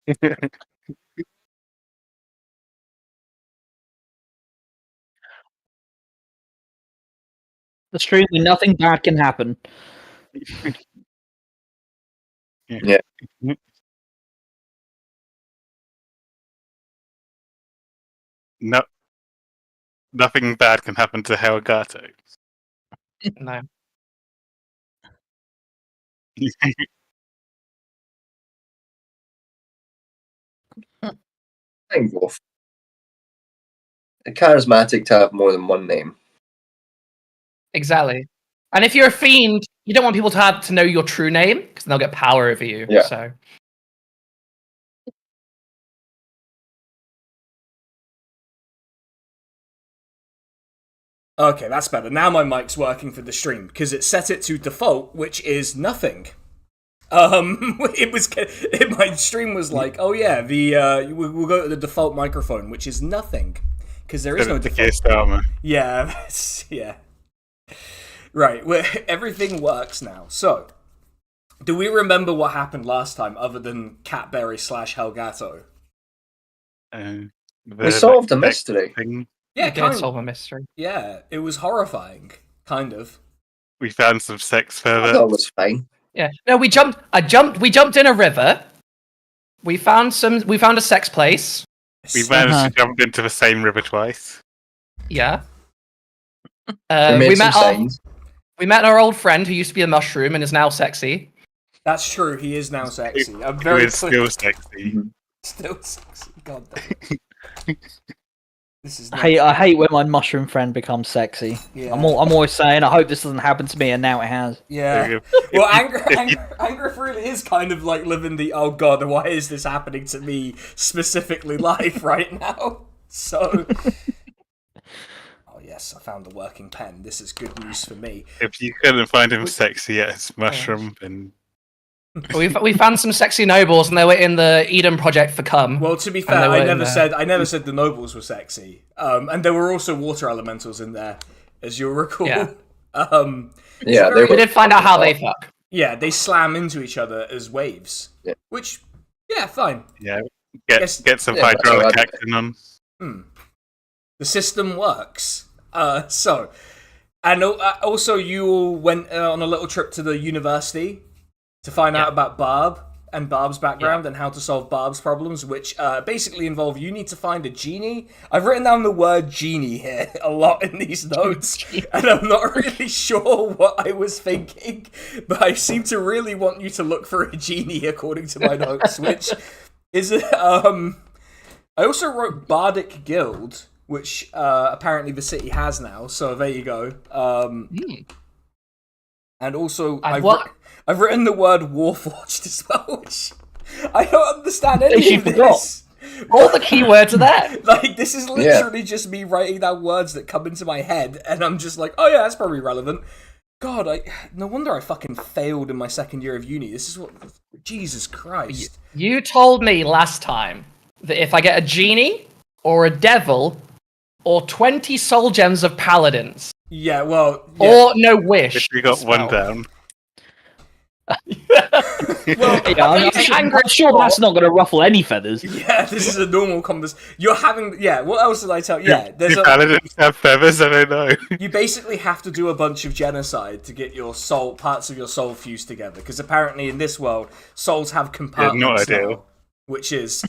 The stream where nothing bad can happen. Yeah. No, nothing bad can happen to Helgato. No. Both. It's charismatic to have more than one name. Exactly. And if you're a fiend, you don't want people to know your true name because they'll get power over you. Yeah. So. Okay, that's better. Now my mic's working for the stream because it set it to default, which is nothing. My stream was like, oh yeah, we'll go to the default microphone, which is nothing because there is no default. Yeah, yeah. Right, everything works now. So, do we remember what happened last time, other than Catberry / Helgato? We solved a mystery. Yeah, can't solve a mystery. Yeah, it was horrifying, kind of. We found some sex perverts. I thought it was fine. Yeah. No, we jumped in a river. We found a sex place. We managed to jump into the same river twice. Yeah. We met our old friend who used to be a mushroom and is now sexy. That's true. He is now sexy. I'm very still sexy. Still sexy. God damn. I hate when my mushroom friend becomes sexy. Yeah. I'm always saying, I hope this doesn't happen to me, and now it has. Yeah. Well, Angrif really is kind of like living the, oh god, why is this happening to me specifically life right now? So... Oh yes, I found the working pen. This is good news for me. If you couldn't find him sexy as mushroom, then... We found some sexy nobles, and they were in the Eden Project for cum. Well, to be fair, I never said the nobles were sexy, and there were also water elementals in there, as you'll recall. Yeah, we did find out how they fuck. Yeah, they slam into each other as waves, which, fine. Yeah, get some hydraulic action on. The system works. Also, you all went on a little trip to the university to find out about Barb and Barb's background and how to solve Barb's problems, which basically involve you need to find a genie. I've written down the word genie here a lot in these notes, and I'm not really sure what I was thinking, but I seem to really want you to look for a genie according to my notes, which is... I also wrote Bardic Guild, which apparently the city has now, so there you go. And also, I've written the word Warforged as well, which I don't understand any of this. All the keywords are there. Like, this is literally just me writing down words that come into my head, and I'm just like, oh yeah, that's probably relevant. God, no wonder I fucking failed in my second year of uni. This is what... Jesus Christ. You told me last time that if I get a genie, or a devil, or 20 soul gems of paladins... Yeah, well... Yeah. Or no wish. We got one down. I'm sure that's not going to ruffle any feathers. Yeah, this is a normal conversation. You're having... Yeah, what else did I tell you? Yeah, there's paladins have feathers, I don't know. You basically have to do a bunch of genocide to get your soul, parts of your soul fused together, because apparently in this world, souls have compartments now, which is...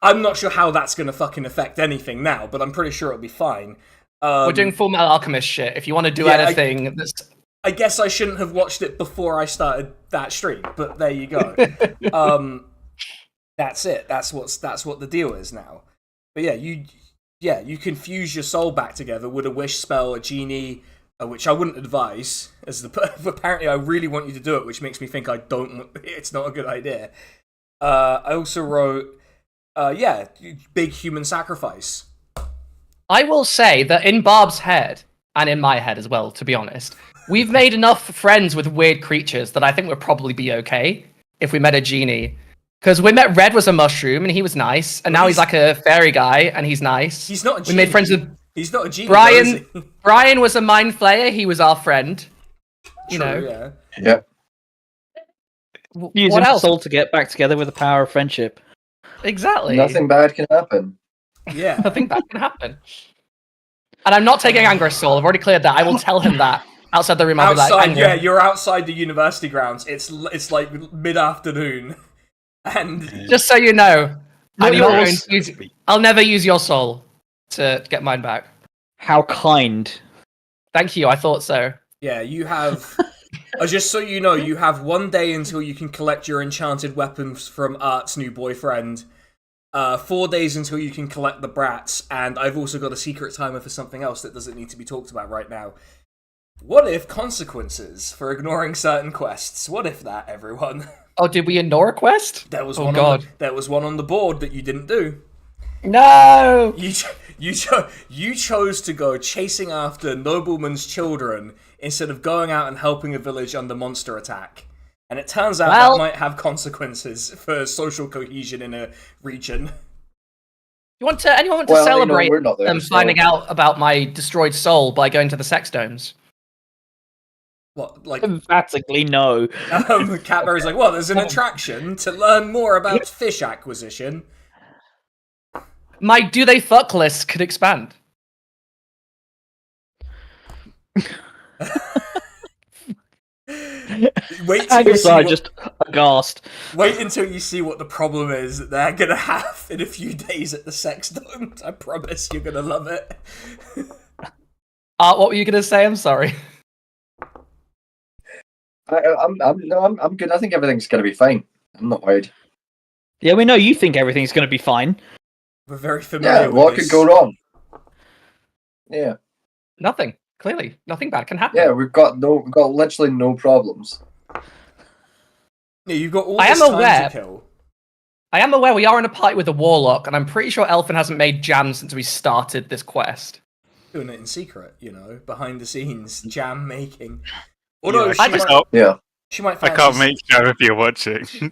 I'm not sure how that's going to fucking affect anything now, but I'm pretty sure it'll be fine. We're doing Full Metal Alchemist shit. If you want to do anything... I guess I shouldn't have watched it before I started that stream, but there you go. That's it. That's what the deal is now. But you can fuse your soul back together with a wish spell, a genie, which I wouldn't advise. Apparently, I really want you to do it, which makes me think it's not a good idea. I also wrote, big human sacrifice. I will say that in Barb's head, and in my head as well, to be honest, we've made enough friends with weird creatures that I think we'd probably be okay if we met a genie. Because we met Red was a mushroom, and he was nice, and now he's like a fairy guy, and he's nice. He's not a genie. We made friends with... He's not a genie, Brian was a mind flayer, he was our friend. You know. Yeah. Using soul to get back together with the power of friendship. Exactly. Nothing bad can happen. Yeah. Nothing bad can happen. And I'm not taking Anger's soul. I've already cleared that. I will tell him that outside the room. I'll be like, Outside, Anger. yeah, you're outside the university grounds. It's like mid-afternoon, and Just so you know, Not I'm not going yours. to use. I'll never use your soul to get mine back. How kind. Thank you. I thought so. yeah, you have. Just so you know, you have 1 day until you can collect your enchanted weapons from Art's new boyfriend. 4 days until you can collect the brats, and I've also got a secret timer for something else that doesn't need to be talked about right now. What if consequences for ignoring certain quests? What if that, everyone? Oh, did we ignore a quest? There was Oh, one. God. There was one on the board that you didn't do. No. You chose to go chasing after noblemen's children instead of going out and helping a village under monster attack. And it turns out that might have consequences for social cohesion in a region. Anyone want to celebrate we're not there, them so- finding out about my destroyed soul by going to the sex domes? What, like, Emphatically no. Catberry's like, well, there's an attraction to learn more about fish acquisition. My do they fuck list could expand. Wait till you Angus see are what, just aghast. wait until you see what the problem is that they're gonna have in a few days at the sex domes. I promise you're gonna love it. What were you gonna say? I'm sorry. I'm good. I think everything's gonna be fine. I'm not worried. Yeah, we know you think everything's going to be fine. We're very familiar Yeah, with what this. could go wrong? Yeah, Nothing. Clearly, nothing bad can happen. yeah, we've got literally no problems. Yeah, you've got all I this am time aware. to kill. I am aware we are in a party with a warlock, and I'm pretty sure Elfin hasn't made jam since we started this quest. Doing it in secret, behind the scenes, jam making. Although Yeah, she might I fancy can't make jam if you're watching.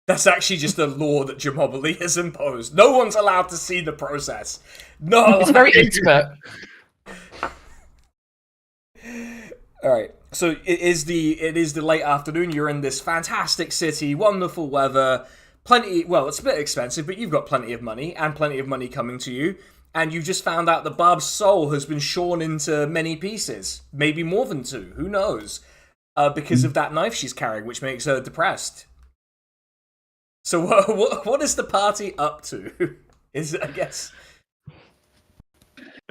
That's actually just a law that Jamobili has imposed. No one's allowed to see the process. No. It's very intimate. All right. So it is the late afternoon. You're in this fantastic city, wonderful weather, plenty. Well, it's a bit expensive, but you've got plenty of money and plenty of money coming to you. And you've just found out that Barb's soul has been shorn into many pieces, maybe more than two. Who knows? Because of that knife she's carrying, which makes her depressed. So what is the party up to? Is I guess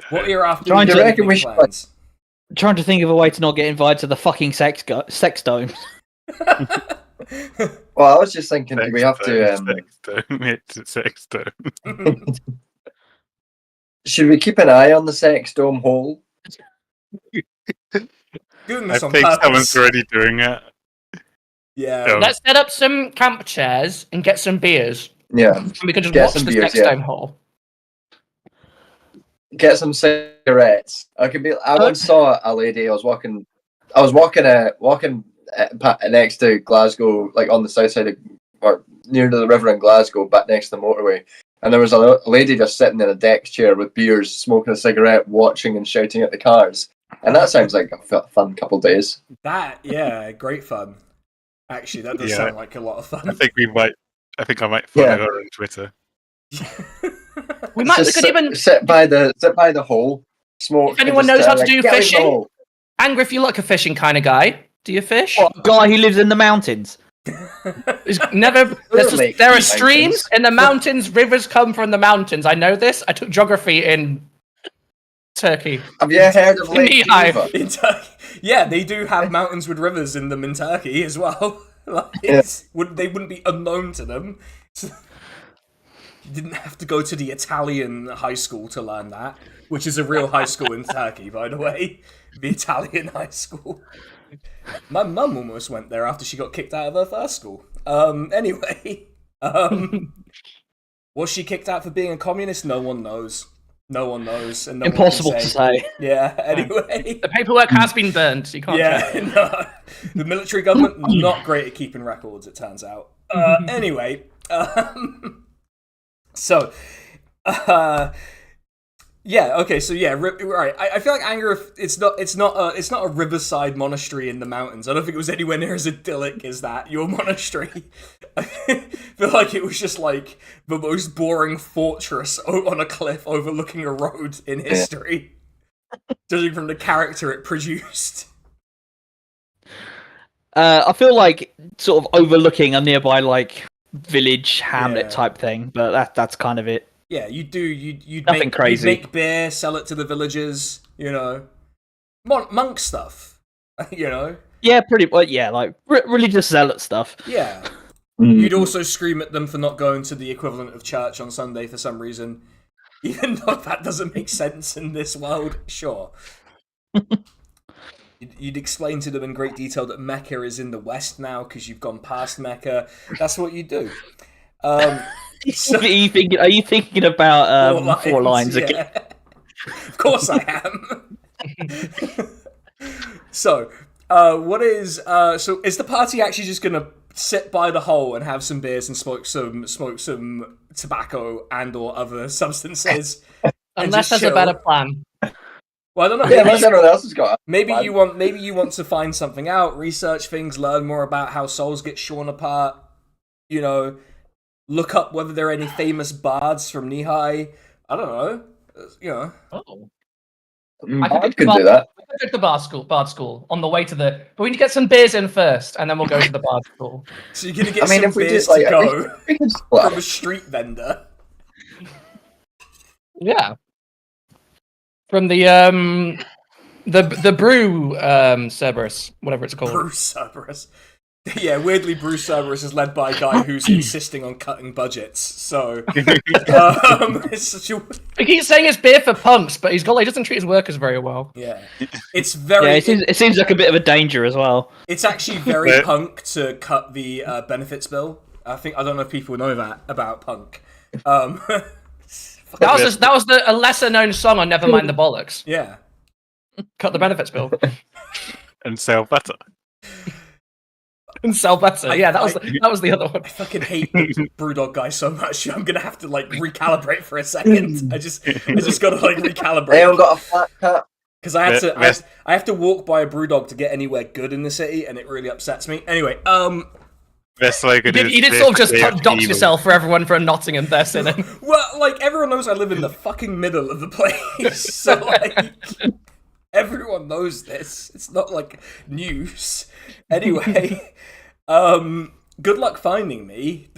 what are your afternoon Do you reckon we should, plans? Trying to think of a way to not get invited to the fucking sex domes. Well, I was just thinking, do we have to? Sex dome. Should we keep an eye on the sex dome hole? Doing I this on think purpose. someone's already doing it. Yeah. No. Let's set up some camp chairs and get some beers. Yeah, And we can just Get watch some the beers, sex yeah. dome hall. get some cigarettes. I once saw a lady. I was walking next to Glasgow, like on the south side of, or near to the river in Glasgow, but next to the motorway. And there was a lady just sitting in a deck chair with beers, smoking a cigarette, watching and shouting at the cars. And that sounds like a fun couple days. Great fun. Actually, that does sound like a lot of fun. I think I might follow Yeah. her on Twitter. We might Just could even sit by the hole, smoke. If anyone and just, knows how to like, do get in the fishing? hole. Angry if you look a fishing kind of guy. Do you fish? What, a guy who lives in the mountains? There's never. Make There are mountains. streams in the mountains. Rivers come from the mountains. I know this. I took geography in Turkey. Have you heard of Lake Knee-high. Geneva? In Turkey, yeah, they do have mountains with rivers in them in Turkey as well. Yeah. They wouldn't be unknown to them. So, you didn't have to go to the Italian high school to learn that, which is a real high school in Turkey, by the way. The Italian high school. My mum almost went there after she got kicked out of her first school. Anyway, was she kicked out for being a communist? No one knows. No one knows. And no Impossible one to can say. Yeah, anyway. The paperwork has been burned. So you can't. check. Yeah, no. The military government, not great at keeping records, it turns out. Anyway, so, Yeah. Okay. So yeah. Right. I feel like Anger. It's not a riverside monastery in the mountains. I don't think it was anywhere near as idyllic as that. Your monastery. I feel like it was just like the most boring fortress on a cliff overlooking a road in history, judging from the character it produced. I feel like sort of overlooking a nearby like village hamlet type thing, but that's kind of it. Yeah, you'd Nothing crazy. You'd make beer, sell it to the villagers, monk stuff, Yeah, pretty well. Yeah, like religious zealot stuff. Yeah. You'd also scream at them for not going to the equivalent of church on Sunday for some reason, even though that doesn't make sense in this world. Sure. You'd explain to them in great detail that Mecca is in the west now because you've gone past Mecca. That's what you do. So, are you thinking about four lines again? Of course I am. So, so is the party actually just gonna sit by the hole and have some beers and smoke some tobacco and or other substances? Unless there's a better plan. Well, I don't know. Yeah, unless everyone else has got. Maybe you want to find something out, research things, learn more about how souls get shorn apart. Look up whether there are any famous bards from Nihai. I don't know. Oh. I could do that. We could go to the bard school on the way to the. But we need to get some beers in first, and then we'll go to the bard school. So you're gonna get some beers to go we can from a street vendor. Yeah. From the brew Cerberus, whatever it's called. Brew Cerberus. Yeah, weirdly, Brew Cerberus is led by a guy who's insisting on cutting budgets. So, it's such a... He keeps saying it's beer for punks, but he doesn't treat his workers very well. Yeah, it's very. Yeah, it seems like a bit of a danger as well. It's actually very punk to cut the benefits bill. I don't know if people know that about punk. That was a lesser known song on Nevermind the Bollocks. Yeah. Cut the benefits bill. And sell better. And sell better. Yeah, that was the other one. I fucking hate the Brewdog guy so much. I'm gonna have to recalibrate for a second. I just gotta recalibrate. They haven't got a flat cut. Because I have to walk by a Brewdog to get anywhere good in the city, and it really upsets me. Anyway, Best way you did sort of just dox yourself for everyone from Nottingham there, sinning. Well, everyone knows I live in the fucking middle of the place, so everyone knows this. It's not news. Anyway, good luck finding me.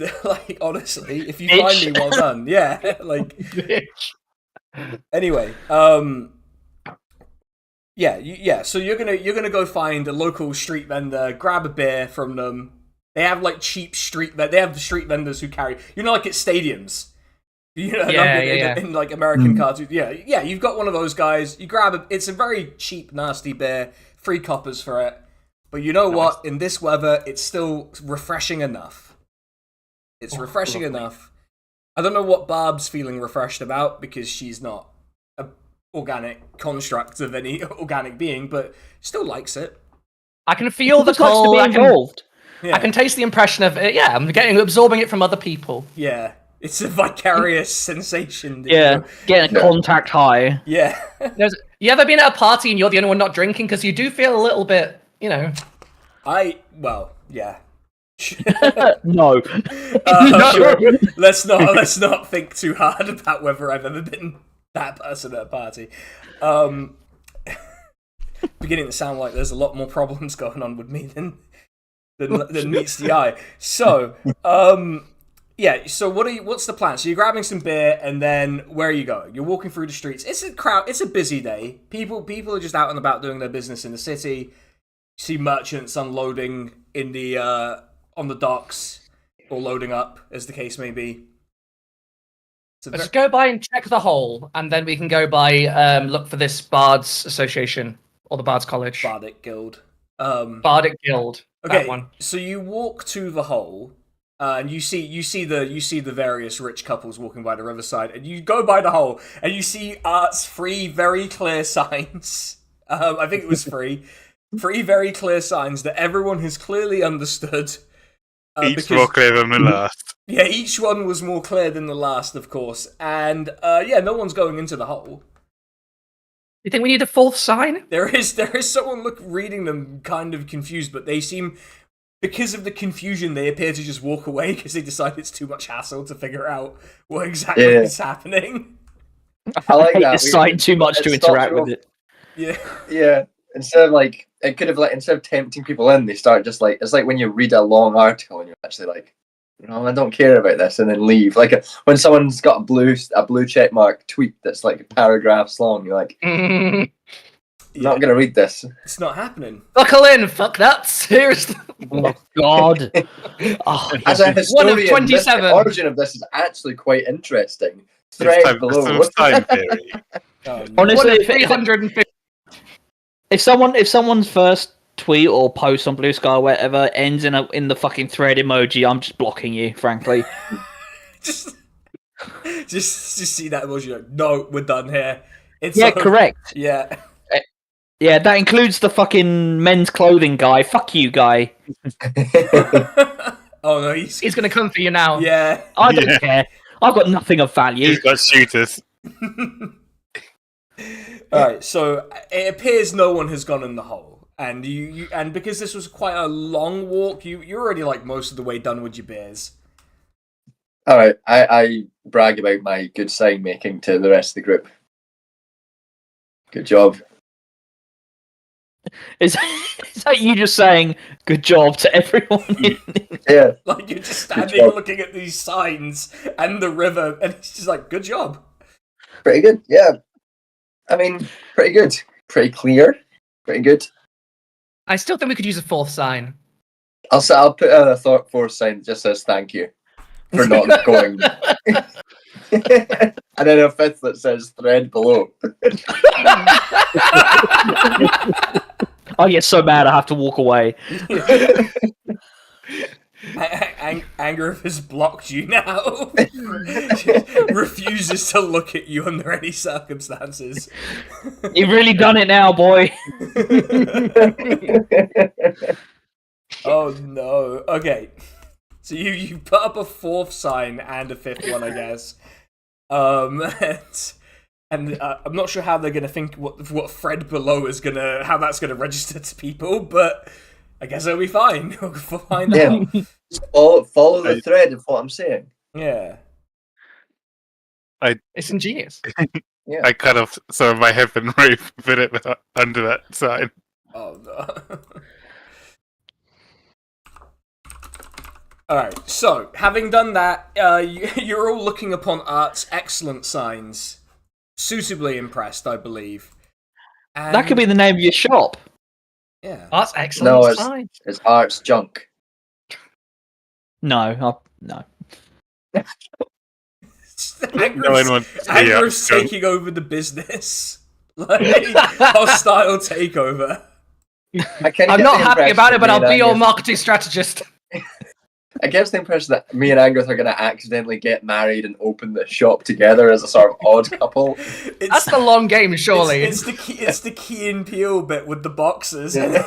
Honestly, if you find me, well done. Yeah, Anyway, yeah. So you're gonna go find a local street vendor, grab a beer from them. They have cheap street. They have the street vendors who carry. At stadiums. In American cartoons. Yeah. You've got one of those guys. You grab it. It's a very cheap, nasty beer. 3 coppers for it. But you know what? In this weather, it's still refreshing enough. It's refreshing enough. I don't know what Barb's feeling refreshed about because she's not an organic construct of any organic being, but still likes it. I can feel the cold. I can taste the impression of it. Yeah, I'm absorbing it from other people. Yeah. It's a vicarious sensation. Getting a contact high. Yeah. You ever been at a party and you're the only one not drinking? Because you do feel a little bit, yeah. No. Let's not think too hard about whether I've ever been that person at a party. Beginning to sound like there's a lot more problems going on with me than meets the eye. So, so what's the plan? So you're grabbing some beer, and then where are you going? You're walking through the streets. It's a busy day. People are just out and about doing their business in the city. You see merchants unloading in the on the docks, or loading up, as the case may be. Let's go by and check the hole, and then we can go by look for this Bards Association or the Bards College. Bardic Guild. Bardic Guild. Okay, that one. So you walk to the hole, and you see the various rich couples walking by the riverside, and you go by the hole, and you see Art's 3 very clear signs. I think it was 3 very clear signs that everyone has clearly understood. Each more clear than the last. Yeah, each one was more clear than the last, of course, and no one's going into the hole. You think we need a fourth sign? There is someone reading them kind of confused, but they seem, because of the confusion, they appear to just walk away because they decide it's too much hassle to figure out what exactly is happening. I like that. It's sign too much to interact with it. Yeah. Instead of instead of tempting people in, they start just like, it's like when you read a long article and you're actually like, no, I don't care about this, and then leave. Like when someone's got a blue check mark tweet that's like paragraphs long, you're like, I'm not gonna read this. It's not happening. Buckle in, fuck nuts. Seriously. Oh God. As a One of historian, 27. the origin of this is actually quite interesting. It's Thread below. some time theory. Honestly, One of if 350. someone's first tweet or post on Blue Sky or whatever ends in the fucking thread emoji, I'm just blocking you, frankly. just see that emoji. Like, no, we're done here. It's correct. Yeah. Yeah, that includes the fucking men's clothing guy. Fuck you, guy. Oh no, he's gonna come for you now. Yeah. I don't care. I've got nothing of value. He's got shooters. Alright, so it appears no one has gone in the hole. And you and because this was quite a long walk, you're already like most of the way done with your beers. Alright, I brag about my good sign making to the rest of the group. Good job. Is that you just saying good job to everyone? Yeah. Like you're just standing looking at these signs and the river, and it's just like, good job. Pretty good, yeah. I mean, pretty good. Pretty clear. Pretty good. I still think we could use a fourth sign. I'll put a fourth sign that just says thank you for not going. And then a fifth that says thread below. I get so mad I have to walk away. Anger has blocked you now. Refuses to look at you under any circumstances. You've really done it now, boy. Oh no. Okay. So you put up a fourth sign and a fifth one, I guess. And I'm not sure how they're gonna think what Fred below is how that's gonna register to people, but I guess it'll be fine. We'll find out. Follow the thread of what I'm saying. Yeah. It's ingenious. Yeah. I cut off some of my head and roof, put it under that sign. Oh no. Alright, so, having done that, you're all looking upon Art's excellent signs. Suitably impressed, I believe. And, That could be the name of your shop. Yeah. That's excellent. No, sign. it's Art's junk. No. Anger's taking over the business. Like, hostile takeover. I'm not happy about it, but I'll be your marketing strategist. I guess the impression that me and Angus are going to accidentally get married and open the shop together as a sort of odd couple. That's the long game, surely. It's the Key and Peele bit with the boxes. Yeah.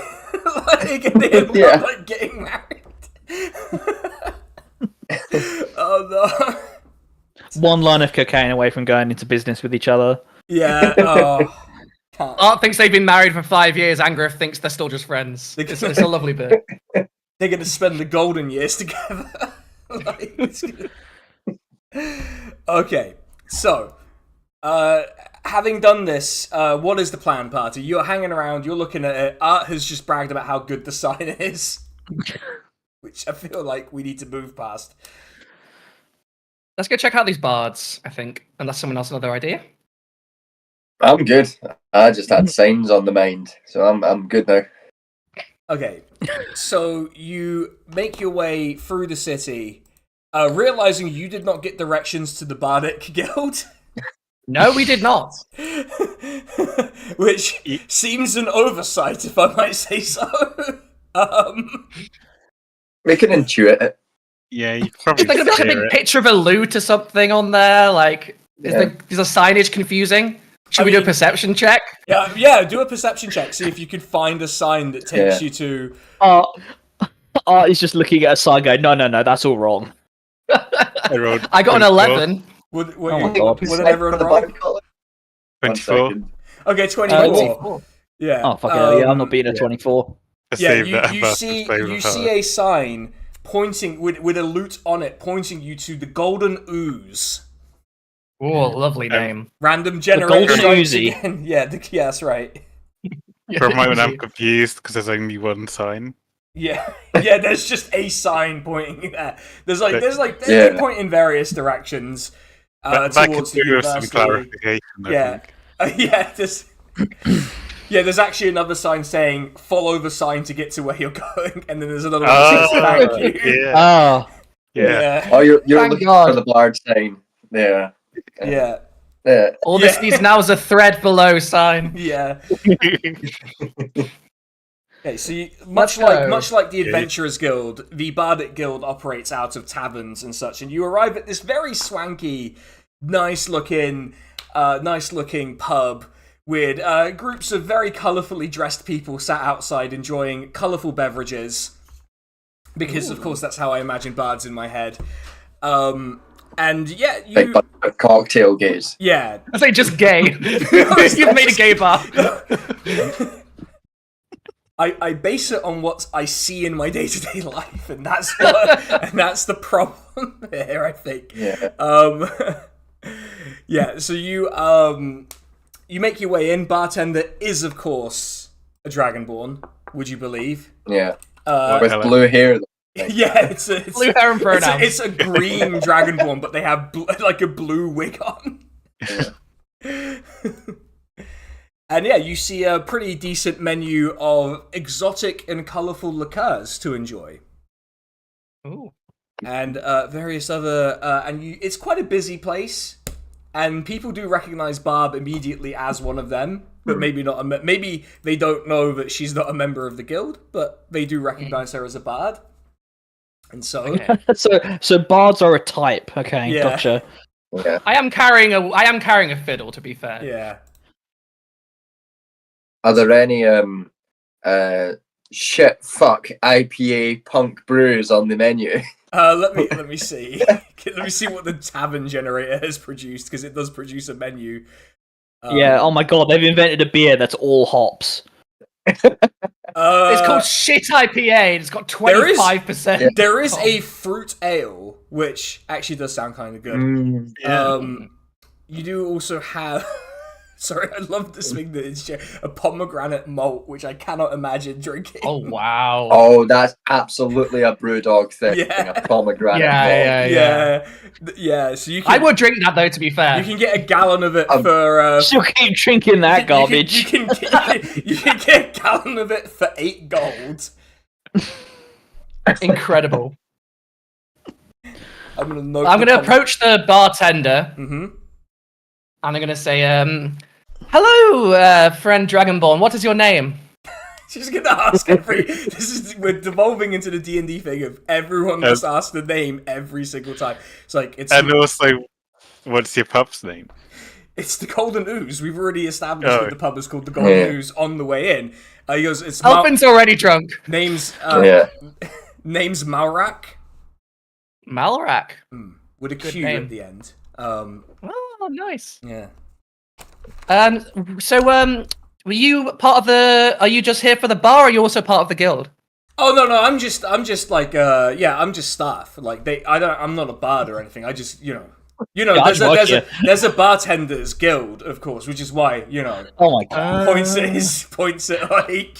Like, and they end up, like, getting married. Oh no. One line of cocaine away from going into business with each other. Yeah. Oh. Art thinks they've been married for 5 years. Angriff thinks they're still just friends. It's a lovely bit. They're going to spend the golden years together. Like, okay, so having done this, what is the plan, party? You're hanging around, you're looking at it. Art has just bragged about how good the sign is, which I feel like we need to move past. Let's go check out these bards, I think, unless someone else has another idea. I'm good. I just had signs on the mind, so I'm good now. Okay, so you make your way through the city, realizing you did not get directions to the Bardic Guild. No, we did not. Which seems an oversight, if I might say so. We can intuit it. Yeah, you probably There's like a big picture of a loot or something on there. Like, is the signage confusing? Should we do a perception check? Yeah, do a perception check. See if you can find a sign that takes you to... Art is just looking at a sign going, no, that's all wrong. I got an 11. Would God. everyone roll? 24. Okay, 24. 24. Yeah. Oh fuck yeah, I'm not being a 24. Yeah, you see a sign pointing with a loot on it, pointing you to the Golden Ooze. Oh, lovely name. Random generator Golden strikes Uzi. again. Yeah, that's right. For a moment, I'm confused because there's only one sign. Yeah, yeah. There's just a sign pointing there. They point in various directions That could towards the do with some university. clarification, Yeah. I think. There's actually another sign saying "Follow the sign to get to where you're going," and then there's another one that says "Thank you." Yeah. Oh, Yeah. Oh, you're Thank looking God. for the Blard sign. Yeah. Yeah, Yeah. All this needs now is a thread below sign. yeah. Okay, so Let's much go. like the Adventurers Guild, the Bardic Guild operates out of taverns and such, and you arrive at this very swanky, nice looking pub with groups of very colourfully dressed people sat outside enjoying colourful beverages, because of course that's how I imagine bards in my head. And yeah, Big bunch of cocktail gaze. yeah. I say just gay. You've made a gay bar. I base it on what I see in my day-to-day life, and that's the problem here, I think. Yeah. Yeah. So you make your way in. Bartender is, of course, a dragonborn. Would you believe? Yeah. What With colour? blue hair. Yeah, it's Blue hair and pronouns. it's a green dragonborn, but they have like a blue wig on. Yeah. And yeah, you see a pretty decent menu of exotic and colourful liqueurs to enjoy. Ooh. And various other it's quite a busy place, and people do recognize Barb immediately as one of them, but maybe not maybe they don't know that she's not a member of the guild, but they do recognize her as a bard. And so Okay. so bards are a type. Okay, Yeah. gotcha. Yeah. I am carrying a fiddle, to be fair. yeah. Are there any shit fuck IPA punk brews on the menu? Let me see. Let me see what the tavern generator has produced, because it does produce a menu. Yeah. Oh my god, they've invented a beer that's all hops. It's called shit IPA. It's got 25%. There is a fruit ale, which actually does sound kind of good. You do also have. Sorry, I love this thing that is a pomegranate malt, which I cannot imagine drinking. Oh wow. Oh, that's absolutely a brewdog thing. Yeah. A pomegranate Yeah. Yeah. So you can. I would drink that though, to be fair. You can get a gallon of it for. Still keep drinking that garbage. You can get a gallon of it for 8 gold. Incredible. I'm I'm gonna approach the bartender, Mm-hmm. and I'm gonna say, "Hello, friend Dragonborn. What is your name?" She's gonna ask we're devolving into the D&D thing of everyone must ask the name every single time. It's like And also, what's your pub's name? it's the Golden Ooze. We've already established Oh. that the pub is called the Golden Ooze on the way in. He goes, it's Elfin's already drunk. name's Yeah. name's Malrak Malrak. with a Good Q name. at the end. Oh, nice. Yeah. So, were you part of the? Are you just here for the bar? Or are you also part of the guild? Oh no, I'm just like I'm just staff. Like I'm not a bard or anything. I just there's a bartenders guild, of course, which is why Oh my god. points it like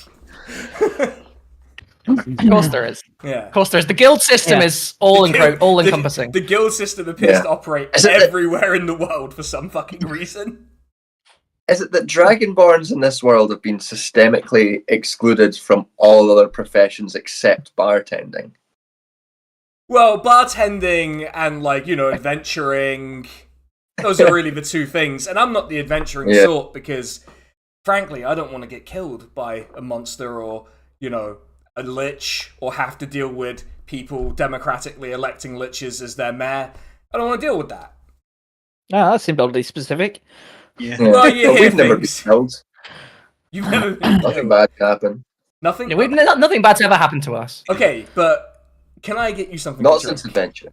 Of course there is. yeah. Of course there is. The guild system Yeah. is all encompassing. The guild system appears Yeah. to operate Is it everywhere in the world for some fucking reason. Is it that Dragonborns in this world have been systemically excluded from all other professions except bartending? Well, bartending and adventuring, those are really the two things. And I'm not the adventuring sort because, frankly, I don't want to get killed by a monster or a lich, or have to deal with people democratically electing liches as their mayor. I don't want to deal with that. Ah, that seemed oddly specific. Yeah. Well, you But hear we've never been things. killed. You've never been Nothing bad can happen. Nothing. Yeah, nothing bad's ever happened to us. Okay, but can I get you something? Not to since drink? adventure.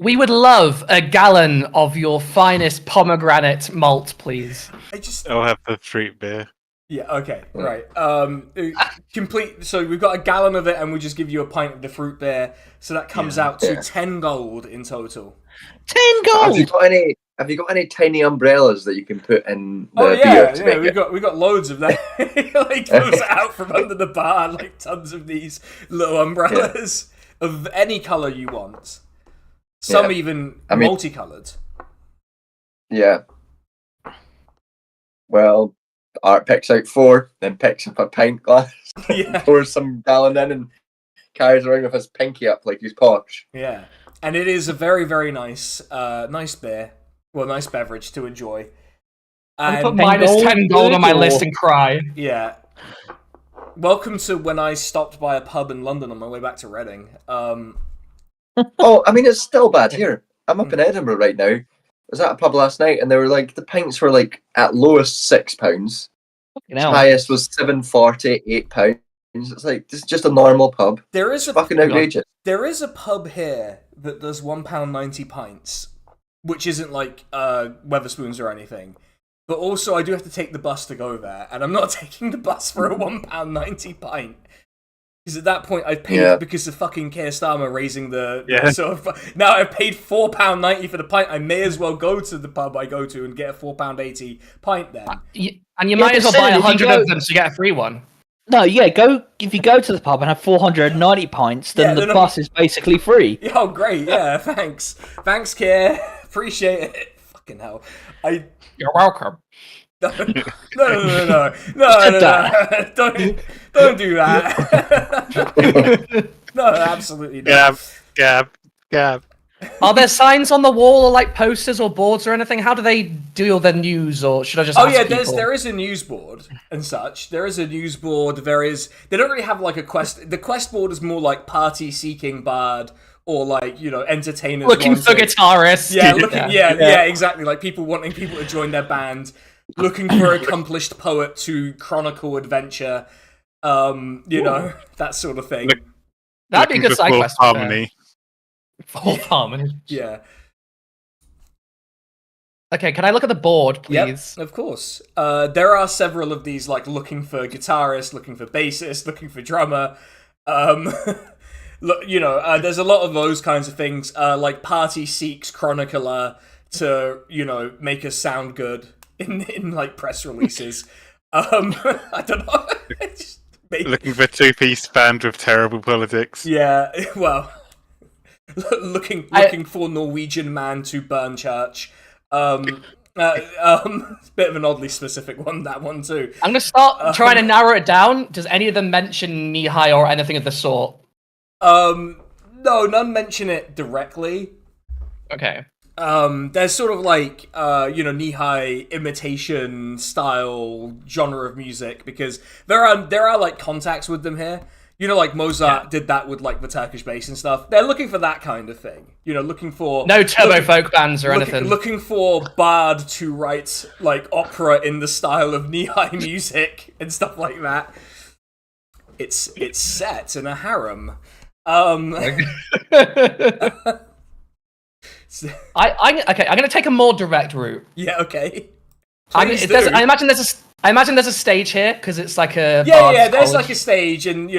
We would love a gallon of your finest pomegranate malt, please. I'll have the fruit beer. Yeah, okay, right. Complete. So we've got a gallon of it, and we just give you a pint of the fruit beer. So that comes out to 10 gold in total. 10 gold. Have you got any tiny umbrellas that you can put in the beer? Yeah, we got loads of that. Like goes out from under the bar, like tons of these little umbrellas of any color you want. Some even multicolored. Yeah. Well, Art picks out 4, then picks up a pint glass, pours some gallon in, and carries around with his pinky up like he's posh. Yeah, and it is a very, very nice, nice beer. Well, nice beverage to enjoy. I'll put minus 10 gold on my list and cry. Yeah. Welcome to when I stopped by a pub in London on my way back to Reading. Oh, I mean, it's still bad here. I'm up in Edinburgh right now. I was at a pub last night, and they were like, the pints were like at lowest £6. Highest was £7.40, £8. It's like, this is just a normal pub. There is fucking outrageous. There is a pub here that does £1.90 pints, which isn't like Weatherspoons or anything. But also, I do have to take the bus to go there, and I'm not taking the bus for a £1.90 pint. Because at that point, I've paid because of fucking Keir Starmer raising the sort of. Now I've paid £4.90 for the pint. I may as well go to the pub I go to and get a £4.80 pint then. And you might as well buy 100 of them so you get a free one. No, go if you go to the pub and have 490 pints, then the bus is basically free. Oh, great! Yeah, thanks, Keir. Appreciate it. Fucking hell, You're welcome. No! Don't do that. No, absolutely not. Gab. Are there signs on the wall or like posters or boards or anything? How do they deal their news, or should I just? Ask people? There is a news board and such. There is a news board. They don't really have like a quest. The quest board is more like party seeking bard. Or like, entertainers looking for guitarists. Yeah, exactly. Like people wanting people to join their band, looking for accomplished poet to chronicle adventure, that sort of thing. That'd be a good side quest. Harmony. Full harmony. Yeah. Okay, can I look at the board, please? Yep, of course. There are several of these, like looking for guitarist, looking for bassist, looking for drummer. There's a lot of those kinds of things, like party seeks chronicler to, make us sound good in like press releases. I don't know. Looking for 2-piece band with terrible politics. Yeah, well, looking for Norwegian man to burn church. Bit of an oddly specific one, that one too. I'm gonna start trying to narrow it down. Does any of them mention knee-high or anything of the sort? No, none mention it directly. Okay. There's sort of like, knee-high imitation style genre of music, because there are like contacts with them here. Like Mozart did that with like the Turkish bass and stuff. They're looking for that kind of thing. Looking for no turbo folk bands or anything. Looking for bard to write like opera in the style of knee-high music and stuff like that. It's set in a harem. I'm gonna take a more direct route. Yeah, okay. I imagine there's a stage here because it's like a there's college. like a stage, and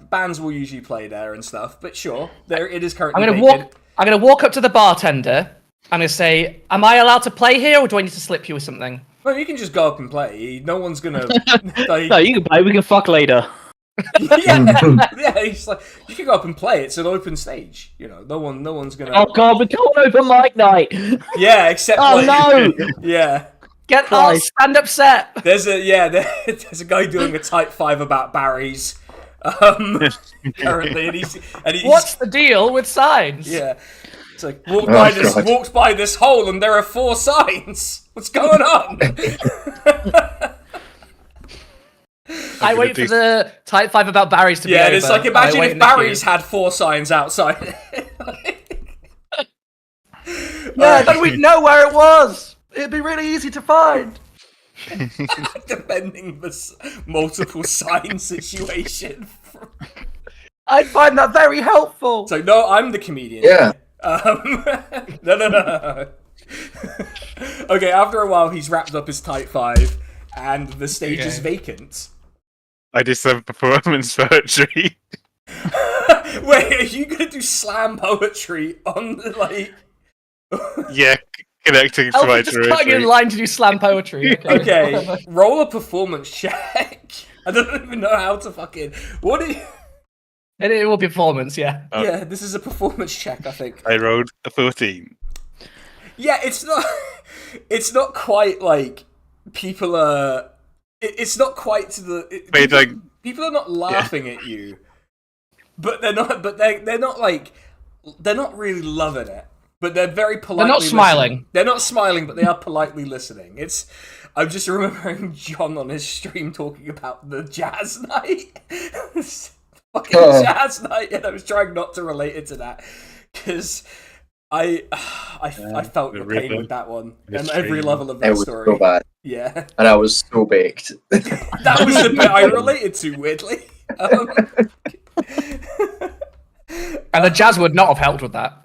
bands will usually play there and stuff. But sure, there it is currently. I'm gonna walk up to the bartender. I'm gonna say, "Am I allowed to play here, or do I need to slip you with something?" Well, you can just go up and play. No one's gonna. No, you can play. We can fuck later. He's like, you can go up and play. It's an open stage. No one's gonna. Oh god, we're going open mic night. Yeah, except. No. Yeah. Get our stand-up set. There's a guy doing a type 5 about Barry's. Currently, and he's what's the deal with signs? Yeah. It's like walked by this hole and there are 4 signs. What's going on? I wait for the type 5 about Barry's to be over. Yeah, it's like, imagine if Barry's had 4 signs outside. Yeah, then we'd know where it was. It'd be really easy to find. Depending the multiple sign situation. I'd find that very helpful. So, no, I'm the comedian. Yeah. No. Okay, after a while, he's wrapped up his type 5, and the stage is vacant. I did some performance poetry. Wait, are you gonna do slam poetry on the, like... Yeah, connecting to my Elfie just cutting in territory. line to do slam poetry. Okay, roll a performance check. I don't even know how to fucking... What are you... It will be performance, yeah. Yeah, this is a performance check, I think. I rolled a 14. Yeah, it's not... It's not quite like... People are... It's not quite to the... Wait, like... People are not laughing at you. But they're not... But they're not like... They're not really loving it. But they're very politely They're not smiling. listening. They're not smiling, but they are politely listening. I'm just remembering John on his stream talking about the jazz night. Fucking jazz night, and I was trying not to relate it to that. Because I felt the pain with that one. And every level of that story. It was so bad. Yeah. And I was so baked. That was the bit I related to, weirdly. And the jazz would not have helped with that.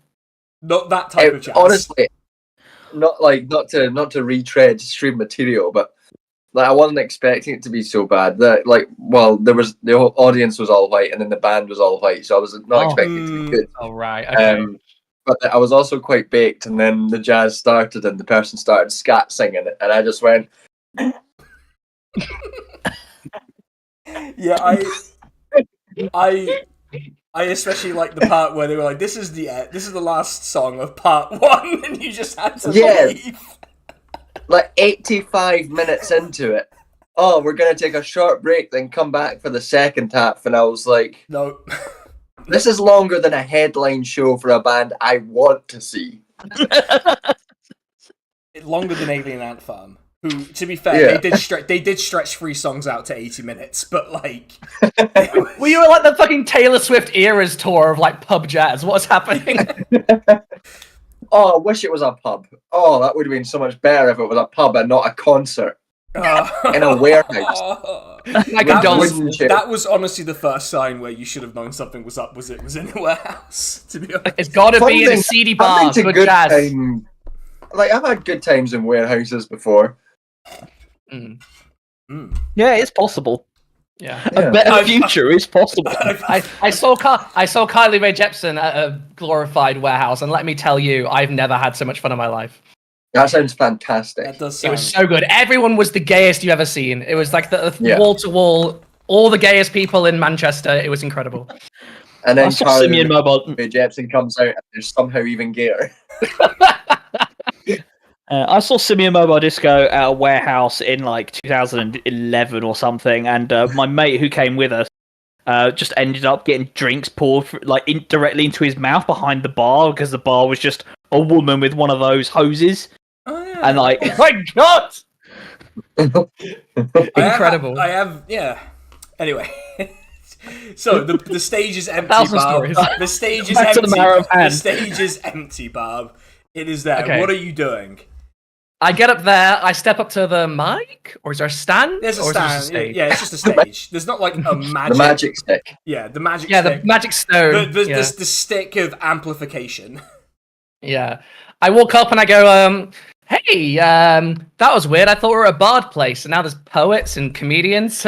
Not that type of jazz. Honestly, not to retread stream material, but like I wasn't expecting it to be so bad. That the whole audience was all white, and then the band was all white, so I was not expecting it to be good. Oh right, okay. But I was also quite baked, and then the jazz started, and the person started scat singing it, and I just went. Yeah, I especially like the part where they were like, "This is the last song of part 1," and you just had to leave. Like 85 minutes into it. Oh, we're gonna take a short break, then come back for the second half, and I was like, "No, this is longer than a headline show for a band I want to see." Longer than Alien Ant Farm. Who, to be fair, they did stretch 3 songs out to 80 minutes, but like, Well, you were like the fucking Taylor Swift Eras tour of like pub jazz. What's happening? Oh, I wish it was a pub. Oh, that would have been so much better if it was a pub and not a concert in a warehouse. My condolences. That was honestly the first sign where you should have known something was up. Was it was in a warehouse? To be honest, It's got to be in a seedy bar. Good jazz. Like I've had good times in warehouses before. Yeah, it's possible. Yeah. A better future is possible. I saw Kylie Rae Jepsen at a glorified warehouse, and let me tell you, I've never had so much fun in my life. That sounds fantastic. that does It sound... was so good. Everyone was the gayest you've ever seen. It was like the Yeah. wall to wall, all the gayest people in Manchester. It was incredible. And I then saw Simeon Mobile. Jepsen comes out and they're somehow even gayer. I saw Simeon Mobile Disco at a warehouse in like 2011 or something, and my mate who came with us just ended up getting drinks poured directly into his mouth behind the bar because the bar was just a woman with one of those hoses. Oh, yeah. And like, my God! Incredible. I have yeah. Anyway. So the stage is empty, 1,000 Barb. stories. The stage is Back to the empty. matter of hand. The stage is empty, Barb. It is there. Okay. What are you doing? I get up there, I step up to the mic, or is there a stand? There's a or is it just stand. stage? Yeah, it's just a stage. There's not like a magic. The magic stick. Yeah, the magic. Yeah, stick. the magic stone. The yeah. the stick of amplification. Yeah. I walk up and I go, hey, that was weird. I thought we were a bard place, and now there's poets and comedians.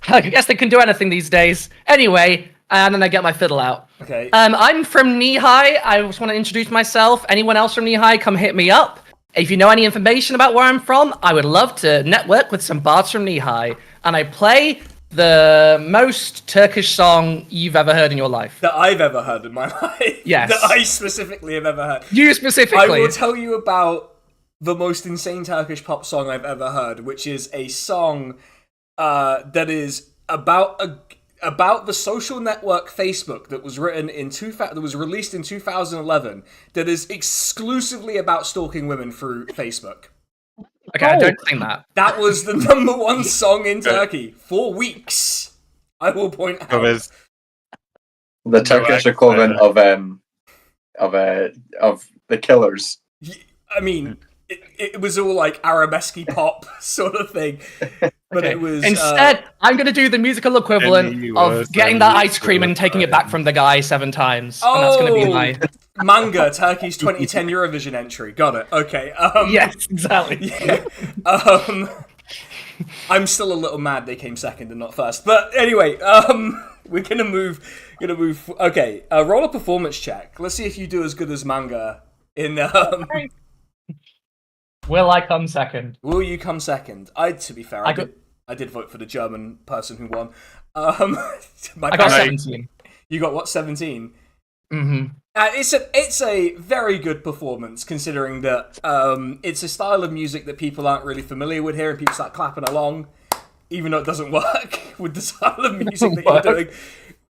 I guess they can do anything these days. Anyway, and then I get my fiddle out. Okay. I'm from Knee High. I just want to introduce myself. Anyone else from Knee High, come hit me up. If you know any information about where I'm from, I would love to network with some bards from Knee High. And I play the most Turkish song you've ever heard in your life. That I've ever heard in my life. Yes. That I specifically have ever heard. You I specifically. will tell you about the most insane Turkish pop song I've ever heard, which is a song that is about the social network Facebook that was written that was released in 2011. That is exclusively about stalking women through Facebook. Okay, I don't think that. That was the number 1 song in Turkey for weeks. I will point out. The Turkish equivalent of the Killers. I mean, it was all like arabesque pop sort of thing, but it was Instead, I'm going to do the musical equivalent of getting that ice cream and taking it back from the guy 7 times. And that's going to be my... Manga, Turkey's 2010 Eurovision entry. Got it. Okay. Yes, exactly. Yeah. I'm still a little mad they came second and not first. But anyway, we're gonna move. Okay, roll a performance check. Let's see if you do as good as Manga in. Will I come second? Will you come second? To be fair, I did vote for the German person who won. I got 17. You got what? 17. Mm-hmm. It's a very good performance, considering that it's a style of music that people aren't really familiar with here, and people start clapping along, even though it doesn't work with the style of music that you're doing.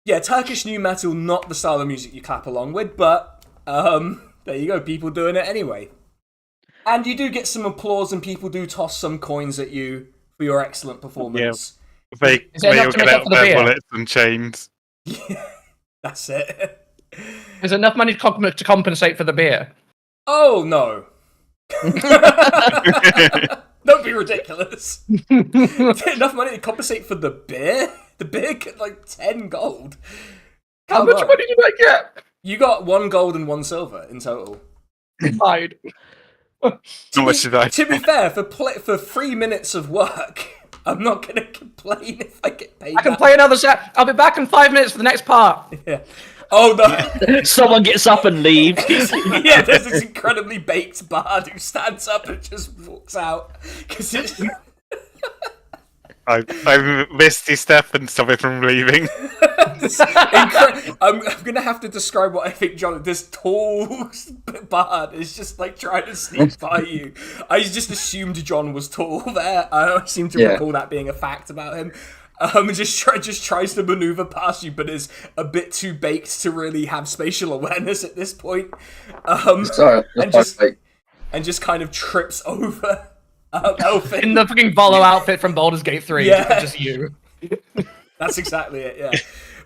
Yeah, Turkish new metal, not the style of music you clap along with, but there you go, people doing it anyway. And you do get some applause, and people do toss some coins at you for your excellent performance. Yeah. They all get out their wallets and chains. Yeah, that's it. Is enough money to compensate for the beer? Oh, no. Don't be ridiculous. Enough money to compensate for the beer? The beer get like 10 gold. How much money did I get? You got 1 gold and 1 silver in total. Fine. How much did I? To be fair, for 3 minutes of work, I'm not going to complain if I get paid. I can play another set. I'll be back in 5 minutes for the next part. Yeah. Oh, no. Someone gets up and leaves. Yeah, there's this incredibly baked bard who stands up and just walks out. Because it's... I missed his step and stop it from leaving. I'm gonna have to describe what I think, John. This tall bard is just like trying to sneak by you. I just assumed John was tall there. I seem to recall that being a fact about him. Just tries to maneuver past you, but is a bit too baked to really have spatial awareness at this point. And just kind of trips over. Elfin. In the fucking Volo outfit from Baldur's Gate 3, Yeah. just you. That's exactly it, yeah.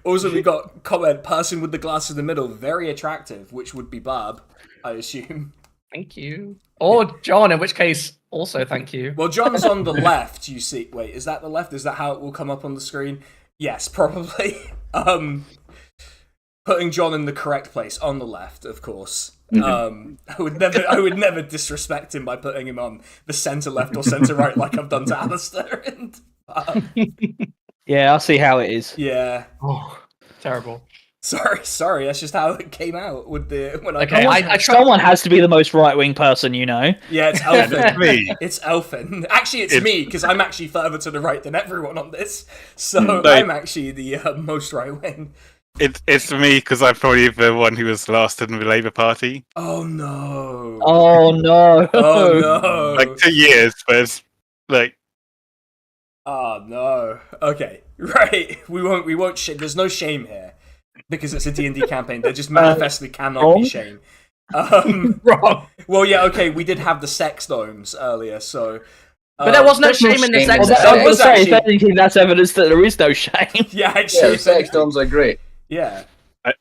Also, we got comment, person with the glass in the middle, very attractive, which would be Barb, I assume. Thank you. Or John, in which case, also thank you. Well, John's on the left, you see. Wait, is that the left? Is that how it will come up on the screen? Yes, probably. Putting John in the correct place, on the left, of course. I would never disrespect him by putting him on the centre left or centre right like I've done to Alasdair. Yeah, I see how it is. Yeah. Oh, terrible. Sorry. That's just how it came out with Someone has to be the most right-wing person, you know. Yeah, it's Elfin. Me. It's Elfin. Actually, it's me, because I'm actually further to the right than everyone on this. So I'm actually the most right-wing. It's me, because I'm probably the one who was last in the Labour Party. Oh no. Oh no. Oh no. Like 2 years, but it's like... Oh no. Okay. Right. We won't there's no shame here. Because it's a D&D campaign. There just manifestly cannot be shame. Wrong. Well, yeah, okay, we did have the sex domes earlier, so... But there was no shame in the sex domes. I was saying, if anything, that's evidence that there is no shame. Yeah, actually. Yeah, sex domes are great. Yeah.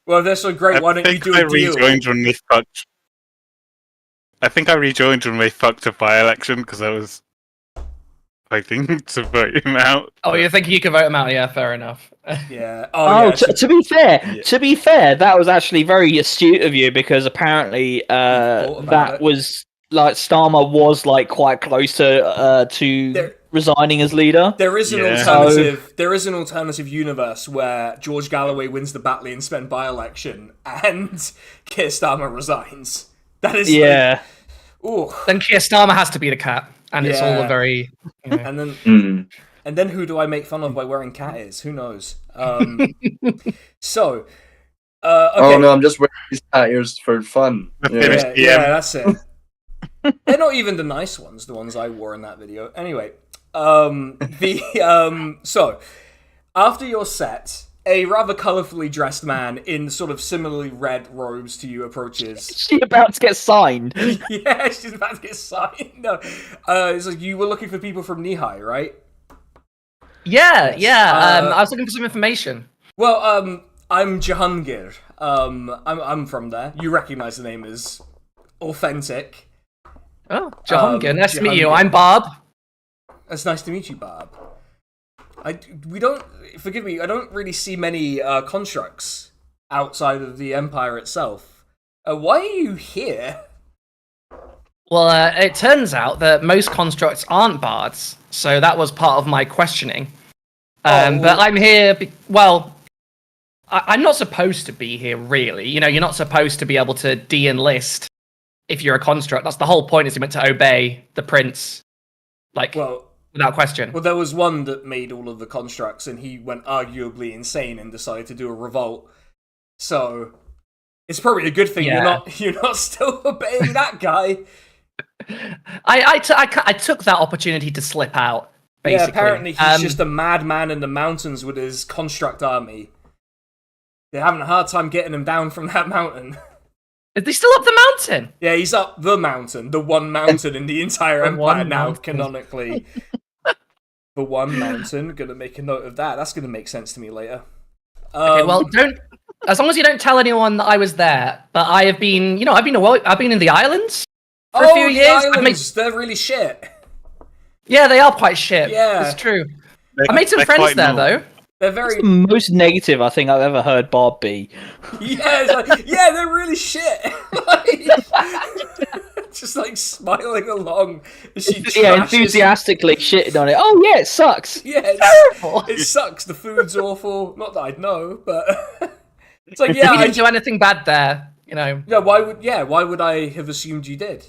Well, if they're so great, why don't you do a deal? I think I rejoined when they fucked a by-election, because I was hoping to vote him out. Oh, you're thinking you can vote him out? Yeah, fair enough. Yeah. To be fair, that was actually very astute of you, because apparently was like Starmer was like quite close to resigning as leader. There is an alternative. There is an alternative universe where George Galloway wins the Batley and Spend by-election, and Keir Starmer resigns. That is Then Keir Starmer has to be the cat, and it's all a very. You know. And then who do I make fun of by wearing cat ears? Who knows? So. Okay. Oh no, I'm just wearing these cat ears for fun. Yeah, that's it. They're not even the nice ones, the ones I wore in that video. Anyway, so after your set, a rather colourfully dressed man in sort of similarly red robes to you approaches. Is she about to get signed? Yeah, she's about to get signed. No, it's like you were looking for people from Nihai, right? Yeah. I was looking for some information. Well, I'm Jahangir. I'm from there. You recognise the name as authentic. Oh, Jahangir. Nice to meet you. I'm Bob. It's nice to meet you, Bob. Forgive me, I don't really see many constructs outside of the Empire itself. Why are you here? Well, it turns out that most constructs aren't bards, so that was part of my questioning. But I'm here. I'm not supposed to be here, really. You know, you're not supposed to be able to de-enlist if you're a construct. That's the whole point. Is you're meant to obey the prince, without question. Well, there was one that made all of the constructs, and he went arguably insane and decided to do a revolt. So it's probably a good thing you're not still obeying that guy. I took that opportunity to slip out. Basically. Yeah, apparently he's just a madman in the mountains with his construct army. They're having a hard time getting him down from that mountain. Is he still up the mountain? Yeah, he's up the mountain. The one mountain in the entire empire now, mountain. canonically. The one mountain. Gonna make a note of that. That's gonna make sense to me later. Okay, well, don't. As long as you don't tell anyone that I was there. But I have been, I've been in the islands for a few years. Islands, they're really shit. Yeah, they are quite shit. Yeah, it's true. I made some friends there, though. They're very That's the most negative I think I've ever heard Barb be. Yeah, they're really shit. Just like smiling along. Enthusiastically shitting on it. Oh yeah, it sucks. Yeah, Terrible. It sucks. The food's awful. Not that I'd know, but it's like We didn't do anything bad there, Yeah, why would I have assumed you did?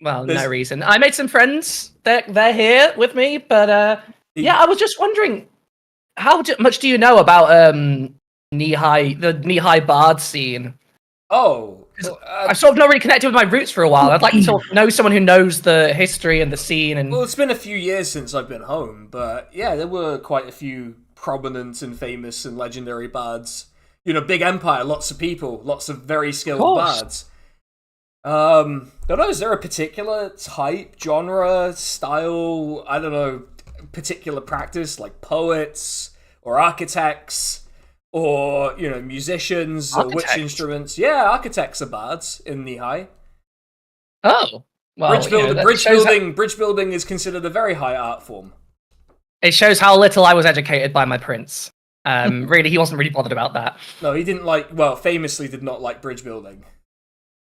Well, no reason. I made some friends. They're here with me, but I was just wondering, how much do you know about the knee-high bard scene? Oh, I've sort of not really connected with my roots for a while. I'd like to sort of know someone who knows the history and the scene. And well, it's been a few years since I've been home, but yeah, there were quite a few prominent and famous and legendary bards. Big empire, lots of people, lots of very skilled bards. Don't know, is there a particular type, genre, style, I don't know, particular practice, like poets or architects or, musicians or which instruments? Yeah, architects are bards in Knee-High. Oh. Well, bridge building is considered a very high art form. It shows how little I was educated by my prince. Really, he wasn't really bothered about that. No, he didn't famously did not like bridge building.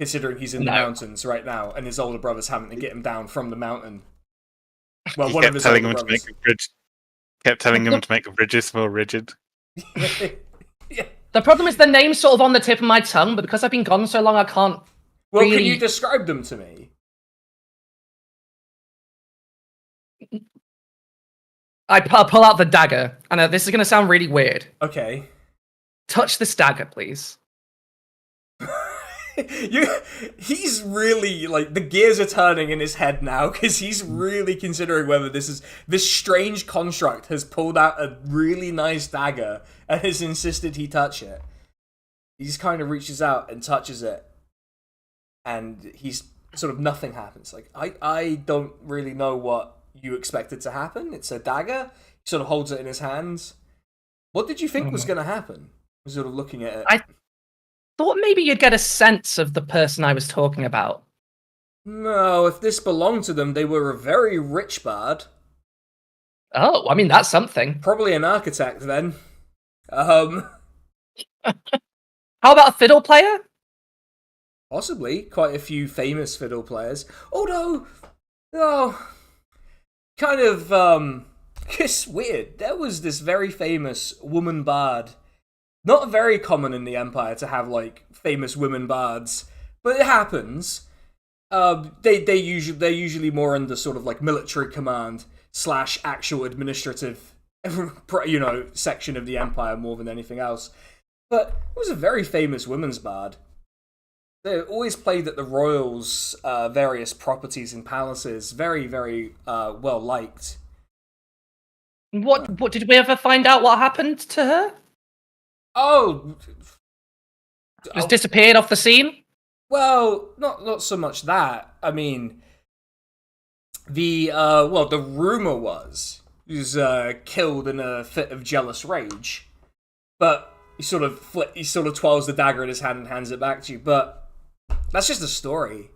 Considering he's in the mountains right now, and his older brother's having to get him down from the mountain. Well, he one of his older brothers kept telling him to make the bridges more rigid. Yeah. The problem is the name's sort of on the tip of my tongue, but because I've been gone so long, I can't. Well, really... can you describe them to me? I pull out the dagger, and this is going to sound really weird. Okay. Touch this dagger, please. He's really the gears are turning in his head now because he's really considering whether this strange construct has pulled out a really nice dagger and has insisted he touch it. He just kind of reaches out and touches it, and he's sort of nothing happens. I don't really know what you expected to happen. It's a dagger. He sort of holds it in his hands. What did you think was going to happen? You're sort of looking at it. I thought maybe you'd get a sense of the person I was talking about. No, if this belonged to them, they were a very rich bard. Oh, I mean, that's something. Probably an architect, then. How about a fiddle player? Possibly. Quite a few famous fiddle players. Although, kind of, it's weird. There was this very famous woman bard. Not very common in the Empire to have, famous women bards, but it happens. They're usually more under sort of, military command / actual administrative, section of the Empire more than anything else. But it was a very famous women's bard. They always played at the royals' various properties and palaces. Very, very well liked. What did we ever find out what happened to her? Oh, Just disappeared off the scene? Well, not so much that. I mean, the rumor was he was killed in a fit of jealous rage, but he sort of twirls the dagger in his hand and hands it back to you. But that's just a story,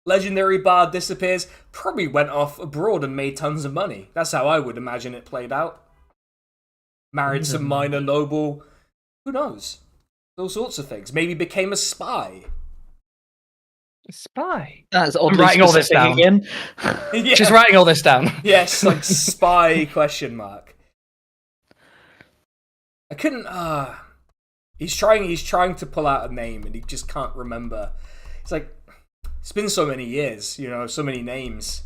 Legendary bard disappears, probably went off abroad and made tons of money. That's how I would imagine it played out. Married some minor noble. Who knows? all sorts of things. Maybe became a spy. A spy. That's oddly writing all this specific down. again. Yeah. She's writing all this down. Yes, like spy question mark. I couldn't. He's trying to pull out a name and he just can't remember. It's like it's been so many years, so many names.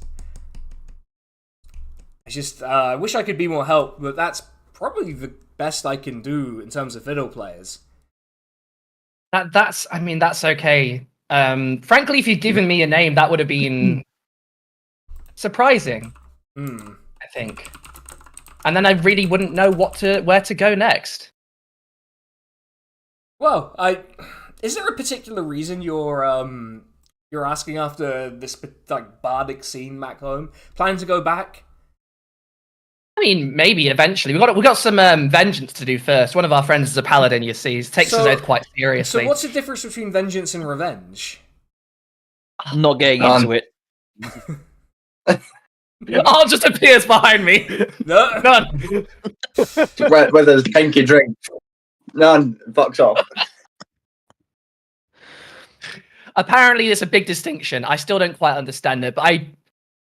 I just I wish I could be more help, but that's probably the best I can do in terms of fiddle players. That's okay. Frankly, if you'd given me a name, that would have been surprising. I think, and then I really wouldn't know where to go next. Well, is there a particular reason you're asking after this like bardic scene back home? Planning to go back? I mean, maybe eventually. We got some vengeance to do first. One of our friends is a paladin. You see, he takes his oath quite seriously. So, what's the difference between vengeance and revenge? I'm not getting into it. Oh, just appears behind me. No. None. Where there's pinky drink. None. Fucks off. Apparently, there's a big distinction. I still don't quite understand it, but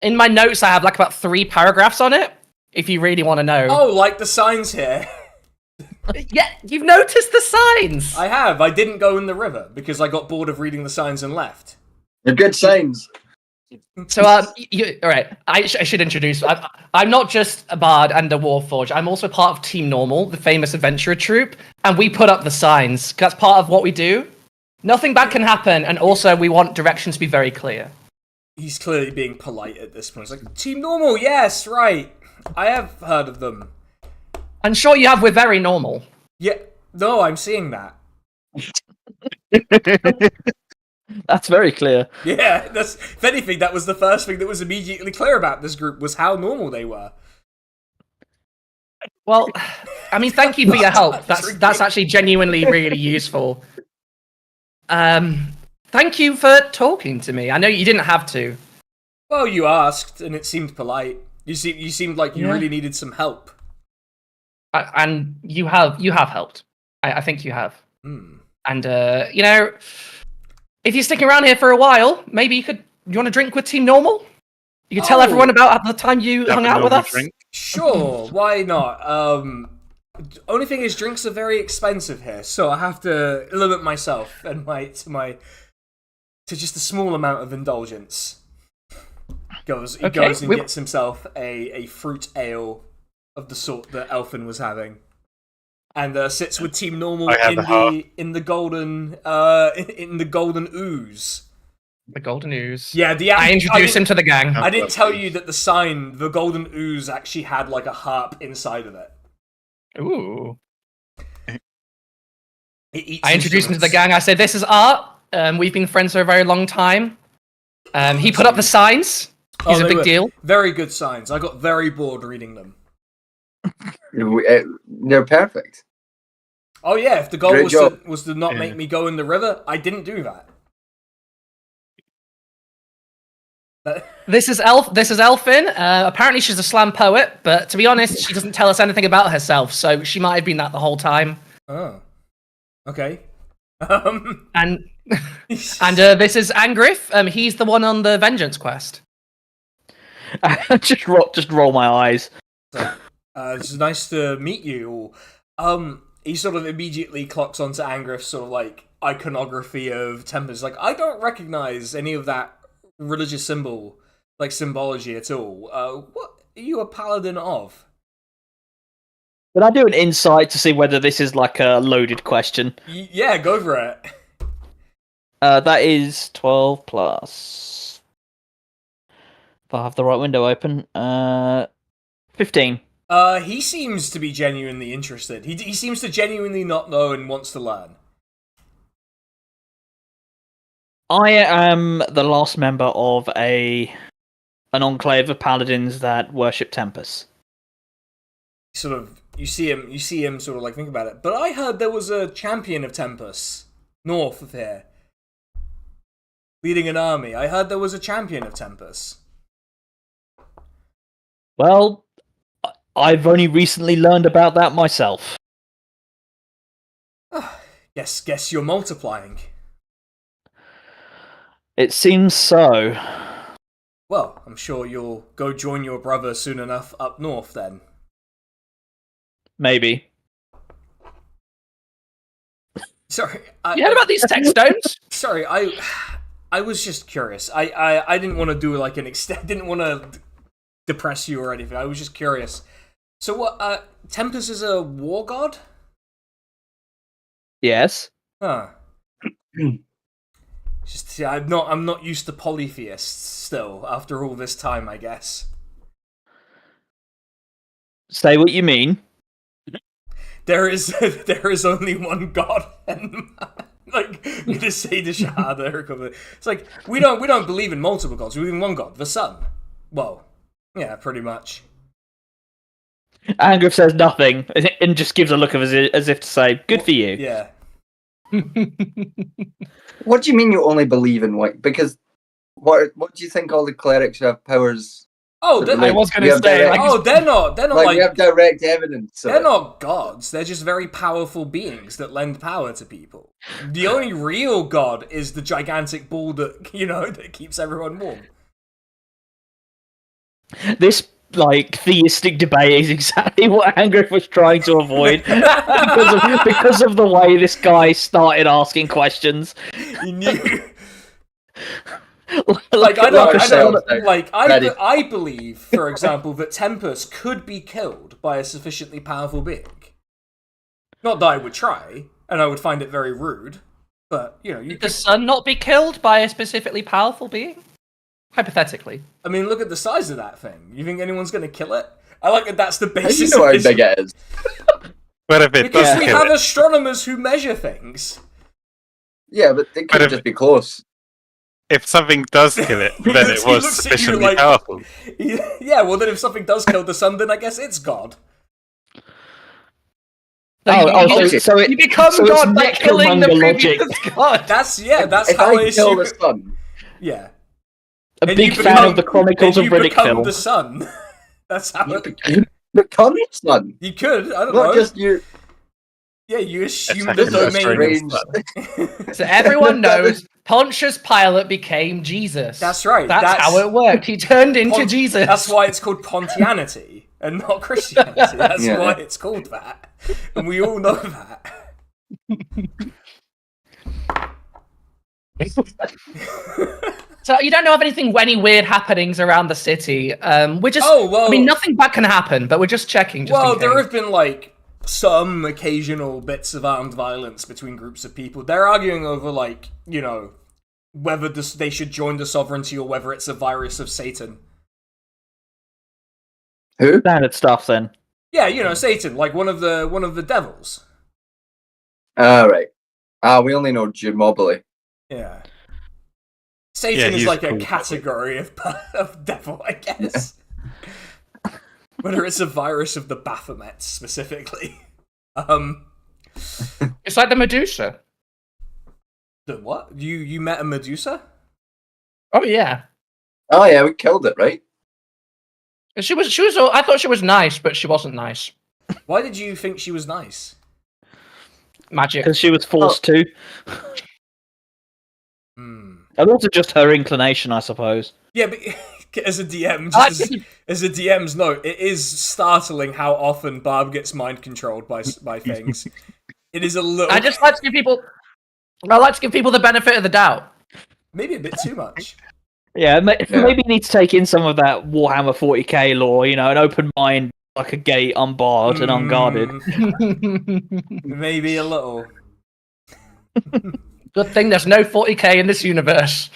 in my notes, I have like about 3 paragraphs on it. If you really want to know. Oh, like the signs here. Yeah, you've noticed the signs. I have. I didn't go in the river because I got bored of reading the signs and left. They're good signs. So, all right. I should introduce. I'm not just a bard and a warforged. I'm also part of Team Normal, the famous adventurer troupe, and we put up the signs. That's part of what we do. Nothing bad can happen, and also we want directions to be very clear. He's clearly being polite at this point. It's like, Team Normal, yes, right. I have heard of them. I'm sure you have. We're very normal. Yeah, no, I'm seeing that. That's very clear. Yeah, if anything, that was the first thing that was immediately clear about this group was how normal they were. Well, I mean, thank you for your help. That's actually genuinely really useful. Thank you for talking to me. I know you didn't have to. Well, you asked, and it seemed polite. You seemed like you really needed some help. And you have helped. I think you have. And if you're sticking around here for a while, maybe you want to drink with Team Normal? You could tell everyone about the time you hung out with us. Drink. Sure, why not? Only thing is, drinks are very expensive here, so I have to limit myself and to just a small amount of indulgence. He goes and gets himself a fruit ale of the sort that Elfin was having, and sits with Team Normal in the golden ooze. The golden ooze. Yeah, I introduced him to the gang. I didn't tell you that the golden ooze, actually had like a harp inside of it. Ooh. I introduced him to the gang. I said, "This is Art. We've been friends for a very long time." He put up the signs. He's a big deal. Very good signs. I got very bored reading them. They're perfect. Oh yeah, if the goal was to not make me go in the river, I didn't do that. This is Elfin. Apparently she's a slam poet, but to be honest, she doesn't tell us anything about herself, so she might have been that the whole time. Oh. Okay. And this is Angriff. He's the one on the vengeance quest. just roll my eyes. It's nice to meet you all. He sort of immediately clocks onto Angriff's sort of like iconography of tempers. Like, I don't recognize any of that religious symbology at all. What are you a paladin of? Can I do an insight to see whether this is like a loaded question? Yeah, go for it. That is 12 plus. If I have the right window open, 15. He seems to be genuinely interested. He seems to genuinely not know and wants to learn. I am the last member of an enclave of paladins that worship Tempest. Sort of, you see him sort of like think about it. But I heard there was a champion of Tempest north of here, leading an army. I heard there was a champion of Tempest. Well, I've only recently learned about that myself. Guess you're multiplying. It seems so. Well, I'm sure you'll go join your brother soon enough up north then. Maybe. Sorry, You heard about these tech stones? sorry, I was just curious. I didn't want to do like an didn't want to depress you or anything. I was just curious. So what? Tempest is a war god? Yes. Huh. Just I'm not used to polytheists still after all this time, I guess. Say what you mean. There is only one god, and like we just say the Shahada. It's like we don't believe in multiple gods. We believe in one god, the sun. Well, yeah, pretty much. Angriff says nothing and just gives a look of as if to say, "Good for you." Yeah. What do you mean you only believe in white? Because what do you think all the clerics have powers? Oh, I was going to say. they're not like we have direct evidence. they're not gods. They're just very powerful beings that lend power to people. The only real god is the gigantic ball that that keeps everyone warm. This theistic debate is exactly what Angriff was trying to avoid because of the way this guy started asking questions. He knew. I believe, for example, that Tempest could be killed by a sufficiently powerful being. Not that I would try, and I would find it very rude, but Could the sun not be killed by a specifically powerful being? Hypothetically. I mean, look at the size of that thing. You think anyone's going to kill it? I like that. That's the basis. How do you know how big it is? But if it Because does we kill have it, astronomers who measure things. Yeah, but it could just be close. if something does kill it, then it He was looks at you sufficiently like- powerful. Yeah, well then if something does kill the sun, then I guess it's God. You become so God by killing the necromonger previous God. That's If how I I kill the assume. sun, Yeah. A And big you fan become- of the Chronicles and of you Riddick become film. the sun. That's how you become the sun. you could. I don't Not know. just you. Yeah, you assume That's the actually a domain. strange- So everyone knows Pontius Pilate became Jesus. That's right. That's how it worked. He turned into Jesus. That's why it's called Pontianity and not Christianity. That's Yeah. why it's called that, and we all know that. So you don't know of any weird happenings around the city. We're just. Oh, well- I mean, nothing bad can happen, but we're just checking. Just Well, in there case. have been some occasional bits of armed violence between groups of people. They're arguing over whether they should join the sovereignty or whether it's a virus of Satan. Who? Standard stuff then. Yeah, Satan, like one of the devils. Right. We only know Jimobili. Yeah. Satan is he's like a cool. category of devil, I guess. Whether it's a virus of the Baphomets specifically. It's like the Medusa. The what? You met a Medusa? Oh yeah. Oh yeah, we killed it, right? She was. I thought she was nice, but she wasn't nice. Why did you think she was nice? Magic. Because she was forced to. Hmm. And also just her inclination, I suppose. Yeah, but as a DM, I just as a DM's note, it is startling how often Barb gets mind controlled by things. It is a little. I just like to give people. I like to give people the benefit of the doubt. maybe a bit too much. Yeah, maybe you need to take in some of that Warhammer 40k lore, an open mind, like a gate, unbarred and unguarded. Maybe a little. Good thing there's no 40k in this universe.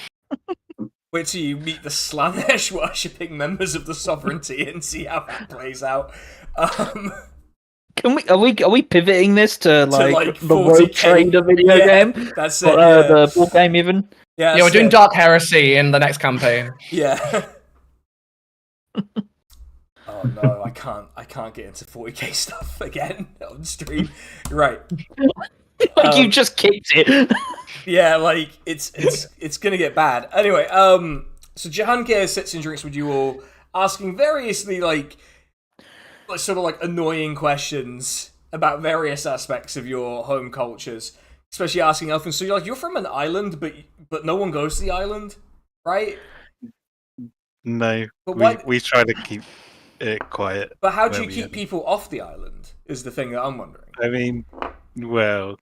Wait till you meet the Slanesh worshipping members of the sovereignty and see how that plays out. Can we are we pivoting this to like the Rogue 40K? Trader video Yeah, game? That's it. Or, Yeah, the board game even? yeah, Yeah, we're that's doing it. Dark Heresy in the next campaign. Yeah. Oh no, I can't get into 40k stuff again on stream. Right. You just kicked it. Yeah, it's gonna get bad. Anyway, so Jahangir sits and drinks with you all, asking variously sort of annoying questions about various aspects of your home cultures. especially asking Elfin. So you're from an island, but no one goes to the island, right? No, But why? we try to keep it quiet. But how do where you we keep are. people off the island? Is the thing that I'm wondering. I mean, well,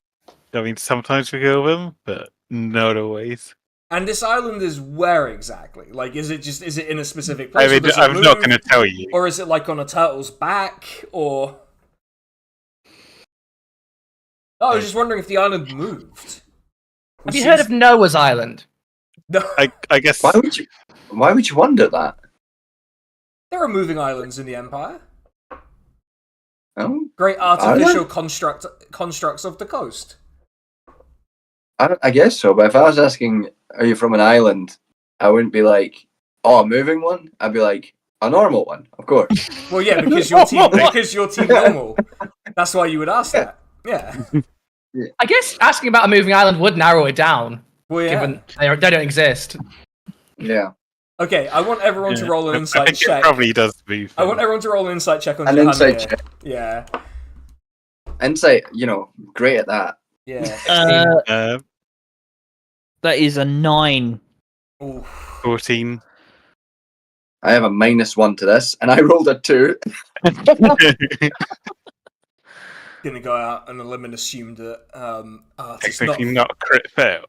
sometimes we kill them, but not always. And this island is where exactly? Like, is it in a specific place? I mean, or does it I'm not move? going to tell you. Or is it like on a turtle's back? Or I was just wondering if the island moved. Have you heard of Noah's Island? No, I guess. Why would you wonder that? there are moving islands in the Empire. Oh, Great artificial constructs of the coast. I guess so. But if I was asking, are you from an island? I wouldn't be like, oh, a moving one. I'd be like, a normal one, of course. Well, yeah, because your team normal. That's why you would ask that. Yeah. I guess asking about a moving island would narrow it down, Well, yeah. given they don't exist. Yeah. Okay, I want everyone to roll an I insight think check. it probably does move. I want everyone to roll an insight check on An Jahan insight here. check. Yeah. Insight, great at that. Yeah. That is a 9. Ooh. 14. I have a -1 to this, and I rolled a 2. Gonna go out on a limb and assume that it's not. Technically not a crit fail.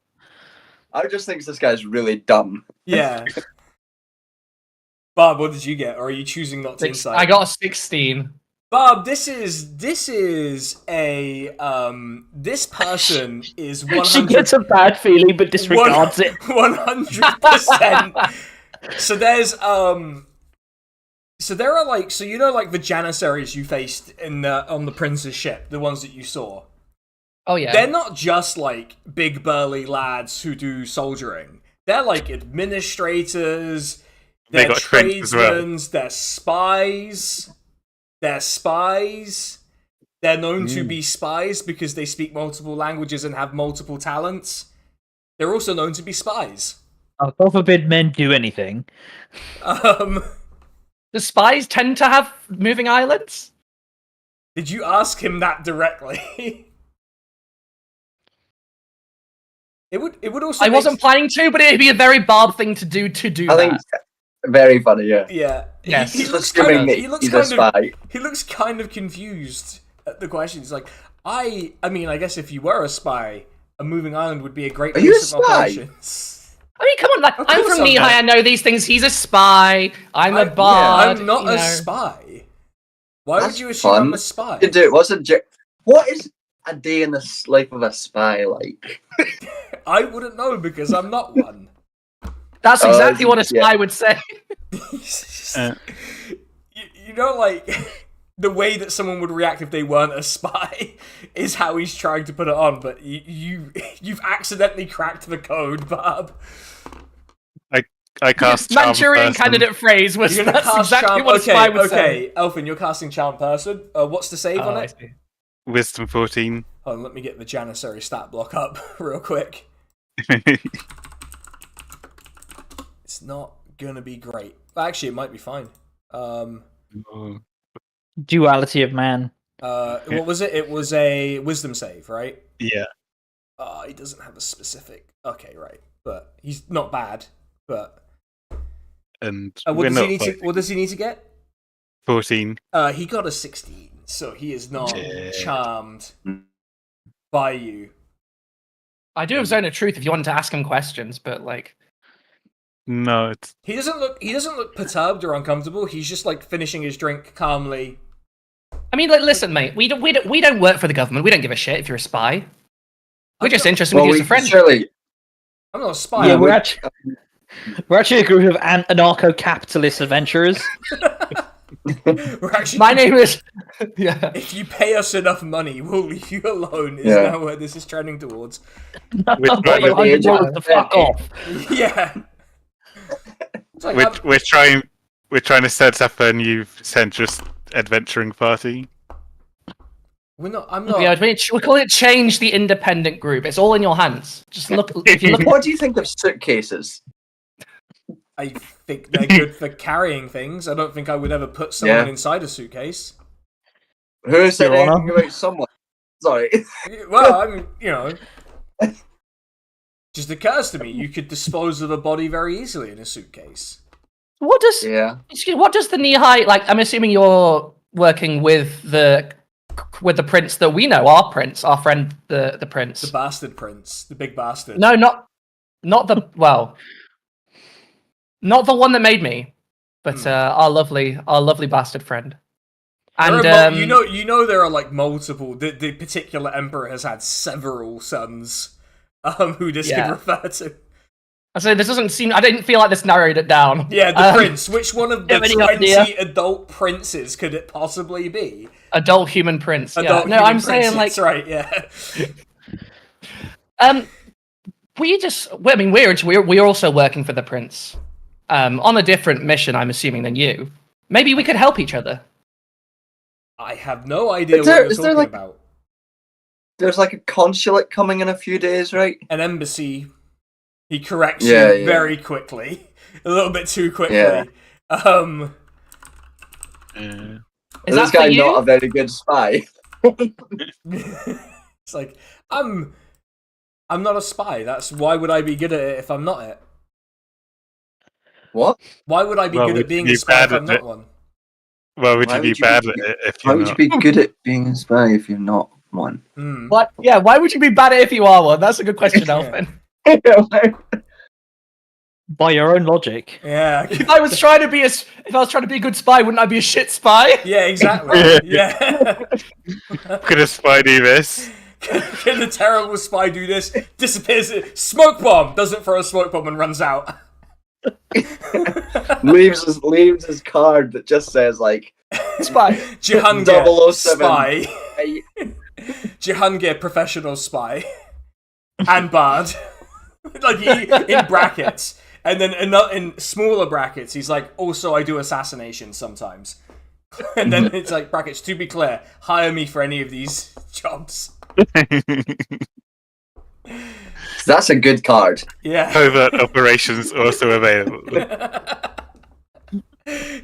I just think this guy's really dumb. Yeah. Bob, what did you get? Or are you choosing not to insight? I got a 16. Bob, this is a this person is 100. She gets a bad feeling but disregards it. 100%. So there's so there are like the janissaries you faced on the prince's ship, the ones that you saw. Oh yeah. They're not just like big burly lads who do soldiering. They're like administrators, They they're got strength as well. tradesmen, they're spies. They're spies. They're known to be spies because they speak multiple languages and have multiple talents. They're also known to be spies. Oh, God forbid men do anything. Do spies tend to have moving islands? Did you ask him that directly? It would also. I wasn't planning to, but it'd be a very Barb thing to do I think that. very funny, yeah. Yeah. Yes. He looks Assuming kind of. he's a spy. He looks kind of confused at the question. He's like, I mean, I guess if you were a spy, a moving island would be a great Are you base a of spy? operations. I mean, come on, like, Of I'm course from I'm Nihai, not. I know these things. He's a spy. I'm a bard. I'm not you a know. spy. Why That's would you assume fun. I'm a spy? You do. What is a day in the life of a spy like? I wouldn't know because I'm not one. That's exactly what a spy yeah. would say. You know, like the way that someone would react if they weren't a spy is how he's trying to put it on. But you've accidentally cracked the code, Bob. I cast charm Manchurian person. candidate phrase was You're gonna that's cast exactly charm. what a spy would say. Okay, Elfin, you're casting charm person. What's the save Oh, on I it? see. Wisdom 14. Hold on, let me get the Janissary stat block up real quick. It's not gonna be great. Actually, it might be fine. Duality of man. What was it? It was a wisdom save, right? Yeah. He doesn't have a specific. Okay, right, but he's not bad. But And what we're does not he need to? fighting. What does he need to get? 14. He got a 16, so he is not Yeah. charmed by you. I do have Zone of Truth if you wanted to ask him questions, but like, No, it's He doesn't look perturbed or uncomfortable. He's just like finishing his drink calmly. I mean, like, listen, mate, we don't work for the government. We don't give a shit if you're a spy. We're just interested in you as a friend. Surely. I'm not a spy. Yeah, I'm- we're actually a group of anarcho-capitalist adventurers. we're actually. My name is. Yeah. If you pay us enough money, we'll leave you alone. Is Yeah. now where this is trending towards. I'll pay you $100 to fuck off. Yeah. It's like, we're trying to set up a new centrist adventuring party. we're not. I'm not. Yeah, we call it Change the Independent Group. It's all in your hands. Just look. If you look. What do you think of suitcases? I think they're good for carrying things. I don't think I would ever put someone Yeah. inside a suitcase. Who said Your anything Honor? about someone? Sorry. Well, I mean, Just occurs to me, you could dispose of a body very easily in a suitcase. What does What does the knee-high, like, I'm assuming you're working with the prince that we know, our prince, our friend, the prince. The bastard prince. The big bastard. No, not the, well, not the one that made me, but our lovely bastard friend. And you know there are like multiple. The particular emperor has had several sons, who this could refer to. I say this doesn't seem. I didn't feel like this narrowed it down. Yeah, the prince. Which one of the 20 idea? adult princes could it possibly be? Adult human prince. Adult yeah. No, human I'm saying prince, like. That's right. Yeah. We're also working for the prince, on a different mission. I'm assuming than you. Maybe we could help each other. I have no idea what you're talking about. There's like a consulate coming in a few days, right? An embassy. He corrects you very quickly. A little bit too quickly. Yeah. Is this guy not a very good spy? It's like, I'm not a spy. That's why would I be good at it if I'm not it? What? Why would I be good at being a spy if I'm not one? Well, would you be bad at it if you're Why would you be good at being a spy if you're not one? What? Yeah, why would you be bad at it if you are one? That's a good question, Alvin. By your own logic. Yeah. If I was trying to be a good spy, wouldn't I be a shit spy? Yeah, exactly. Yeah. Could a spy do this? Can the terrible spy do this? Disappears. Smoke bomb. Doesn't throw a smoke bomb and runs out. leaves his card that just says like spy. Jehangir 007 spy. Jehangir professional spy. And Bard. Like in brackets. And then in smaller brackets, he's like, also I do assassination sometimes. And then it's like, brackets, to be clear, hire me for any of these jobs. That's a good card. Yeah. Covert operations also available.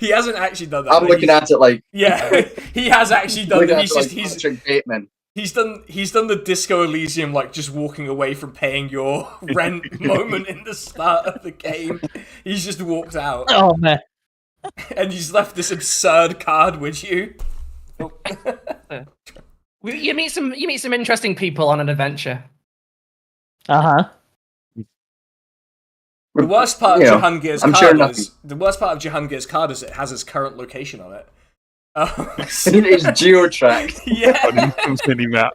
He hasn't actually done that. I'm looking at it like... Yeah, he has actually done that. He's done the Disco Elysium, like just walking away from paying your rent moment in the start of the game. He's just walked out. Oh man! And he's left this absurd card with you. Oh. You meet some interesting people on an adventure. Uh-huh. The worst part of Jehangir's card is it has his current location on it. It is geo-tracked. Yeah. On mini map.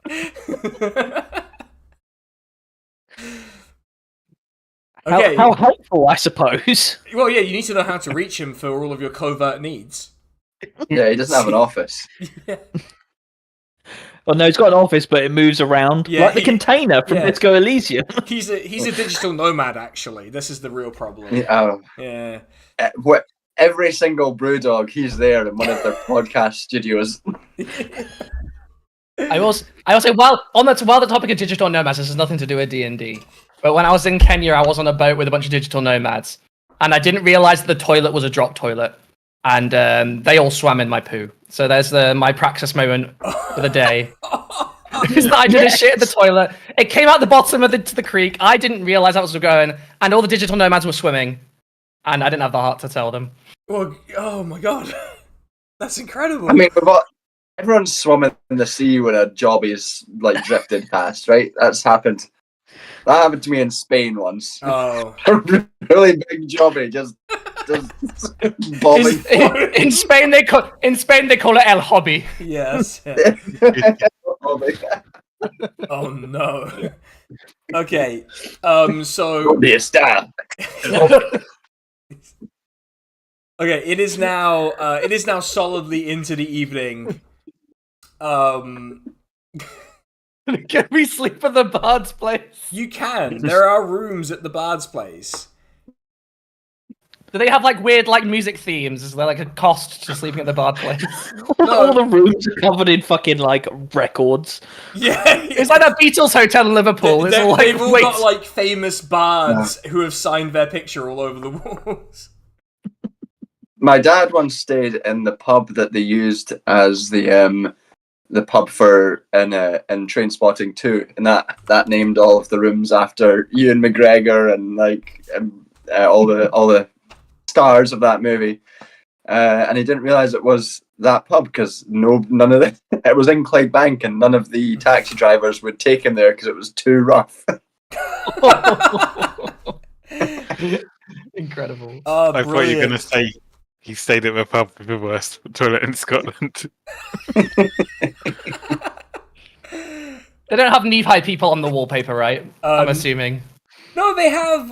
Okay. How helpful, I suppose. Well, yeah, you need to know how to reach him for all of your covert needs. Yeah, he doesn't have an office. Yeah. Well, no, he's got an office, but it moves around like the container from Disco Elysium. He's a digital nomad, actually. This is the real problem. Yeah. Every single Brewdog, he's there in one of their podcast studios. I will say, while the topic of digital nomads, this has nothing to do with D&D. But when I was in Kenya, I was on a boat with a bunch of digital nomads, and I didn't realize the toilet was a drop toilet, and they all swam in my poo. So there's my Praxis moment for the day. I did a shit at the toilet. It came out the bottom of the creek. I didn't realize that was going, and all the digital nomads were swimming, and I didn't have the heart to tell them. Well, oh my god, that's incredible. I mean, everyone's swimming in the sea when a jobby's like drifted past, right? That's happened. That happened to me in Spain once. Oh, a really big jobby just bombing. In Spain, they call it el hobby. Yes. Oh no. Okay. So. Be a star. Okay, it is now solidly into the evening. Can we sleep at the Bard's place? You can. There are rooms at the Bard's place. Do they have like weird like music themes? Is there like a cost to sleeping at the Bard's place? All the rooms are covered in fucking like records. Yeah, it's like that Beatles hotel in Liverpool. They've all got like famous bards who have signed their picture all over the walls. My dad once stayed in the pub that they used as the the pub for in Trainspotting 2, and that named all of the rooms after Ewan McGregor and like all the stars of that movie. And he didn't realise it was that pub because none of it was in Clydebank, and none of the taxi drivers would take him there because it was too rough. Incredible. Oh, I thought you were brilliant. going to say he stayed at the pub with the worst toilet in Scotland. They don't have knee-high people on the wallpaper, right? I'm assuming. No, they have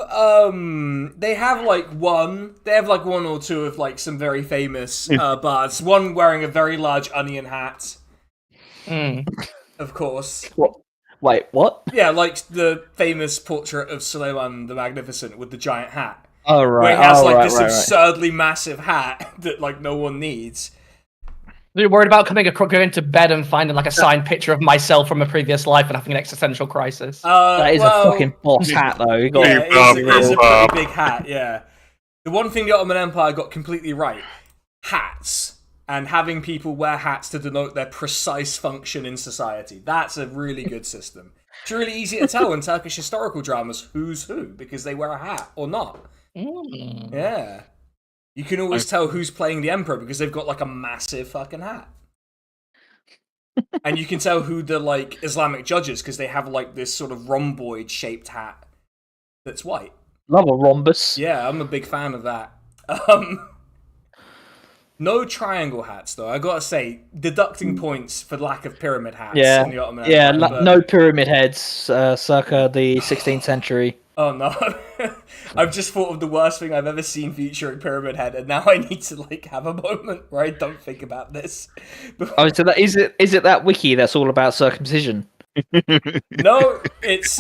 like one or two of like some very famous bards. One wearing a very large onion hat, of course. What? Wait, what? Yeah, like the famous portrait of Suleiman the Magnificent with the giant hat. Oh right. Where he has like right, this right. absurdly massive hat that like no one needs. You're worried about going to bed and finding like a signed picture of myself from a previous life and having an existential crisis. That is a fucking boss hat, though. You got Yeah, it is a pretty big hat, yeah. The one thing the Ottoman Empire got completely right, hats. And having people wear hats to denote their precise function in society. That's a really good system. It's really easy to tell in Turkish historical dramas who's who, because they wear a hat or not. Yeah. You can always tell who's playing the emperor because they've got like a massive fucking hat. And you can tell who the like Islamic judges because they have like this sort of rhomboid shaped hat that's white. Love a rhombus. Yeah, I'm a big fan of that. No triangle hats though. I gotta say, deducting points for lack of pyramid hats. Yeah, in the Ottoman Empire, but... no pyramid heads, circa the 16th century. Oh no. I've just thought of the worst thing I've ever seen featuring Pyramid Head, and now I need to like have a moment where I don't think about this. Oh, so that is it that wiki that's all about circumcision? No, it's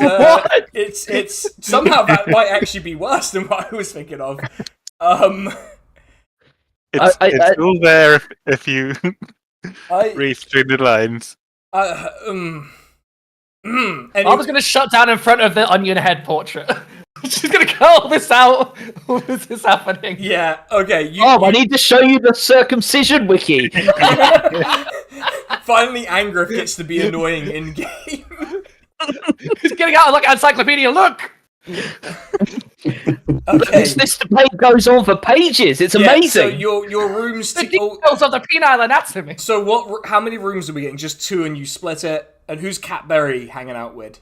it's somehow that might actually be worse than what I was thinking of. It's all there if you read through the lines. Anyway. I was going to shut down in front of the onion head portrait. She's going to call this out. What is this happening? Yeah, okay. I need to show you the circumcision wiki. Finally, Angrif gets to be annoying in game. He's getting out like encyclopedia. Look. Okay. This debate goes on for pages. It's So amazing. your rooms. The details of the penile anatomy. So what? How many rooms are we getting? Just two, and you split it. And who's Catberry hanging out with?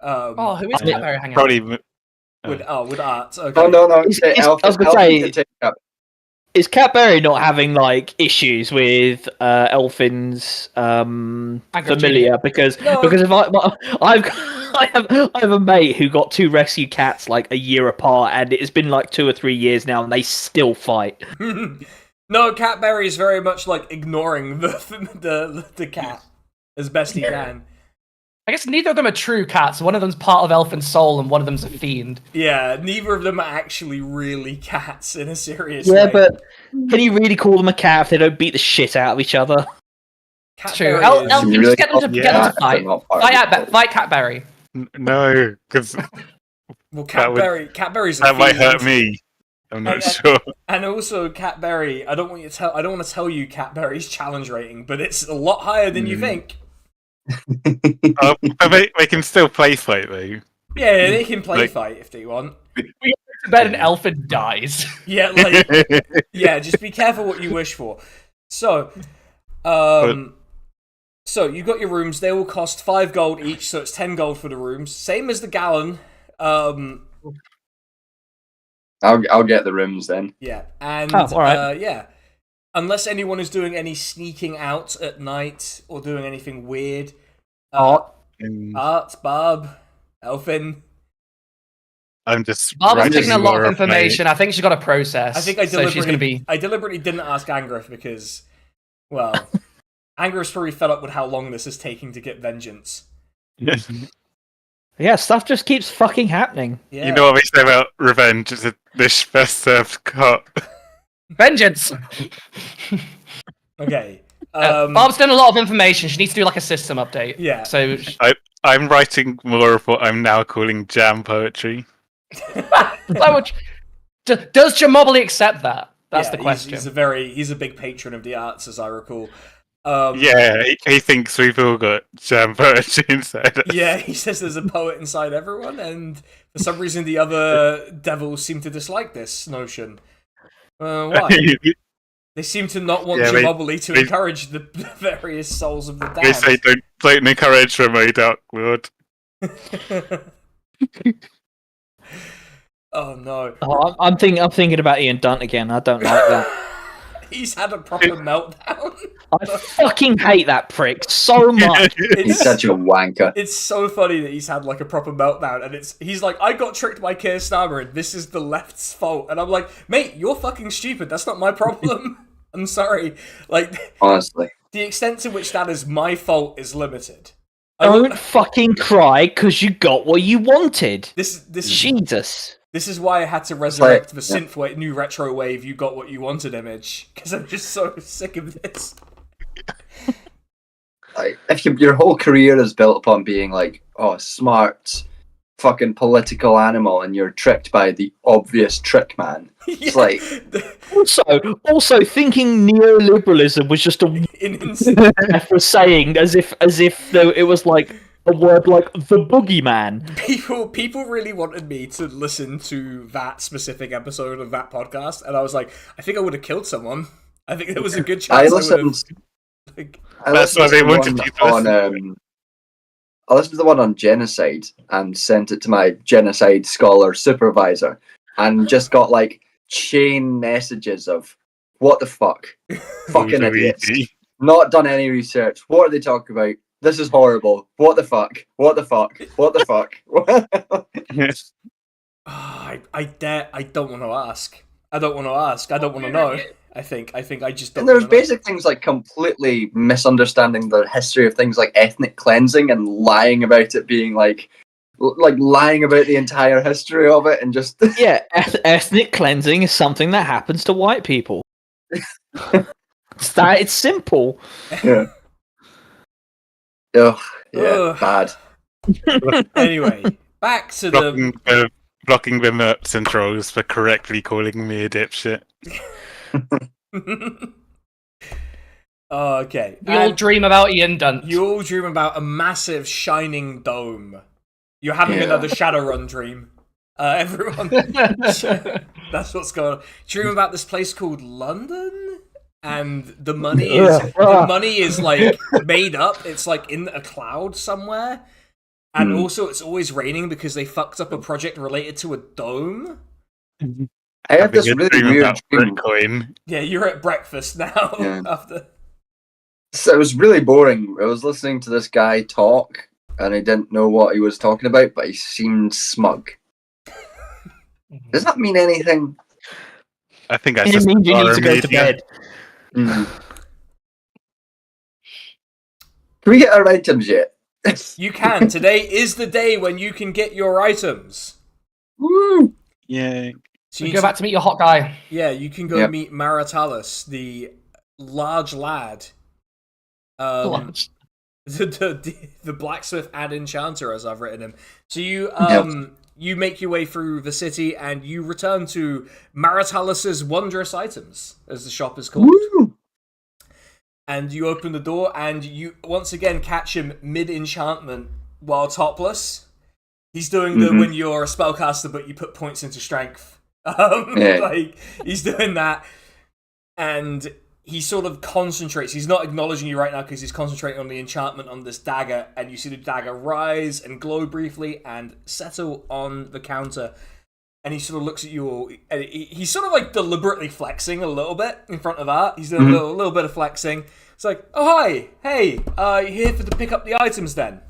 Who is Catberry hanging out Probably with Art. Okay. Oh no! I was gonna say, is Catberry not having like issues with Elfin's familiar? Because if I have a mate who got two rescue cats like a year apart, and it's been like 2 or 3 years now, and they still fight. No, Catberry is very much like ignoring the cat as best he can. I guess neither of them are true cats. One of them's part of Elfin's soul, and one of them's a fiend. Yeah, neither of them are actually really cats in a serious way. Yeah, but can you really call them a cat if they don't beat the shit out of each other? True. Catberry is- Elfin, just get them to fight. Fight Catberry. No, because Well, Catberry's a that might fiend. hurt me. I'm not sure. And also, Catberry, I don't want to tell you Catberry's challenge rating, but it's a lot higher than you think. But they can still play fight though. Yeah, they can play fight if they want. We go to bed and Elfin dies. Yeah, just be careful what you wish for. So, so you got your rooms. They will cost 5 gold each, so it's 10 gold for the rooms. Same as the gallon. I'll get the rooms then. Yeah, and all right. yeah. Unless anyone is doing any sneaking out at night or doing anything weird. Art, Barb, Elfin. I'm just. Barbara's taking a lot of information. I think she's got a process. I think I deliberately, so she's going to be. I deliberately didn't ask Angrif because, well, Angrif's probably fed up with how long this is taking to get vengeance. Yeah, stuff just keeps fucking happening. Yeah. You know what they say about revenge? It's a dish best served hot. Vengeance! Okay. Barb's done a lot of information. She needs to do like a system update. Yeah. So I'm writing more of what I'm now calling jam poetry. Does Jamobbly accept that? That's the question. He's a big patron of the arts, as I recall. Yeah, he thinks we've all got jam poetry inside us. Yeah, he says there's a poet inside everyone, and for some reason the other devils seem to dislike this notion. Why? They seem to not want Jimobly to encourage the various souls of the damned. They say don't encourage from my dark lord. Oh no! Oh, I'm thinking about Ian Dunt again. I don't like that. He's had a proper meltdown. I fucking hate that prick so much. He's such a wanker. It's so funny that he's had like a proper meltdown, and he's like, I got tricked by Keir Starmer, and this is the left's fault. And I'm like, mate, you're fucking stupid. That's not my problem. I'm sorry. Like, honestly, the extent to which that is my fault is limited. Don't fucking cry because you got what you wanted. This Jesus. This is why I had to resurrect the synthwave, new retro wave. You got what you wanted image, because I'm just so sick of this. Like, if your whole career is built upon being like, smart, fucking political animal, and you're tricked by the obvious trick man, it's like. Also, thinking neoliberalism was just a for saying as if though it was like a word like the boogeyman. People really wanted me to listen to that specific episode of that podcast, and I was like, I think I would have killed someone. I think there was a good chance I listened to the one on genocide and sent it to my genocide scholar supervisor, and just got like chain messages of what the fuck, fucking idiots, not done any research. What are they talking about? This is horrible. What the fuck? What the fuck? What the fuck? I don't want to ask. I don't want to ask. I don't want to know. I think I just don't. And there's basic things like completely misunderstanding the history of things like ethnic cleansing and lying about it being like lying about the entire history of it and just ethnic cleansing is something that happens to white people. It's simple. Yeah. Oh, yeah, bad. Anyway, back to blocking the mercs and trolls for correctly calling me a dipshit. Okay. We all dream about Ian Dunt. You all dream about a massive shining dome. You're having another Shadowrun dream. Everyone. That's what's going on. Dream about this place called London? And the money is like made up. It's like in a cloud somewhere. And also it's always raining because they fucked up a project related to a dome. I have this really weird dream. Bitcoin. Yeah, you're at breakfast now. After. So it was really boring. I was listening to this guy talk, and I didn't know what he was talking about, but he seemed smug. Does that mean anything? I think that's just means you need to go to bed. Can we get our items yet? You can. Today is the day when you can get your items. Woo! Yeah. So you go back to meet your hot guy. Yeah, you can go meet Maritalis, the large lad. The blacksmith and enchanter, as I've written him. So you make your way through the city and you return to Maritalis's Wondrous Items, as the shop is called. Woo! And you open the door and you once again catch him mid-enchantment while topless. He's doing the when you're a spellcaster but you put points into strength. Like, he's doing that. And he sort of concentrates. He's not acknowledging you right now because he's concentrating on the enchantment on this dagger, and you see the dagger rise and glow briefly and settle on the counter. And he sort of looks at you all, and he's sort of like deliberately flexing a little bit in front of Art. He's doing a little bit of flexing. It's like, oh hi, hey, you here to pick up the items then?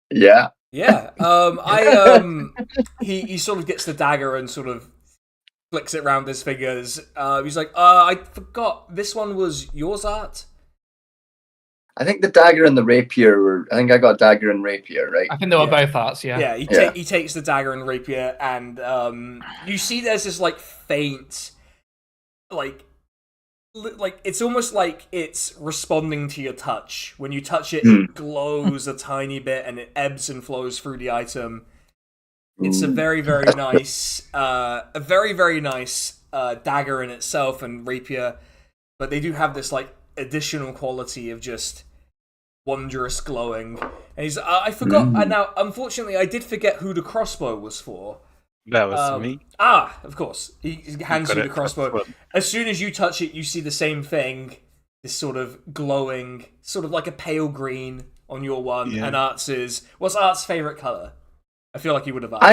Yeah. Yeah. He sort of gets the dagger and sort of flicks it around his fingers. He's like, I forgot, this one was yours, Art? I think the dagger and the rapier I think I got dagger and rapier, right? I think they were both arts, Yeah, he takes the dagger and rapier, and you see there's this like faint, like it's almost like it's responding to your touch. When you touch it, it glows a tiny bit, and it ebbs and flows through the item. It's a very, very nice, dagger in itself and rapier. but they do have this like additional quality of just wondrous glowing. And he's I forgot. Now, unfortunately, I did forget who the crossbow was for. That was me. Of course. He hands you Got the it. crossbow. As soon as you touch it, you see the same thing. This sort of glowing, sort of like a pale green on your one. Yeah. And Art's what's Art's favourite colour? I feel like he would have asked.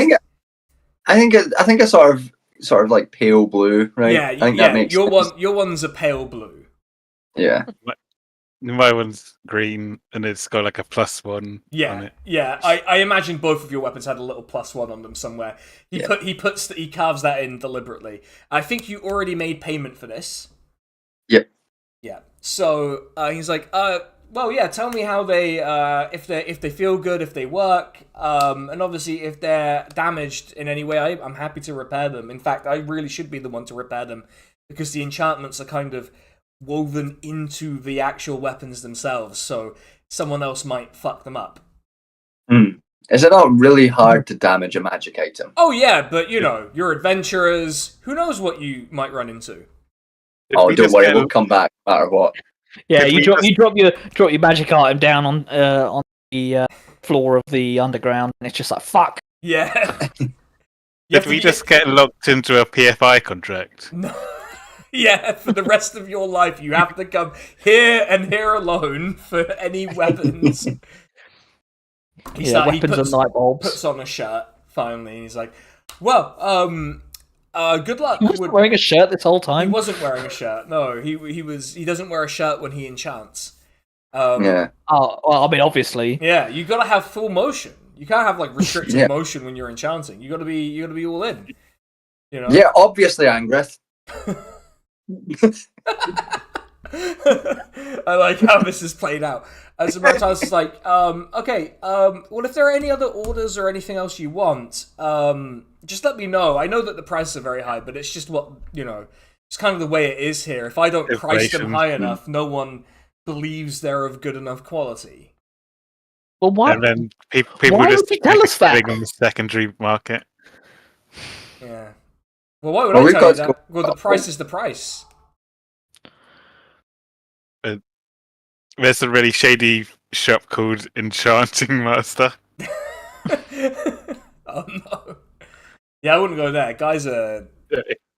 I think it's sort of like pale blue, right? Yeah, I think that makes sense. your one's a pale blue. Yeah. My one's green, and it's got like a +1 on Yeah, it. yeah. I imagine both of your weapons had a little +1 on them somewhere. He carves that in deliberately. I think you already made payment for this. Yep. Yeah. So he's like, well, yeah. Tell me how they, if they feel good, if they work, and obviously if they're damaged in any way, I'm happy to repair them. In fact, I really should be the one to repair them because the enchantments are kind of woven into the actual weapons themselves, so someone else might fuck them up. Is it not really hard to damage a magic item? Oh yeah, but you're adventurers. Who knows what you might run into? Oh, don't worry, we'll come back no matter what. Yeah, you drop your magic item down on the floor of the underground, and it's just like fuck. Yeah. Did we just get locked into a PFI contract? No. Yeah, for the rest of your life, you have to come here and here alone for any weapons. Weapons and light bulbs. Puts on a shirt finally, and he's like, "Well, good luck." He wasn't wearing a shirt this whole time. He wasn't wearing a shirt. No, he was. He doesn't wear a shirt when he enchants. Yeah. Oh, well, I mean, obviously. Yeah, you gotta have full motion. You can't have like restricted motion when you're enchanting. You gotta be all in. Yeah, obviously, Angrith. I like how this is played out. As a matter is like, okay, well, if there are any other orders or anything else you want, just let me know. I know that the prices are very high, but it's just what, it's kind of the way it is here. If I don't price them high enough, no one believes they're of good enough quality. Well, why? And then people why just would you tell us that? big on the secondary market. Yeah. Well, why would I tell you that? Well, the price is the price. There's a really shady shop called Enchanting Master. Oh no. Yeah, I wouldn't go there. Guys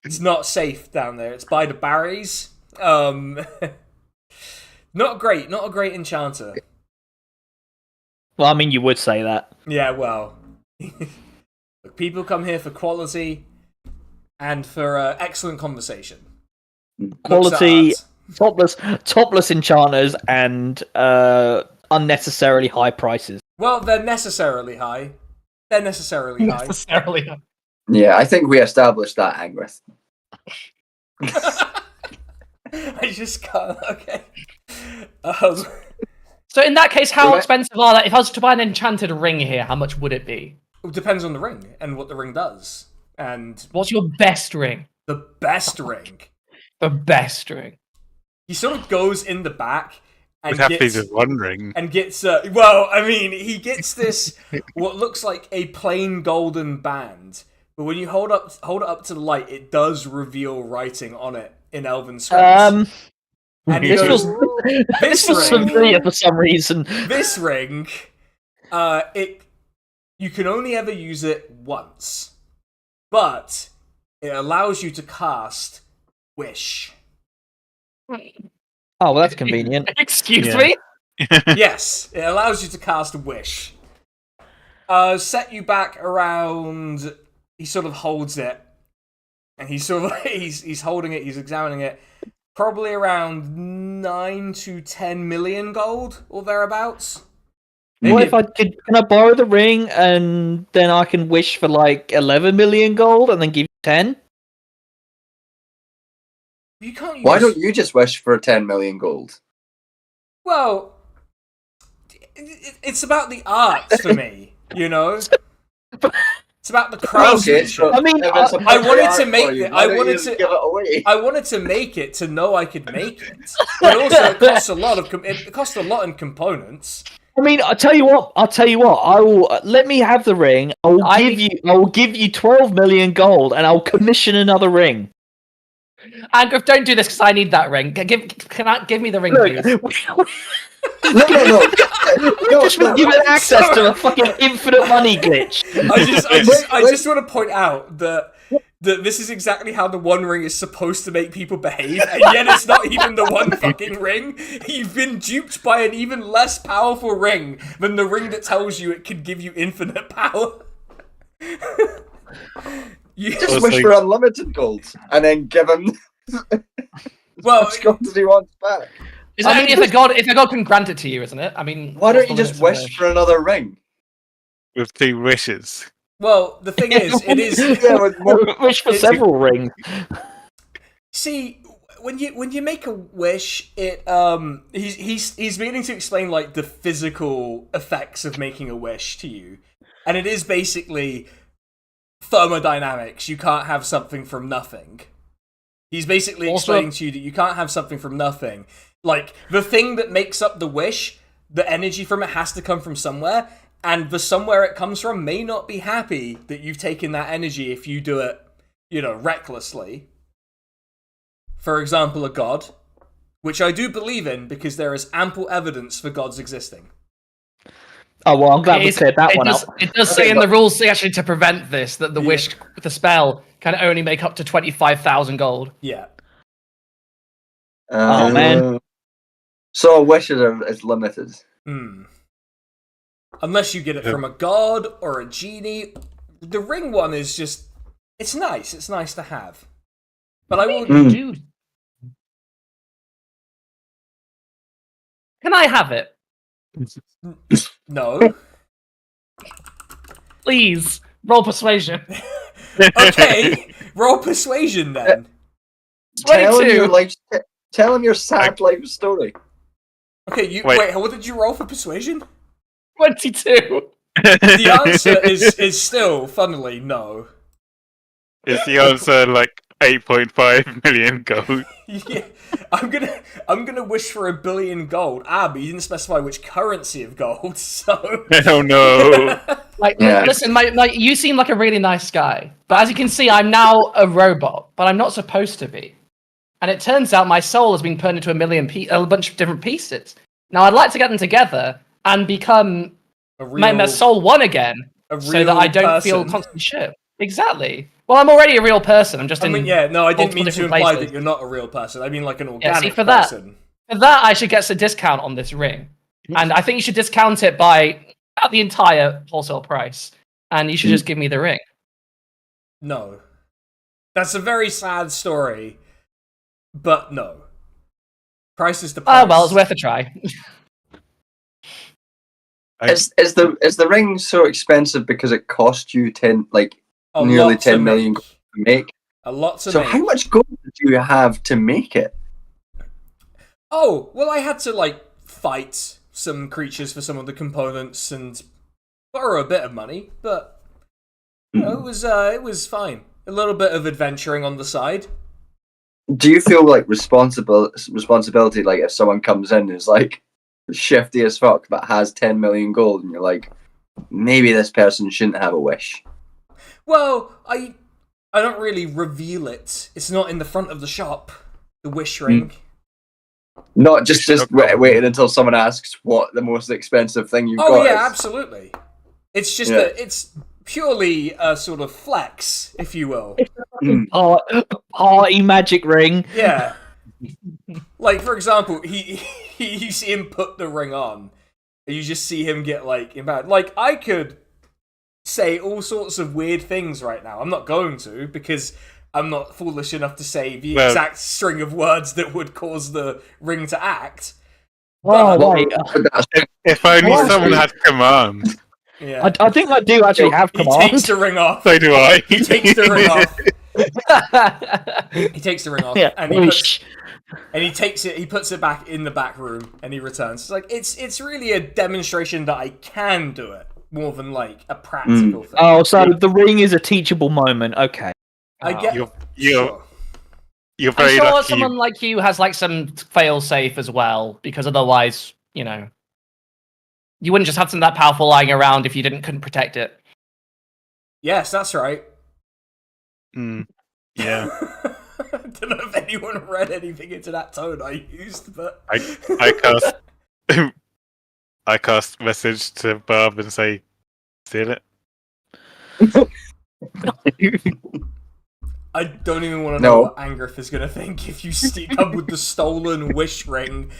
it's not safe down there. It's by the Barries. Not great, not a great enchanter. Well, I mean, you would say that. Yeah, well. Look, people come here for quality and for excellent conversation. Quality, topless enchanters, and unnecessarily high prices. Well, they're necessarily high. They're necessarily high. Necessarily high. Yeah, I think we established that, Angrith. I just can't. Okay. So in that case, how expensive are they? If I was to buy an enchanted ring here, how much would it be? It depends on the ring and what the ring does. And what's your best ring? The best ring. The best ring. He sort of goes in the back and Would have to be just one ring. And gets well, I mean, he gets this what looks like a plain golden band, but when you hold it up to the light, it does reveal writing on it in Elven script. And he goes, this was familiar for some reason. This ring, you can only ever use it once, but it allows you to cast Wish. Oh, well, that's convenient. Excuse me? Yes, it allows you to cast Wish. Set you back around. He sort of holds it, and he's holding it. He's examining it. Probably around 9 to 10 million gold or thereabouts. What if can I borrow the ring and then I can wish for like 11 million gold and then give you 10? You can't. Why don't you just wish for 10 million gold? Well, it's about the art for me, It's about the craftsmanship. Okay, so I mean, I wanted to make it. I wanted to give it away. I wanted to make it to know I could make it, but also it costs a lot it costs a lot in components. I mean, I'll tell you what. I will let me have the ring. I will give you 12 million gold, and I'll commission another ring. Angriff, don't do this because I need that ring. Give me the ring, Look, please. No. just been given access to a fucking infinite money glitch. I just want to point out that this is exactly how the One Ring is supposed to make people behave, and yet it's not even the one fucking ring. You've been duped by an even less powerful ring than the ring that tells you it can give you infinite power. You Just wish for unlimited gold, and then give him well, much gold as he wants back. It's only if a god can grant it to you, isn't it? I mean, Why what's don't you the just limits of wish for another ring? With 2 wishes. well, the thing is, it is. Yeah, with more. Wish for several rings. See, when you make a wish, it he's meaning to explain like the physical effects of making a wish to you, and it is basically thermodynamics. You can't have something from nothing. He's basically explaining to you that you can't have something from nothing. Like, the thing that makes up the wish, the energy from it has to come from somewhere, and the somewhere it comes from may not be happy that you've taken that energy if you do it, recklessly. For example, a god, which I do believe in because there is ample evidence for gods existing. Oh, well, I'm glad we cleared that one up. It does say in the rules, actually, to prevent this, that the wish, the spell, can only make up to 25,000 gold. Yeah. Oh, man. So wishes is limited. Unless you get it from a god or a genie. The ring one is just... It's nice. It's nice to have. But I will... Dude. Can I have it? No. Please. Roll persuasion. Okay. Roll persuasion then. Tell him your sad life story. Okay, wait, what did you roll for persuasion? 22. The answer is still, funnily, no. Is the answer like 8.5 million gold? Yeah, I'm gonna wish for 1 billion gold. But you didn't specify which currency of gold, so. Oh no! Listen, you seem like a really nice guy, but as you can see, I'm now a robot, but I'm not supposed to be. And it turns out my soul has been turned into a bunch of different pieces. Now I'd like to get them together and become my soul one again, so that I don't feel constantly shit. Exactly. Well, I'm already a real person. I'm just I didn't mean to imply that you're not a real person. I mean like an organic person. For that, I should get a discount on this ring. And I think you should discount it by the entire wholesale price. And you should just give me the ring. No. That's a very sad story. But no. Price is the price. Oh, well, it's worth a try. Is the ring so expensive because it cost you nearly 10 million gold to make? A lot to make. So how much gold did you have to make it? Oh, well, I had to fight some creatures for some of the components and borrow a bit of money, but it was fine. A little bit of adventuring on the side. Do you feel like responsibility, like if someone comes in who's shifty as fuck but has 10 million gold and you're like, maybe this person shouldn't have a wish? Well, I don't really reveal it. It's not in the front of the shop, the wish ring. Not just waiting until someone asks what the most expensive thing you've got is. Oh yeah, absolutely. It's just that it's purely a sort of flex, if you will. Party magic ring. Yeah. Like, for example, you see him put the ring on, and you just see him get embarrassed. Like, I could say all sorts of weird things right now. I'm not going to, because I'm not foolish enough to say the exact string of words that would cause the ring to act. If only someone had command. Yeah. I think I do actually have command. He takes the ring off. So do I. He takes the ring off. He takes the ring off, and he takes it. He puts it back in the back room, and he returns. It's really a demonstration that I can do it more than a practical thing. Oh, so the ring is a teachable moment. Okay, I get. You're very I'm sure lucky. someone like you has some fail safe as well, because otherwise, you wouldn't just have something that powerful lying around if you couldn't protect it. Yes, that's right. Yeah. I don't know if anyone read anything into that tone I used, but I cast message to Barb and say, steal it. I don't even want to know what Angrith is going to think if you come with the stolen wish ring.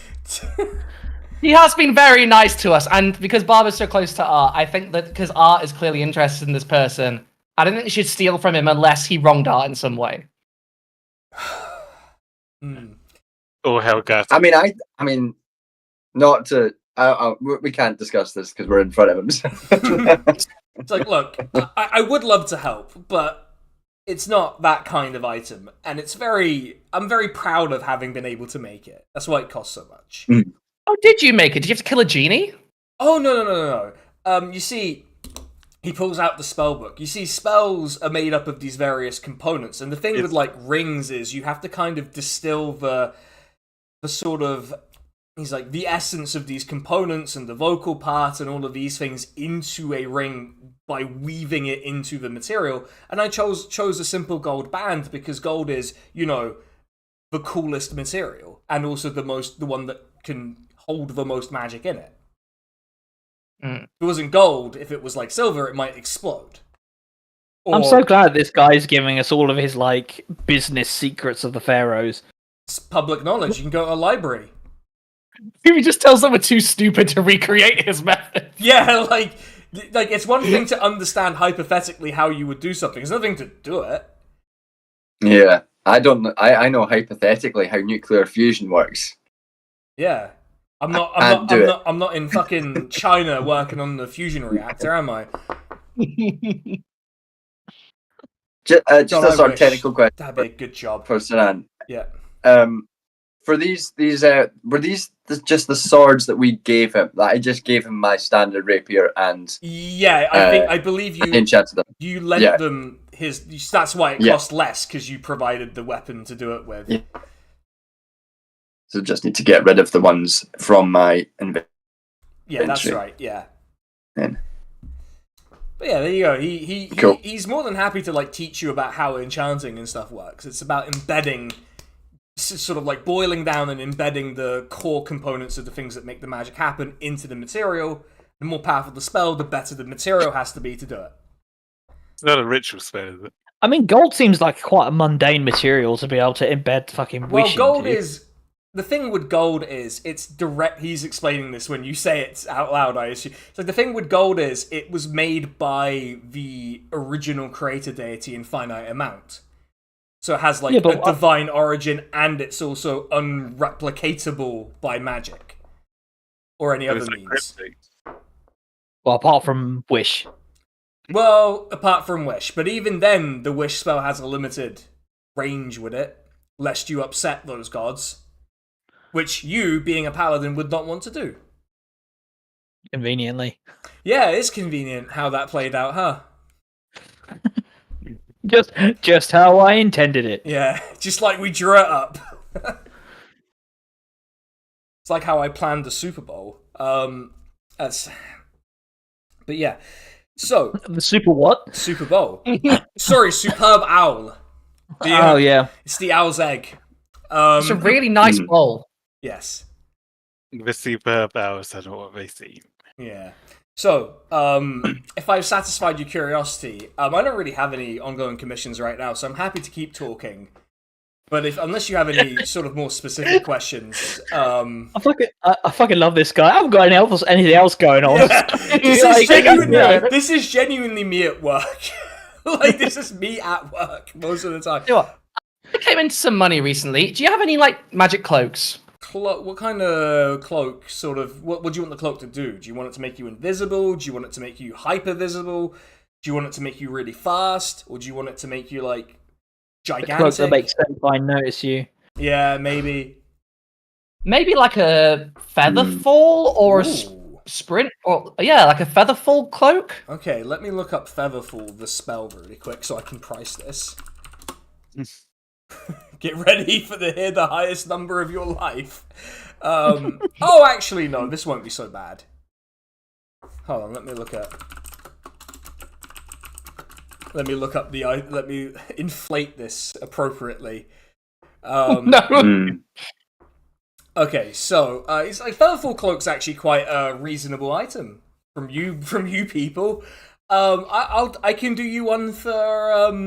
He has been very nice to us, and because Barb is so close to Art, I think that because Art is clearly interested in this person, I don't think we should steal from him unless he wronged Art in some way. Or Helgat. I mean, not to. We can't discuss this because we're in front of him. It's like, look, I would love to help, but it's not that kind of item, and I'm very proud of having been able to make it. That's why it costs so much. Oh, did you make it? Did you have to kill a genie? Oh, no. You see, he pulls out the spell book. You see, spells are made up of these various components, and the thing with, like, rings is you have to kind of distill the sort of, he's like, the essence of these components and the vocal part and all of these things into a ring by weaving it into the material. And I chose a simple gold band because gold is, the coolest material, and also the one that can hold the most magic in it. If it wasn't gold, if it was like silver, it might explode. I'm so glad this guy's giving us all of his like business secrets of the pharaohs. It's public knowledge. You can go to a library. He just tells them we're too stupid to recreate his method. Yeah, like it's one thing to understand hypothetically how you would do something. It's another thing to do it. Yeah, I know hypothetically how nuclear fusion works. Yeah. I'm not in fucking China working on the fusion reactor, am I? Just a sort of technical question. That'd be a good job for Saran. Yeah. For these were these just the swords that we gave him? That I just gave him my standard rapier and I believe you enchanted them. You lent them his. That's why it cost less because you provided the weapon to do it with. Yeah. So just need to get rid of the ones from my inventory. Yeah, that's right. Yeah. Then. But yeah, there you go. Cool. He's more than happy to like teach you about how enchanting and stuff works. It's about embedding, sort of like boiling down and embedding the core components of the things that make the magic happen into the material. The more powerful the spell, the better the material has to be to do it. It's not a ritual spell, is it? I mean, gold seems like quite a mundane material to be able to embed fucking wish Well, gold into. is... The thing with gold is, it's direct... He's explaining this when you say it out loud, I assume. So the thing with gold is, it was made by the original creator deity in finite amount. So it has, like, a divine origin, and it's also unreplicatable by magic. Or any other means. Well, apart from wish. Well, apart from wish. But even then, the wish spell has a limited range with it, lest you upset those gods. Which you, being a paladin, would not want to do. Conveniently. Yeah, it's convenient how that played out, huh? Just how I intended it. Yeah, just like we drew it up. It's like how I planned the Super Bowl. But yeah. So the Super what? Super Bowl. Sorry, Superb Owl. Yeah. It's the owl's egg. It's a really nice bowl. Yes. The superb hours are not what they seem. Yeah. So, if I've satisfied your curiosity, I don't really have any ongoing commissions right now, so I'm happy to keep talking. But unless you have any sort of more specific questions, I fucking love this guy. I haven't got anything else going on. Yeah. This is genuinely me at work. Like, this is me at work most of the time. You know what? I came into some money recently. Do you have any like magic cloaks? What kind of cloak, sort of, what do you want the cloak to do? Do you want it to make you invisible? Do you want it to make you hyper-visible? Do you want it to make you really fast? Or do you want it to make you, like, gigantic? The cloak that makes Senpai notice you. Yeah, maybe. Maybe like a feather fall or a sprint? Or yeah, like a feather fall cloak? Okay, let me look up featherfall, the spell, really quick so I can price this. Get ready for hear the highest number of your life. Oh, actually, no, this won't be so bad. Hold on, let me look up let me inflate this appropriately. No. Mm. Okay, so it's like Featherfall Cloak's actually quite a reasonable item from you people. I can do you one for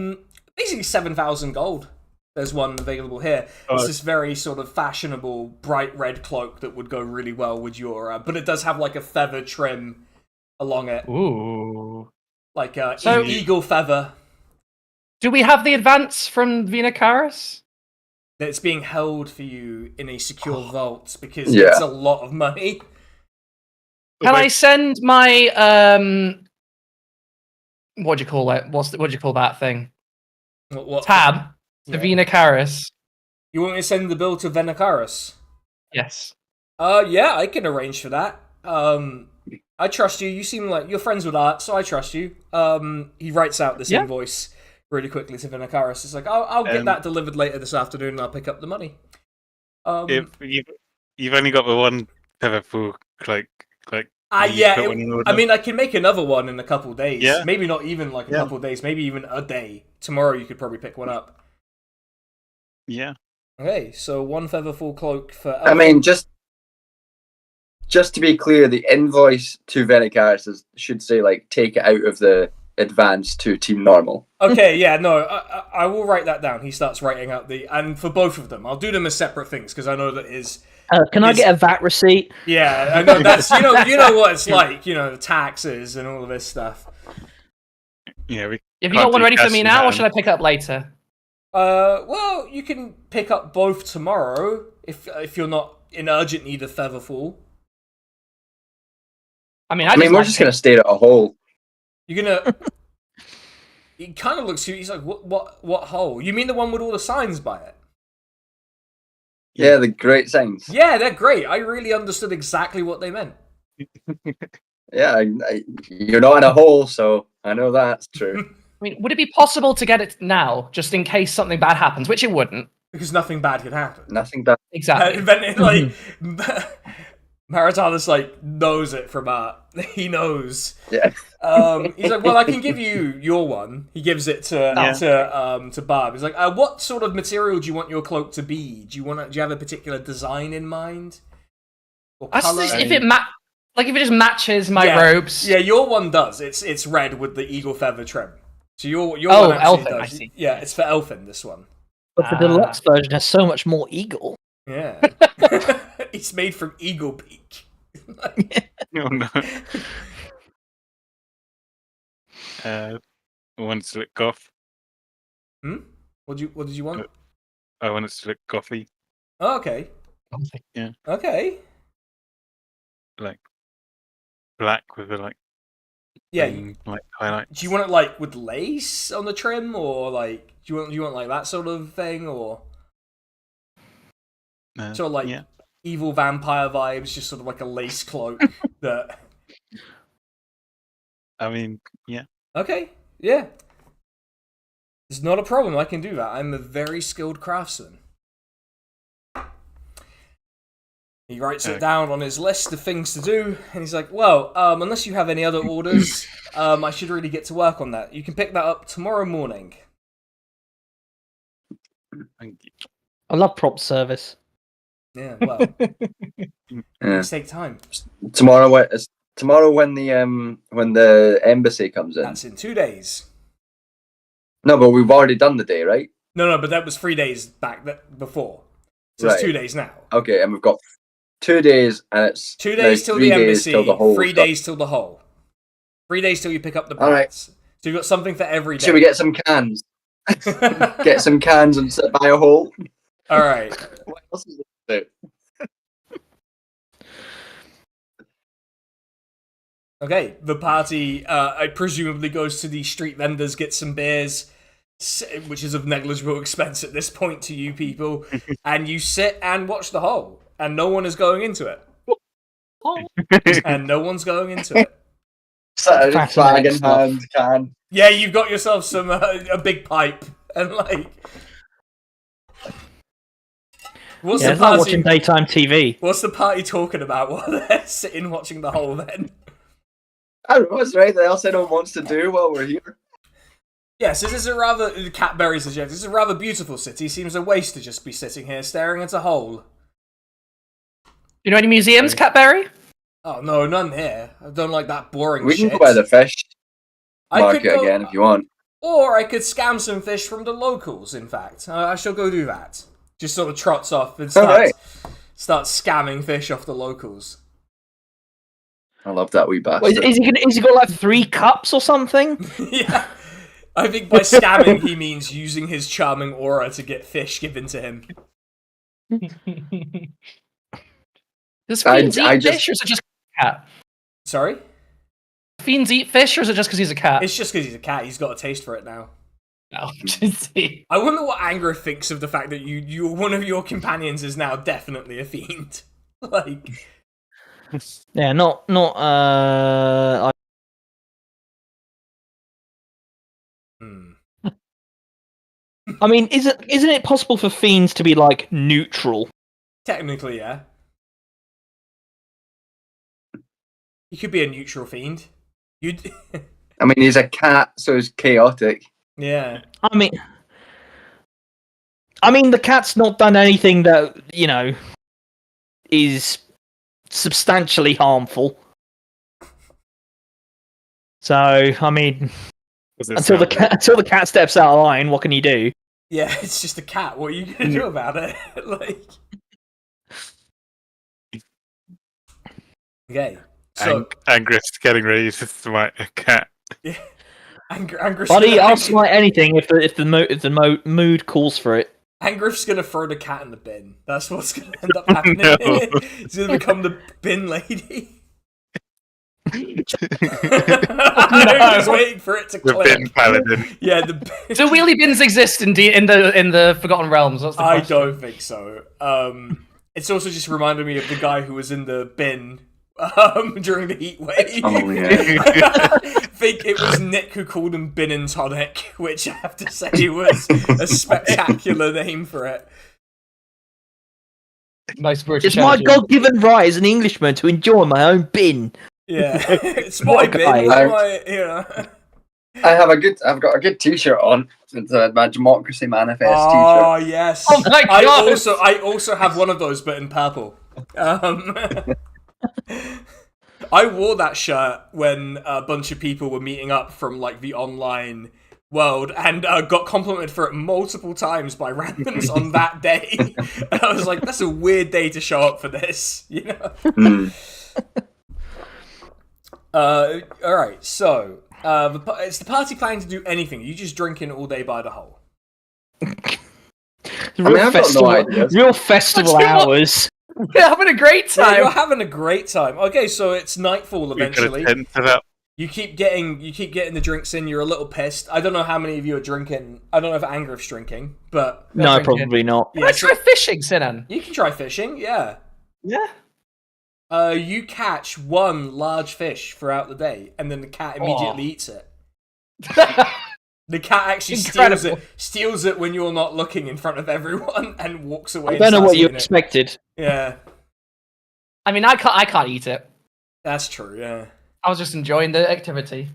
basically 7,000 gold. There's one available here. It's this very sort of fashionable bright red cloak that would go really well with your. But it does have like a feather trim along it, Ooh. like So- eagle feather. Do we have the advance from Vinacaris? That's being held for you in a secure vault because Yeah. it's a lot of money. Can I send my what do you call it? What do you call that thing? What Tab to Yeah. Vinacaris. You want me to send the bill to Venicaris? Yes. Yeah, I can arrange for that. I trust you. You seem like you're friends with Art, so I trust you. He writes out this Yeah. invoice really quickly to Venicaris. It's like, I'll get that delivered later this afternoon, and I'll pick up the money. If you've only got the one Featherfall, like Yeah. put one in order. I mean, I can make another one in a couple days. Yeah. Maybe not even like a couple days. Maybe even a day. Tomorrow, you could probably pick one up. yeah. Okay, so one Featherfall cloak for. I mean, just to be clear, the invoice to Venicaris should say like take it out of the advance to team normal. Okay, yeah, no, I will write that down. He starts writing out and for both of them, I'll do them as separate things because I know that Can I get a VAT receipt? Yeah, I know that's you know what it's like, the taxes and all of this stuff. Yeah. Have you got one ready for me now, or should I pick up later? Well, you can pick up both tomorrow if you're not in urgent need of Featherfall. I mean, We're just gonna stare at a hole. You're gonna. He kind of looks. He's like, what hole? You mean the one with all the signs by it? Yeah, the great signs. Yeah, they're great. I really understood exactly what they meant. Yeah, you're not in a hole, so I know that's true. I mean, would it be possible to get it now, just in case something bad happens? Which it wouldn't. Because nothing bad could happen. Nothing bad. Exactly. Then, like, Maritanus knows it from Art. He knows. Yeah. He's like, well, I can give you your one. He gives it to Barb. He's like, what sort of material do you want your cloak to be? Do you have a particular design in mind? Or color? If it just matches my robes. Yeah, your one does. It's red with the eagle feather trim. So your one actually Elfin, does. I see. Yeah, it's for Elfin, this one. But the deluxe version has so much more eagle. Yeah. It's made from eagle beak. Oh no. I wanted to look goth. What did you want? I wanted to look gothy. Oh, okay. Yeah. Okay. Like black with the like Yeah. green, like highlights. Do you want it like with lace on the trim, or like do you want like that sort of thing, or sort of like evil vampire vibes, just sort of like a lace cloak that? I mean, yeah. Okay, yeah. It's not a problem. I can do that. I'm a very skilled craftsman. He writes it down on his list of things to do, and he's like, well, unless you have any other orders, I should really get to work on that. You can pick that up tomorrow morning. Thank you. I love prop service. Yeah, well, things take time. Tomorrow when the embassy comes in. That's in 2 days. No, but we've already done the day, right? No, but that was 3 days back before. So it's 2 days now. Okay, and we've got 2 days, and it's 2 days till 3 the days embassy, till the whole 3 stuff. days till the hole. 3 days till you pick up the All right. brats. So you've got something for every day. Should we get some cans? Get some cans and sit by a hole. All right. What else is there to do? Okay, the party presumably goes to the street vendors, get some beers, which is of negligible expense at this point to you people, and you sit and watch the hole, and no one is going into it. And no one's going into it. Saturday flag in hand, can. Yeah, you've got yourself some a big pipe, and like... What's the It's like party... watching daytime TV. What's the party talking about while they're sitting watching the hole then? I don't know, is there anything else anyone wants to do while we're here? Yes, this is a rather... Catberry suggests, this is a rather beautiful city. Seems a waste to just be sitting here staring at a hole. You know any museums, Catberry? Oh, no, none here. I don't like that boring We shit. can go by the fish I could market go- again if you want. Or I could scam some fish from the locals, in fact. I shall go do that. Just sort of trots off and starts scamming fish off the locals. I love that wee Wait, bastard. is he got like 3 cups or something? Yeah. I think by scamming he means using his charming aura to get fish given to him. Does Fiends I eat just- fish, or is it just a cat? Sorry? Fiends eat fish, or is it just because he's a cat? It's just because he's a cat. He's got a taste for it now. No, just see. I wonder what Angra thinks of the fact that you one of your companions is now definitely a fiend. Like, Yeah, not. I mean, isn't it possible for fiends to be like neutral? technically, yeah. He could be a neutral fiend. You'd, I mean, he's a cat, so he's chaotic. yeah. I mean, the cat's not done anything that is substantially harmful. So, I mean, until the cat steps out of line, what can you do? Yeah, it's just a cat. What are you gonna do about it? Like, okay. So, Angriff's getting ready to smite a cat. yeah. Angriff's Buddy, gonna, I'll smite anything if the mood calls for it. Angriff's gonna throw the cat in the bin. That's what's gonna end up happening. No. He's gonna become the bin lady. No. I was waiting for it to The click. bin paladin. Yeah, the bin. Do wheelie bins exist in the Forgotten Realms? That's the I question. don't think so. It's also just reminded me of the guy who was in the bin during the heat wave. Oh, yeah. I think it was Nick who called him Bin and Tonic, which I have to say was a spectacular name for it. Most British It's my energy. God-given right as an Englishman to enjoy my own bin. Yeah, it's my bin. guy. It's my, I've got a good T-shirt on. It's my Democracy Manifest Oh yes. Oh my I God. also have one of those, but in purple. I wore that shirt when a bunch of people were meeting up from like the online world and got complimented for it multiple times by randoms on that day. And I was like, that's a weird day to show up for this, you know? T-shirt. All right, so is the party planning to do anything? Are you just drinking all day by the hole? Real festival What you want? hours. We're having a great Yeah, time. you're having a great time. Okay, so it's nightfall We could eventually. have to that. You keep getting the drinks in. You're a little pissed. I don't know how many of you are drinking. I don't know if Angriff's drinking, but No, drinking. probably not. Can I try fishing, Sinan? you can try fishing. Yeah. Yeah. You catch one large fish throughout the day, and then the cat immediately eats it. The cat actually Incredible. steals it when you're not looking in front of everyone, and walks away. I don't know and what starts you eating it. expected. Yeah, I mean, I can't eat it. that's true. Yeah, I was just enjoying the activity.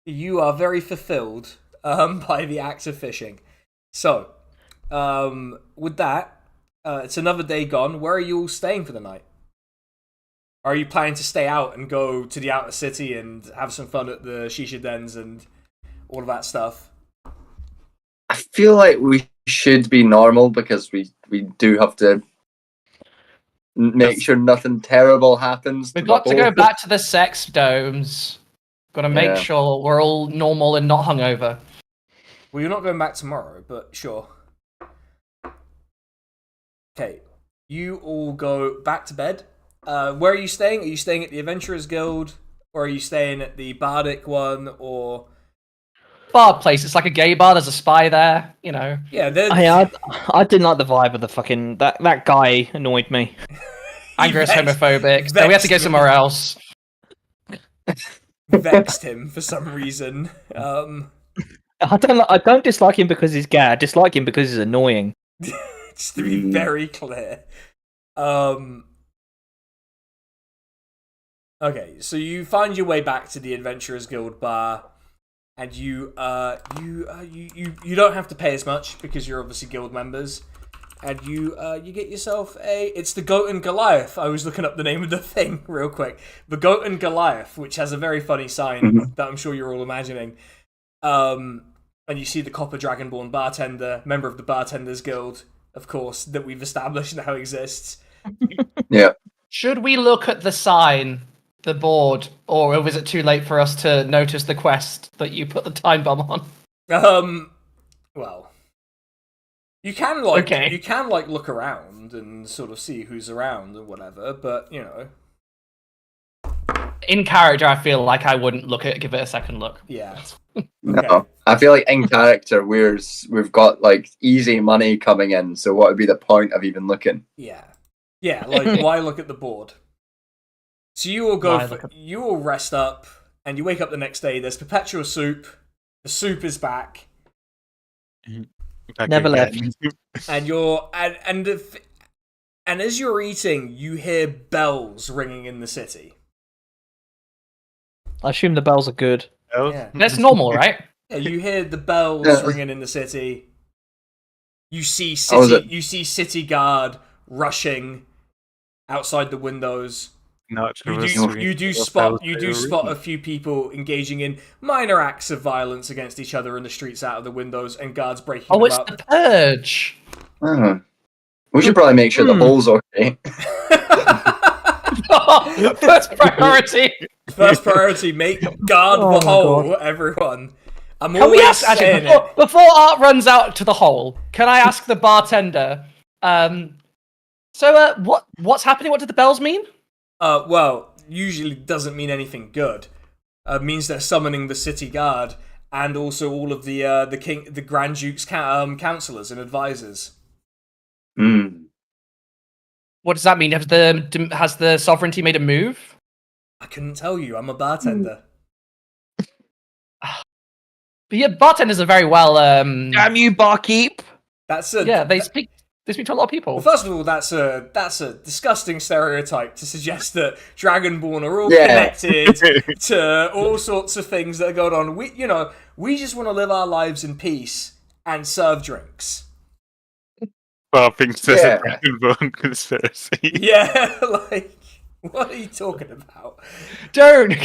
you are very fulfilled by the act of fishing. So, with that, it's another day gone. Where are you all staying for the night? Are you planning to stay out and go to the outer city and have some fun at the shisha dens and all of that stuff? I feel like we should be normal because we do have to make sure nothing terrible happens. We've got to go back to the sex domes. Got to make Yeah. sure we're all normal and not hungover. Well, you're not going back tomorrow, but sure. Okay, you all go back to bed. Where are you staying? Are you staying at the Adventurers Guild? Or are you staying at the Bardic one? Or... Bar place. It's like a gay bar. There's a spy there. You know. Yeah, they're... I didn't like the vibe of the fucking that guy annoyed me. Anger is vexed- homophobic. So we have to go vexed somewhere else. vexed him for some reason. I don't dislike him because he's gay. I dislike him because he's annoying. Just to be very clear. Okay, so you find your way back to the Adventurers Guild bar. and you don't have to pay as much because you're obviously guild members, and you get yourself it's the Goat and Goliath. I was looking up the name of the thing real quick. The Goat and Goliath, which has a very funny sign that I'm sure you're all imagining. And you see the Copper Dragonborn bartender, member of the Bartenders Guild, of course, that we've established now exists. Yeah. Should we look at the sign, the board, or was it too late for us to notice the quest that you put the time bomb on? Well, you can look around and sort of see who's around and whatever, but you know. In character, I feel like I wouldn't give it a second look. Yeah. No, I feel like in character we've got like easy money coming in. So what would be the point of even looking? Yeah. Like why look at the board? So you all you all rest up, and you wake up the next day. There's perpetual soup. The soup is back. Never left. And and as you're eating, you hear bells ringing in the city. I assume the bells are good. Yeah. That's normal, right? Yeah, you hear the bells ringing in the city. You see city guard rushing outside the windows. You do spot a few people engaging in minor acts of violence against each other in the streets out of the windows, and guards breaking them up. Oh, it's the purge. We should probably make sure the hole's okay. First priority. First priority, make guard the hole, everyone. I'm Can always we ask, saying actually, before Art runs out to the hole, can I ask the bartender, what's happening? What do the bells mean? Well, usually doesn't mean anything good. Means they're summoning the city guard and also all of the Grand Duke's counselors and advisors. What does that mean? Has the sovereignty made a move? I couldn't tell you. I'm a bartender. But yeah, bartenders are very well. Damn you, barkeep! They speak to a lot of people. Well, first of all, that's a disgusting stereotype to suggest that Dragonborn are all connected to all sorts of things that are going on. We just want to live our lives in peace and serve drinks. Barfing says a Dragonborn conspiracy. Yeah, like, what are you talking about? Don't!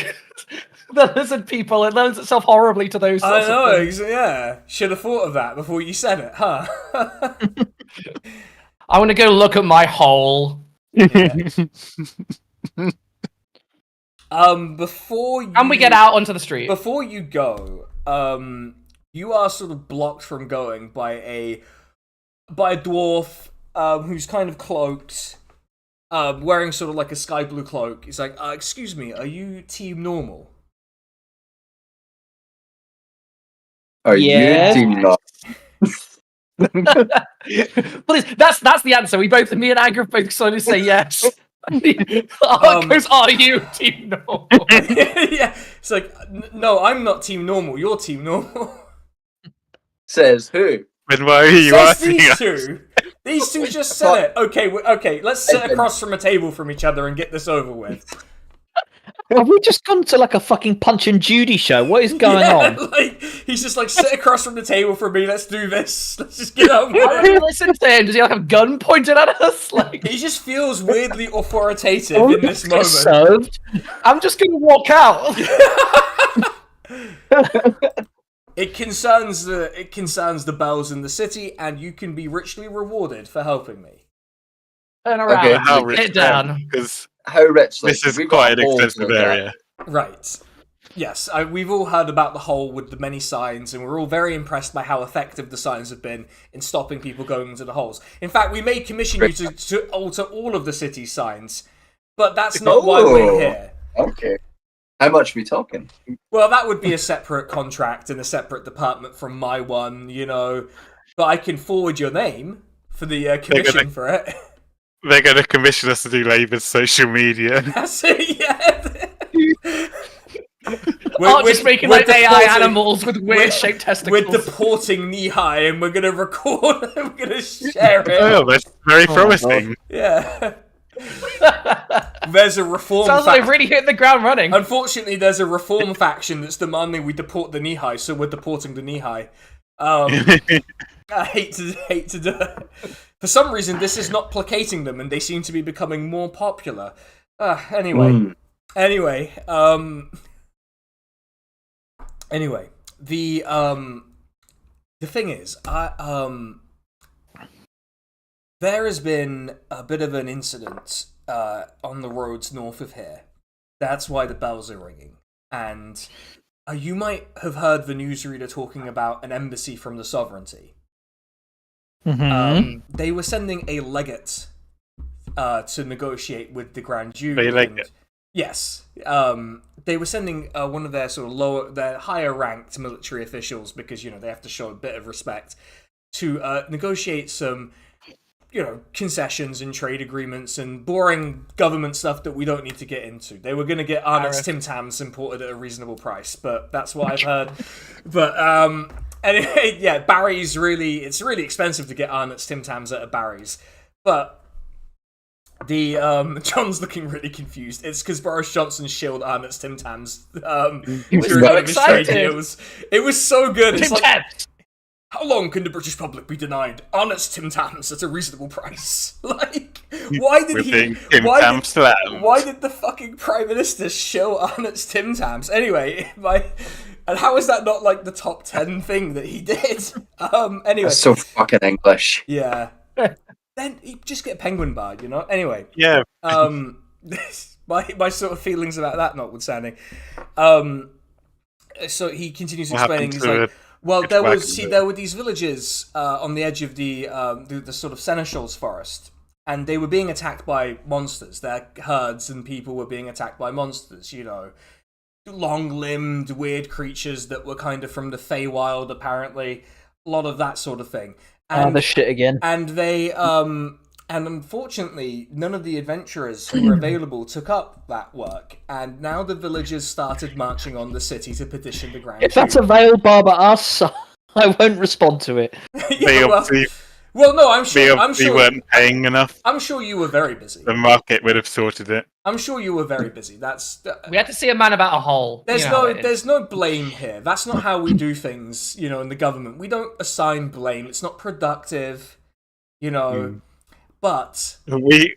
The lizard people, it lends itself horribly to those sorts of things. Yeah. Should have thought of that before you said it, huh? I want to go look at my hole. Yeah. Before you... And we get out onto the street. Before you go, you are sort of blocked from going by a dwarf who's kind of cloaked, wearing sort of like a sky blue cloak. He's like, excuse me, are you team normal? Are you team normal? Please, that's the answer. Me and Agriff both sort of say yes. Are you team normal? Yeah, it's like, no, I'm not team normal. You're team normal. Says who? Then why are you asking these us? two. These two just said it. Okay. Let's sit across from a table from each other and get this over with. Have we just gone to like a fucking Punch and Judy show? What is going on? Like, he's just like, sit across from the table from me. Let's do this. Let's just get on with Why do you listen to him? Does he like have a gun pointed at us? Like, He just feels weirdly authoritative in this moment. Served. I'm just gonna walk out. It concerns the bells in the city, and you can be richly rewarded for helping me. Turn around. Okay, How rich? Get down. Because How rich? this is we've quite got an holes extensive in that. area. Right. Yes, we've all heard about the hole with the many signs, and we're all very impressed by how effective the signs have been in stopping people going into the holes. In fact, we may commission you to alter all of the city's signs, but that's not why we're here. Okay. How much are we talking? Well, that would be a separate contract in a separate department from my one, But I can forward your name for the commission for it. They're going to commission us to do Labour's social media. That's it, yeah. We're just making like AI animals with weird shaped testicles. We're deporting Knee-High, and we're going to record and we're going to share it. Oh, that's very promising. Yeah. There's a reform. Sounds like really hitting the ground running. Unfortunately, there's a reform faction that's demanding we deport the Nihai, so we're deporting the Nihai. I hate to do it. For some reason, this is not placating them, and they seem to be becoming more popular. Anyway, the thing is, there has been a bit of an incident on the roads north of here. That's why the bells are ringing. And you might have heard the newsreader talking about an embassy from the sovereignty. Mm-hmm. They were sending a legate to negotiate with the Grand Duke. Yes. They were sending one of their sort of their higher ranked military officials, because, you know, they have to show a bit of respect, to negotiate some, you know, concessions and trade agreements and boring government stuff that we don't need to get into. They were going to get Arnott's Tim Tams imported at a reasonable price, but that's what I've heard. But anyway, yeah, Barry's it's really expensive to get Arnott's Tim Tams at a Barry's. But the John's looking really confused. It's because Boris Johnson shilled Arnott's Tim Tams. He was so excited. It was so good. Tim Tams. How long can the British public be denied Arnott's Tim Tams at a reasonable price? Like, why did why did the fucking Prime Minister show Arnott's Tim Tams? Anyway, and how is that not like the top 10 thing that he did? Anyway. That's so fucking English. Yeah. Then you just get a penguin bar, you know? Anyway. Yeah. My sort of feelings about that notwithstanding. So he continues explaining, he's like, well, there were these villages on the edge of the sort of seneschal's forest, and they were being attacked by monsters. Their herds and people were being attacked by monsters, you know, long-limbed, weird creatures that were kind of from the Feywild, apparently. A lot of that sort of thing. And the shit again. And they, and unfortunately, none of the adventurers who were available took up that work, and now the villagers started marching on the city to petition the Grand Duke. If that's a veiled barber us, I won't respond to it. Well, no, I'm sure. They weren't paying enough. I'm sure you were very busy. The market would have sorted it. I'm sure you were very busy. We had to see a man about a hole. There's no blame here. That's not how we do things, you know, in the government. We don't assign blame. It's not productive, you know. But we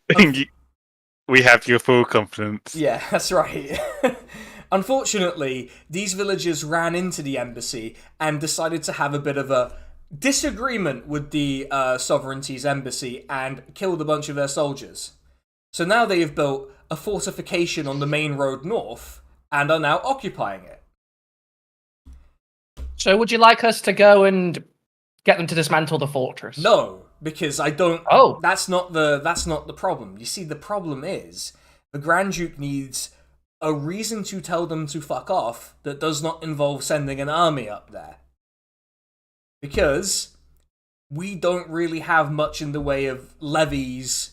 have your full confidence. Yeah, that's right. Unfortunately, these villagers ran into the embassy and decided to have a bit of a disagreement with the sovereignty's embassy and killed a bunch of their soldiers. So now they have built a fortification on the main road north and are now occupying it. So would you like us to go and get them to dismantle the fortress? No, because I don't. Oh, that's not the problem. You see, the problem is the Grand Duke needs a reason to tell them to fuck off that does not involve sending an army up there. Because we don't really have much in the way of levies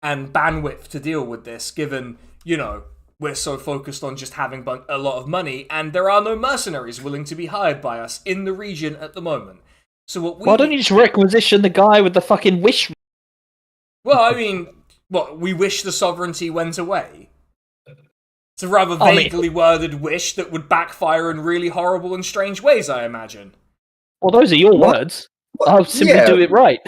and bandwidth to deal with this, given, you know, we're so focused on just having a lot of money, and there are no mercenaries willing to be hired by us in the region at the moment. So why don't you just requisition the guy with the fucking wish? Well, I mean, we wish the sovereignty went away. It's a rather vaguely worded wish that would backfire in really horrible and strange ways, I imagine. Well, those are your words. I'll simply do it right.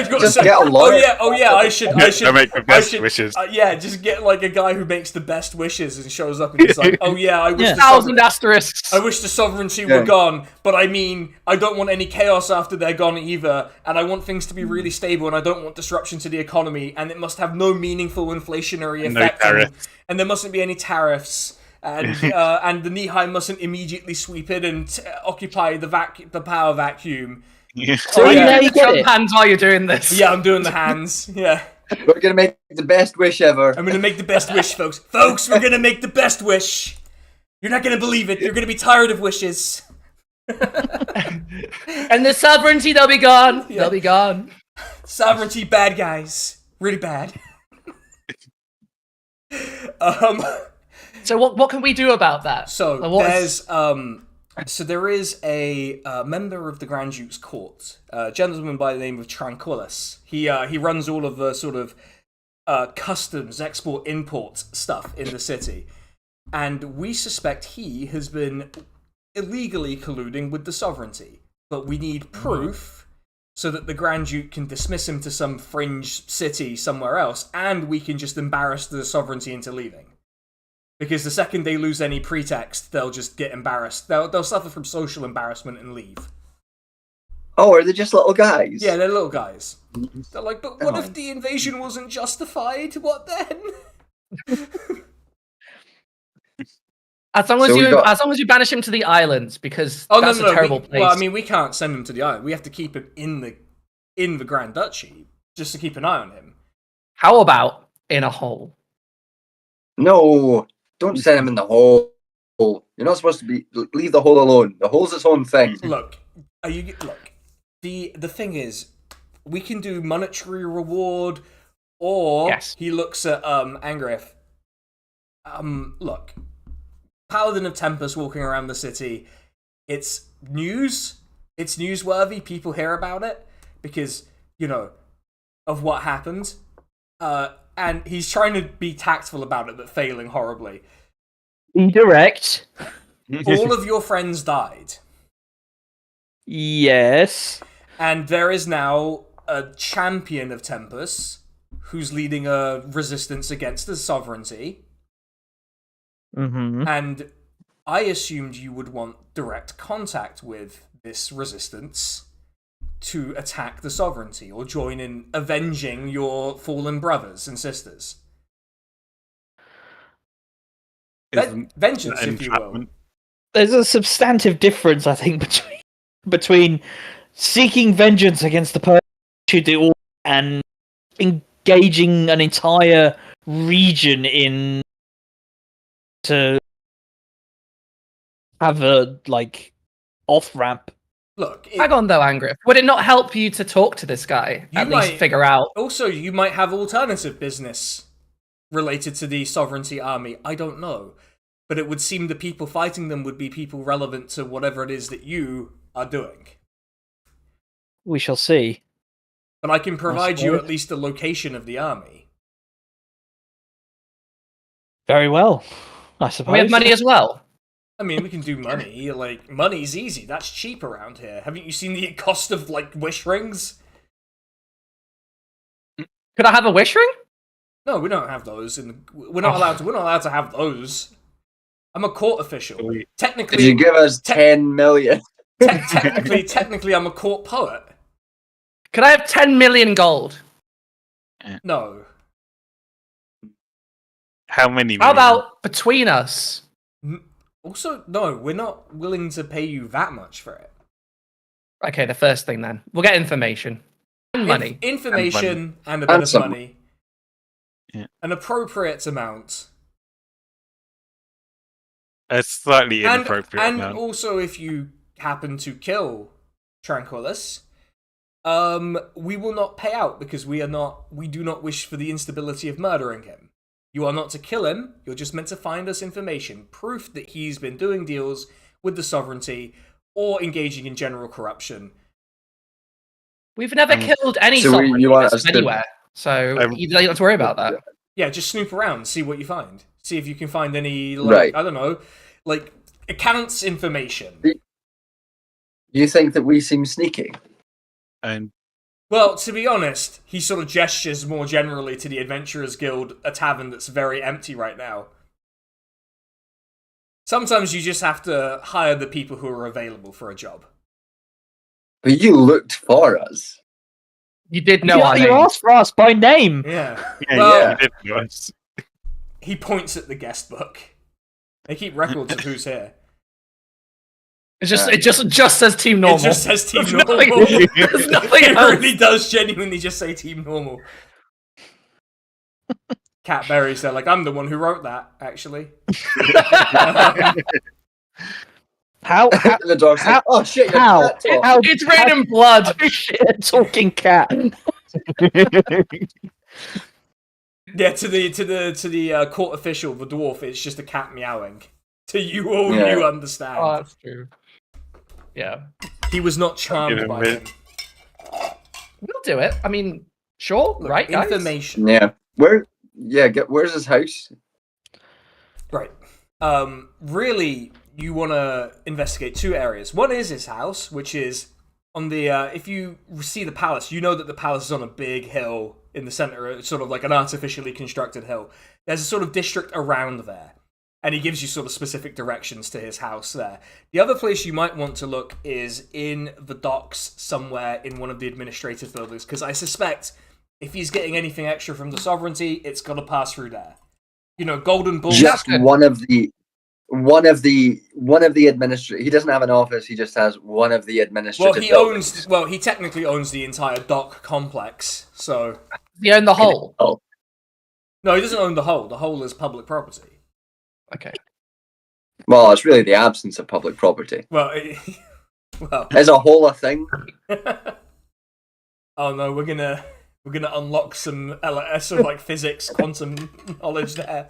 Just get a lawyer. Oh yeah. I should make the best wishes. Just get like a guy who makes the best wishes and shows up and he's like, oh yeah, I wish 1,000 asterisks. I wish the sovereignty were gone, but I mean, I don't want any chaos after they're gone either, and I want things to be really stable, and I don't want disruption to the economy, and it must have no meaningful inflationary effect, and there mustn't be any tariffs. And and the Nihai mustn't immediately sweep in and occupy the power vacuum. Yeah. So you get it. Hands while you're doing this. Yeah, I'm doing the hands. Yeah. We're gonna make the best wish ever. I'm gonna make the best wish, folks. Folks, we're gonna make the best wish. You're not gonna believe it. You're gonna be tired of wishes. And the sovereignty, they'll be gone. Yeah. They'll be gone. Sovereignty, bad guys, really bad. So what can we do about that? So there is a member of the Grand Duke's court, a gentleman by the name of Tranquillus. He runs all of the sort of customs, export, import stuff in the city. And we suspect he has been illegally colluding with the sovereignty. But we need proof so that the Grand Duke can dismiss him to some fringe city somewhere else, and we can just embarrass the sovereignty into leaving. Because the second they lose any pretext, they'll just get embarrassed. They'll suffer from social embarrassment and leave. Oh, are they just little guys? Yeah, they're little guys. They're like, but what if the invasion wasn't justified? What then? As long as you banish him to the islands, because that's a terrible place. Well, I mean, we can't send him to the island. We have to keep him in the Grand Duchy just to keep an eye on him. How about in a hole? No, don't send him in the hole. You're not supposed to leave the hole alone. The hole's its own thing. Look, the thing is, we can do monetary reward, or he looks at Angrith. Look, Paladin of Tempest walking around the city. It's news. It's newsworthy. People hear about it because, of what happened. And he's trying to be tactful about it, but failing horribly. Indirect. All of your friends died. Yes. And there is now a champion of Tempest who's leading a resistance against the sovereignty. Mm-hmm. And I assumed you would want direct contact with this resistance to attack the sovereignty or join in avenging your fallen brothers and sisters. Vengeance, if you will. There's a substantive difference, I think, between seeking vengeance against the person who did all and engaging an entire region in to have a off ramp. Look, hang on though, Angrith. Would it not help you to talk to this guy? Least figure out. Also, you might have alternative business related to the sovereignty army. I don't know, but it would seem the people fighting them would be people relevant to whatever it is that you are doing. We shall see. But I can provide you at least a location of the army. Very well, I suppose. We have money as well. I mean, we can do money. Money's easy. That's cheap around here. Haven't you seen the cost of, wish rings? Could I have a wish ring? No, we don't have those. We're not allowed to have those. I'm a court official. Technically, could you give us 10 million? Technically, I'm a court poet. Could I have 10 million gold? No. How many? How about between us? Also, no, we're not willing to pay you that much for it. Okay, the first thing then. We'll get information. And money. Information and a bit of money. Yeah. An appropriate amount. A slightly inappropriate amount. And also, if you happen to kill Tranquillus, we will not pay out because we do not wish for the instability of murdering him. You are not to kill him, you're just meant to find us information, proof that he's been doing deals with the sovereignty or engaging in general corruption. We've never killed any sovereignty anywhere, so you don't have to worry about that. Yeah, just snoop around, see what you find. See if you can find any, right. I don't know, accounts information. Do you think that we seem sneaky? Well, to be honest, he sort of gestures more generally to the Adventurers Guild, a tavern that's very empty right now. Sometimes you just have to hire the people who are available for a job. But you looked for us. You did know our name. You asked for us by name. Yeah. You did know us. He points at the guest book. They keep records of who's here. It just says Team Normal. It just says Team Normal. There's nothing It else. really does genuinely just say Team Normal. Cat Berry's there, I'm the one who wrote that, actually. How the dog's like, oh shit, how it's raining blood. Shit, talking cat. Yeah, to the court official, the dwarf, it's just a cat meowing. To you all, you understand. Oh, that's true. Yeah. He was not charmed by him. We'll do it. I mean, sure, Look, right, guys? information. Yeah. Where's his house? Right. Really, you want to investigate two areas. One is his house, which is on the. If you see the palace, you know that the palace is on a big hill in the center. It's sort of like an artificially constructed hill. There's a sort of district around there, and he gives you sort of specific directions to his house there. The other place you might want to look is in the docks somewhere in one of the administrative buildings, because I suspect if he's getting anything extra from the sovereignty, it's got to pass through there. You know, Golden Bull. Just one of the administrators. He doesn't have an office. He just has one of the administrative. He technically owns the entire dock complex. So he own the whole. No, he doesn't own the whole. The whole is public property. Okay. Well, it's really the absence of public property. Well, is a whole a thing? Oh no, we're gonna unlock some LS or like physics, quantum knowledge there.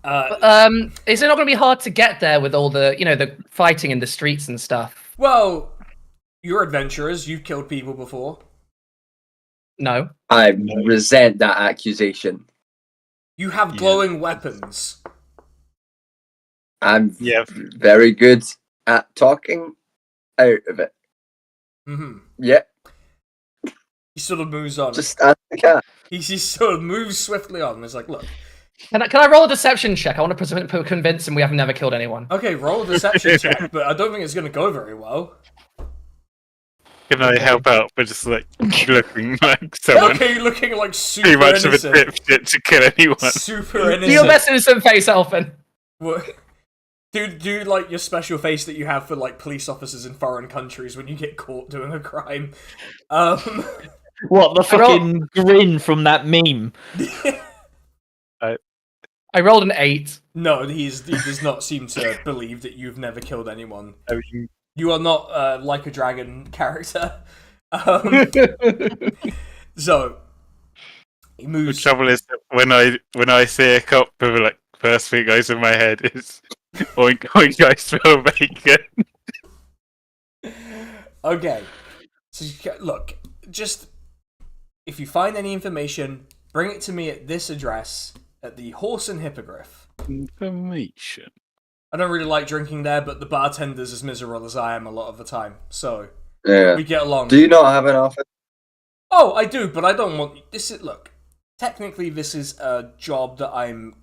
Is it not going to be hard to get there with all the the fighting in the streets and stuff? Well, you're adventurers. You've killed people before. No. I resent that accusation. You have glowing weapons. I'm very good at talking out of it. Mm-hmm. Yeah. He sort of moves on. Just ask the cat. He sort of moves swiftly on. It's like, look. Can I roll a deception check? I want to convince him we have never killed anyone. Okay, roll a deception check, but I don't think it's going to go very well. Can I help out by just like looking like someone Looking like super too much innocent. of a dipshit to kill anyone? Super innocent. Do your best innocent face, Elfin. Do like your special face that you have for like police officers in foreign countries when you get caught doing a crime. What, the fucking grin from that meme? I rolled an 8. No, he does not seem to believe that you've never killed anyone. I mean, You are not like a dragon character. So he the moves. trouble is that when I see a cop, like first thing goes in my head is oink oink I smell bacon. Okay, so look, just if you find any information, bring it to me at this address at the Horse and Hippogriff. Information. I don't really like drinking there, but the bartender's as miserable as I am a lot of the time, so Yeah. we get along. Do you not have an office? Oh, I do, but I don't want this. Look, technically, this is a job that I'm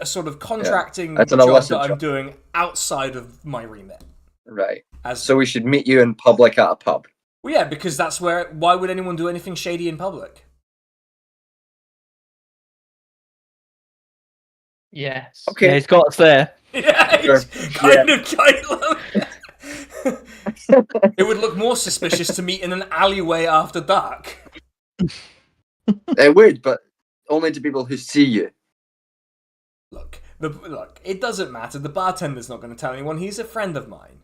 a sort of contracting That's an job illicit that I'm job. doing outside of my remit. Right. As So we should meet you in public at a pub. well, yeah, because that's where. Why would anyone do anything shady in public? Yes. Okay. Yeah, he's got us there. Yeah, it's kind of It would look more suspicious to meet in an alleyway after dark. It would, but only to people who see you. Look, it doesn't matter. The bartender's not going to tell anyone. He's a friend of mine.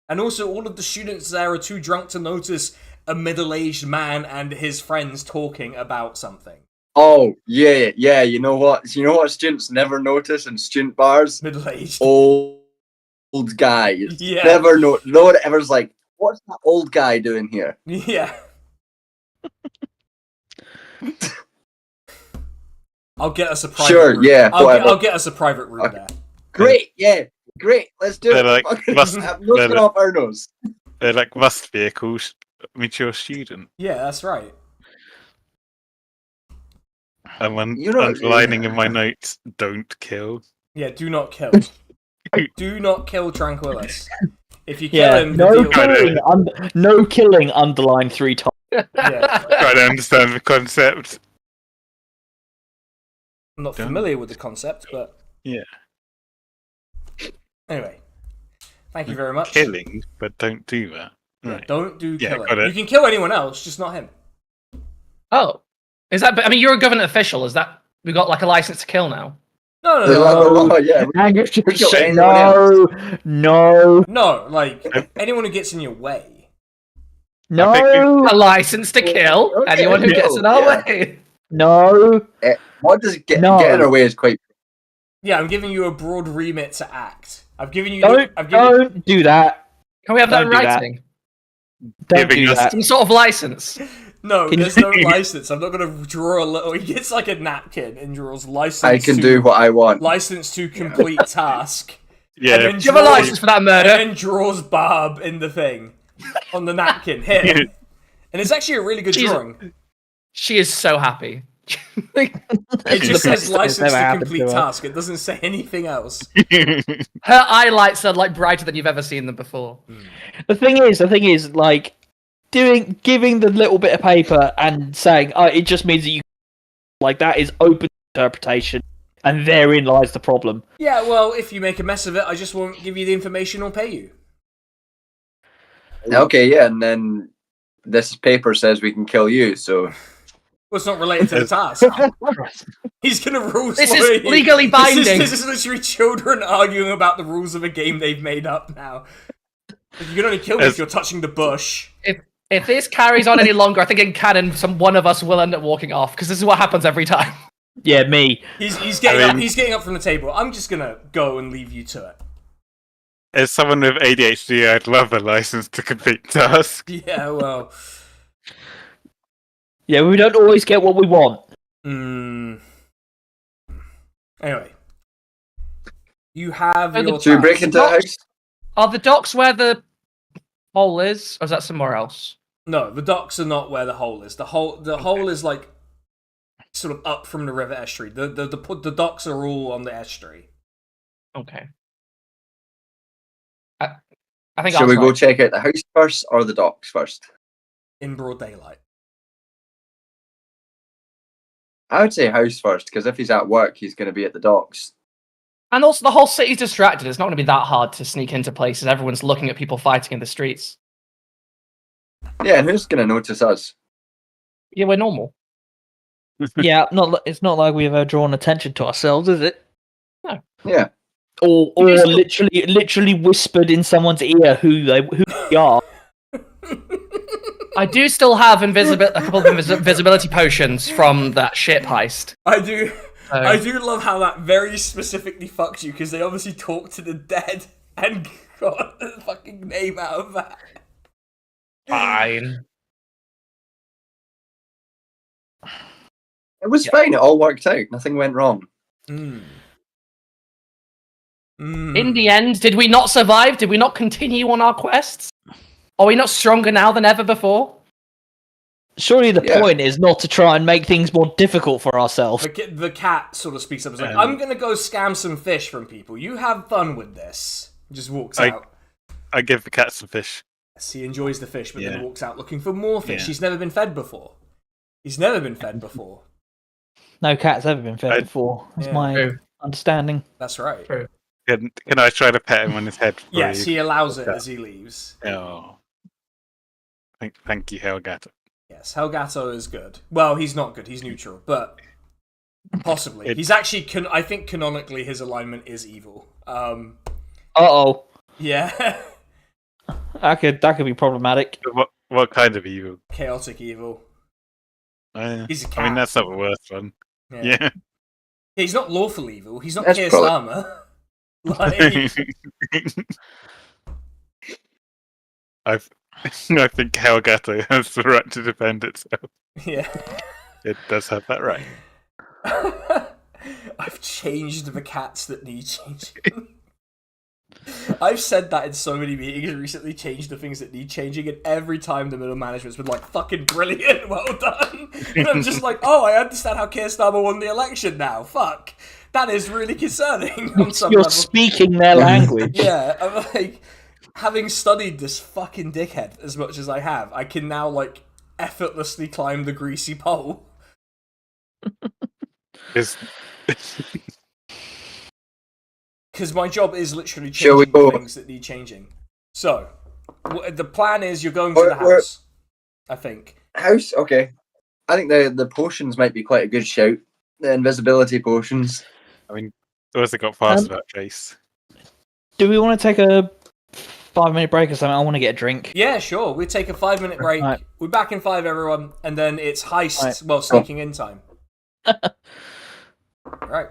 And also, all of the students there are too drunk to notice a middle-aged man and his friends talking about something. Oh, yeah. You know what students never notice in student bars? Middle-aged. Old guys. Yeah. Never know. No one ever's like, what's that old guy doing here? Yeah. I'll get us a private Sure, room. yeah, whatever. I'll get us a private room Okay. there. Great, yeah. Great, let's do They're it. like, must- I'm looking they're- off our nose. They're like must be a cool mature student. Yeah, that's right. I'm You're not- underlining in my notes, don't kill. Yeah, do not kill. Do not kill Tranquillus. If you kill Yeah, him, no the deal- killing. No killing. Underlined 3 times. Yeah, Trying to understand the concept. I'm not Don't- familiar with the concept, but Yeah. anyway. Thank you very much. Killing, but don't do that. Yeah, Right. don't do Yeah, killing. got it. You can kill anyone else, just not him. Oh. Is that... I mean, you're a government official. Is that... We got like a license to kill now? No. Oh, yeah. Angus just We kill said anyone no, No, like, anyone who gets in your way. no, A license to kill Okay, anyone who gets in our yeah. way. no. What does get No. in our way is quite... Yeah, I'm giving you a broad remit to act. I've given you. Don't do that. Can we have that in Don't do that. writing? Don't Giving do us- that. Some sort of license. No, Can there's you- no license. I'm not gonna draw a little. He gets like a napkin and draws license. I can to, do what I want. license to complete task. Yeah. And then Do you have a draws- license for that And murder? then draws Barb in the thing on the napkin. Here. And it's actually a really good She's- drawing. She is so happy. It just the says best thing that's license ever to happened complete to her. task. It doesn't say anything else. Her highlights are like brighter than you've ever seen them before. The thing is, like, giving the little bit of paper and saying, it just means that you, like, that is open interpretation, and therein lies the problem. Yeah, well, if you make a mess of it, I just won't give you the information or pay you. Okay, yeah, and then this paper says we can kill you, so Well, it's not related to the task. He's gonna rules. This for is you. legally binding. This is literally children arguing about the rules of a game they've made up now. You can only kill me if you're touching the bush. If this carries on any longer, I think in canon, one of us will end up walking off because this is what happens every time. Yeah, me. He's getting I up. mean- He's getting up from the table. I'm just gonna go and leave you to it. As someone with ADHD, I'd love a license to complete task. Yeah, well. Yeah, we don't always get what we want. Anyway, you have Oh, the- your. should we break task. into the house? Are the docks where the hole is, or is that somewhere else? No, the docks are not where the hole is. The hole is like sort of up from the river estuary. The docks are all on the estuary. Okay. I think Should I'll we try. go check out the house first or the docks first? In broad daylight. I would say house first, because if he's at work, he's going to be at the docks. And also, the whole city's distracted. It's not going to be that hard to sneak into places. Everyone's looking at people fighting in the streets. Yeah, and who's going to notice us? Yeah, we're normal. Yeah, it's not like we've drawn attention to ourselves, is it? Yeah. Or You just- literally whispered in someone's ear who they are. I do still have a couple of invisibility potions from that ship heist. I do. So- I do love how that very specifically fucks you because they obviously talked to the dead and got the fucking name out of that. Fine. It was fine. It all worked out. Nothing went wrong. In the end, did we not survive? Did we not continue on our quests? Are we not stronger now than ever before? Surely the Yeah. point is not to try and make things more difficult for ourselves. The cat sort of speaks up. It's like, I'm gonna go scam some fish from people. You have fun with this. Just walks out. I give the cat some fish. Yes, he enjoys the fish, but then Yeah. walks out looking for more fish. Yeah. He's never been fed before. He's never been fed before. No cat's ever been fed I- before. That's Yeah. my True. understanding. That's right. True. Can I try to pet him on his head? before Yes, he allows it Okay. as he leaves. Oh. Thank you, Helgato. Yes, Helgato is good. Well, he's not good. He's neutral, but possibly. He's actually. I think canonically his alignment is evil. Uh-oh. Yeah, That could be problematic. What kind of evil? chaotic evil. He's a cat. I mean, that's not the worst one. Yeah. He's not lawful evil. He's not That's Keir probably- Starmer. Like, I think Helgato has the right to defend itself. yeah. It does have that right. I've changed the cats that need changing. I've said that in so many meetings recently, changed the things that need changing, and every time the middle management's been like, fucking brilliant, well done. And I'm just like, oh, I understand how Keir Starmer won the election now. Fuck. That is really concerning on some You're level. speaking their language. Yeah, I'm like, having studied this fucking dickhead as much as I have, I can now, like, effortlessly climb the greasy pole. Is Because my job is literally Shall we changing go? things that need changing. So, the plan is you're going to the Where- house, I think. House? Okay. I think the potions might be quite a good shout. The invisibility potions. I mean, those that got fast about Chase. Do we want to take a 5-minute break or something? I want to get a drink. Yeah, sure. We take a 5-minute break. Right. We're back in 5, everyone. And then it's heist, Right. well, sneaking in time. Right.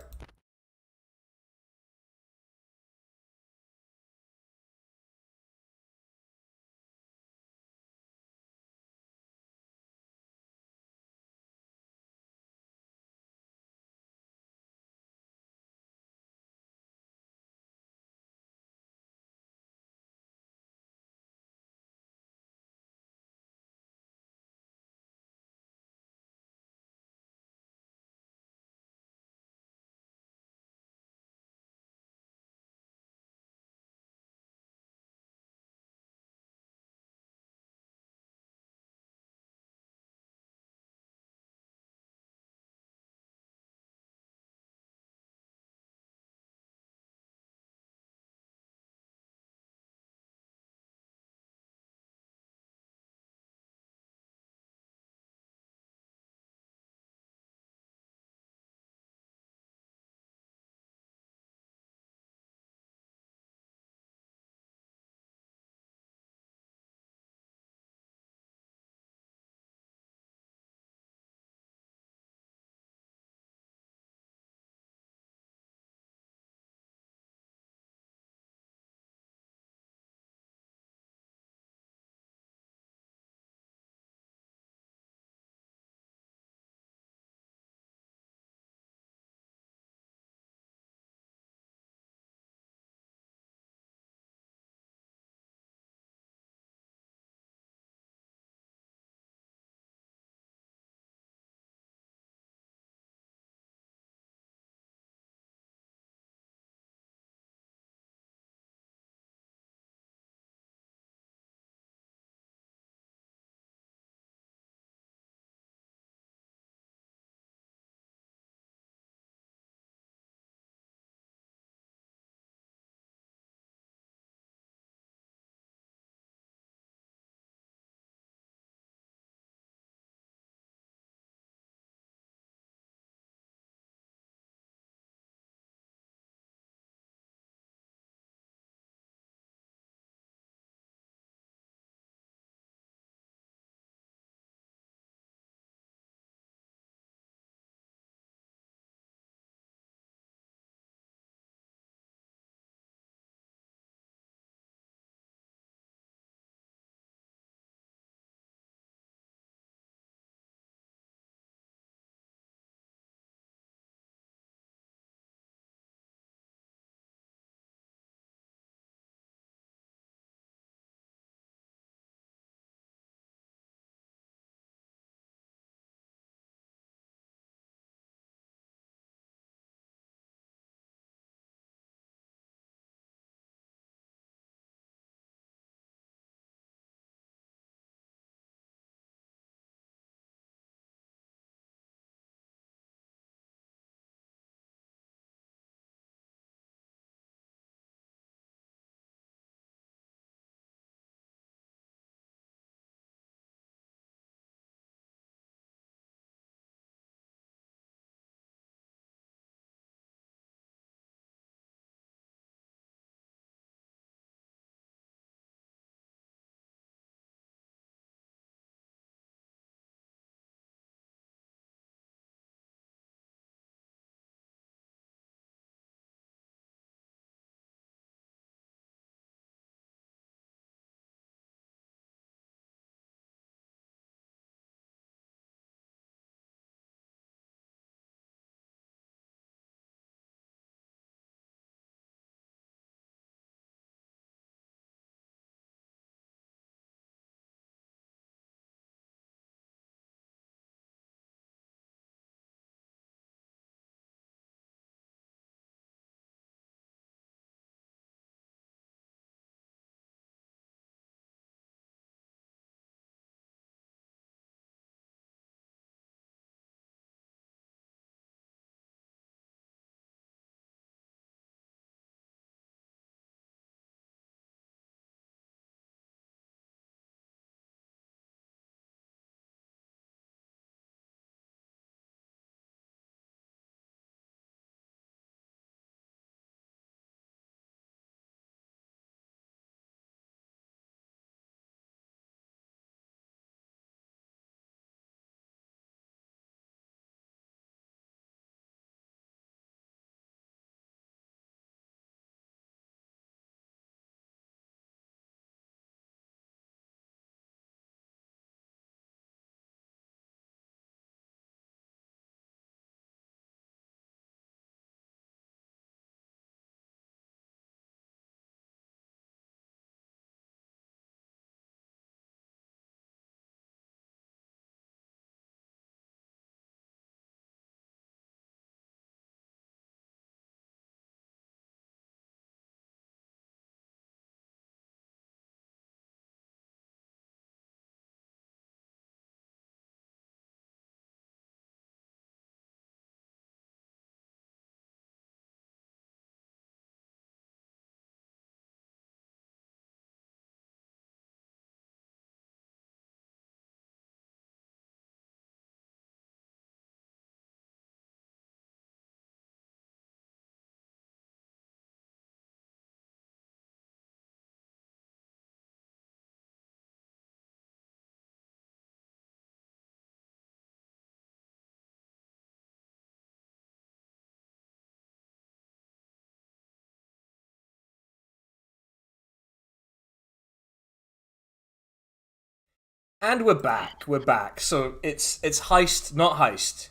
And we're back. We're back. So it's heist, not heist.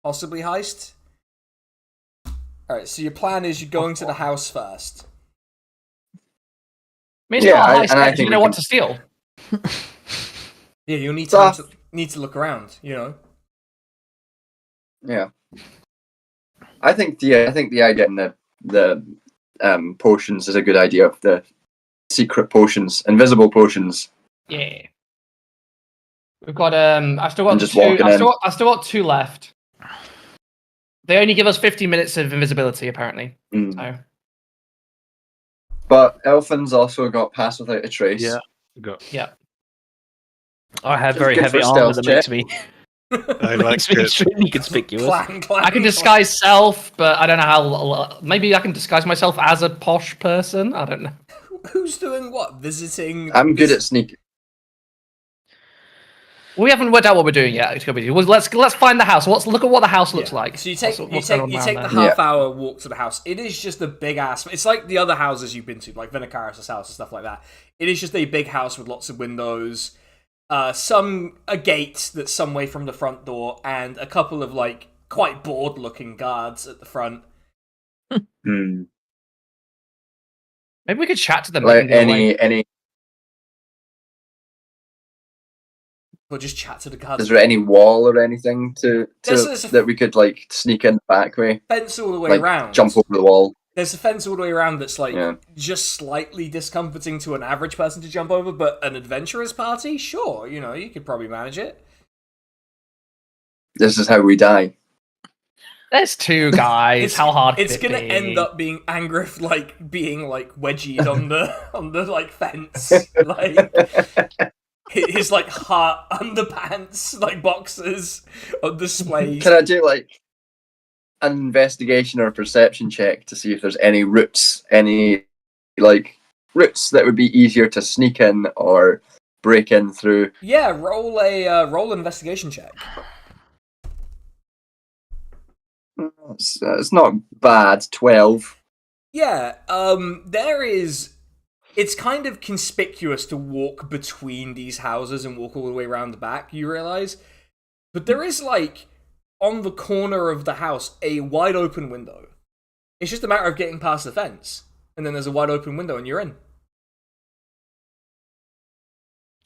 Possibly heist. Alright, so your plan is you're going to the house first. I mean, it's Yeah, not a I- heist and I yet, 'cause you think know we what can- to steal. Yeah, you'll need So- to look around, you know. Yeah. I think the idea in the potions is a good idea. Of the secret potions, invisible potions. Yeah. We've got I've still got And just two. walking in. I've still got 2 left. They only give us 50 minutes of invisibility, apparently. Mm. So But Elfin's also got pass without a trace. Yeah. Got. I have It's very good heavy for armor stealth that check. makes me, I like makes me it. extremely conspicuous. Clang, clang, I can disguise self, but I don't know how. Maybe I can disguise myself as a posh person. I don't know. Who's doing what? Visiting? I'm good at sneaking. We haven't worked out what we're doing yet. Well, let's find the house. Look at what the house looks Yeah. like. So you take What's going on the around there? half-hour walk to the house. It is just a big ass. It's like the other houses you've been to, like Vinokaris' house and stuff like that. It is just a big house with lots of windows, a gate that's some way from the front door, and a couple of like quite bored-looking guards at the front. Hmm. Maybe we could chat to them. Like they can go away. any. Or just chat to the guards. Is there any wall or anything There's a- that we could like sneak in the back way? Fence all the way Like around. jump over the wall. There's a fence all the way around that's like Yeah. just slightly discomforting to an average person to jump over, but an adventurer's party, sure, you know, you could probably manage it. This is how we die. There's 2 guys. How hard? Could It's it gonna be? end up being Angrif like being like wedgied on the like fence, like his like heart underpants, like boxers on display. Can I do like an investigation or perception check to see if there's any routes that would be easier to sneak in or break in through? Yeah, roll an investigation check. It's not bad. 12. Yeah, it's kind of conspicuous to walk between these houses and walk all the way around the back, you realise. But there is, like, on the corner of the house, a wide open window. It's just a matter of getting past the fence. And then there's a wide open window and you're in.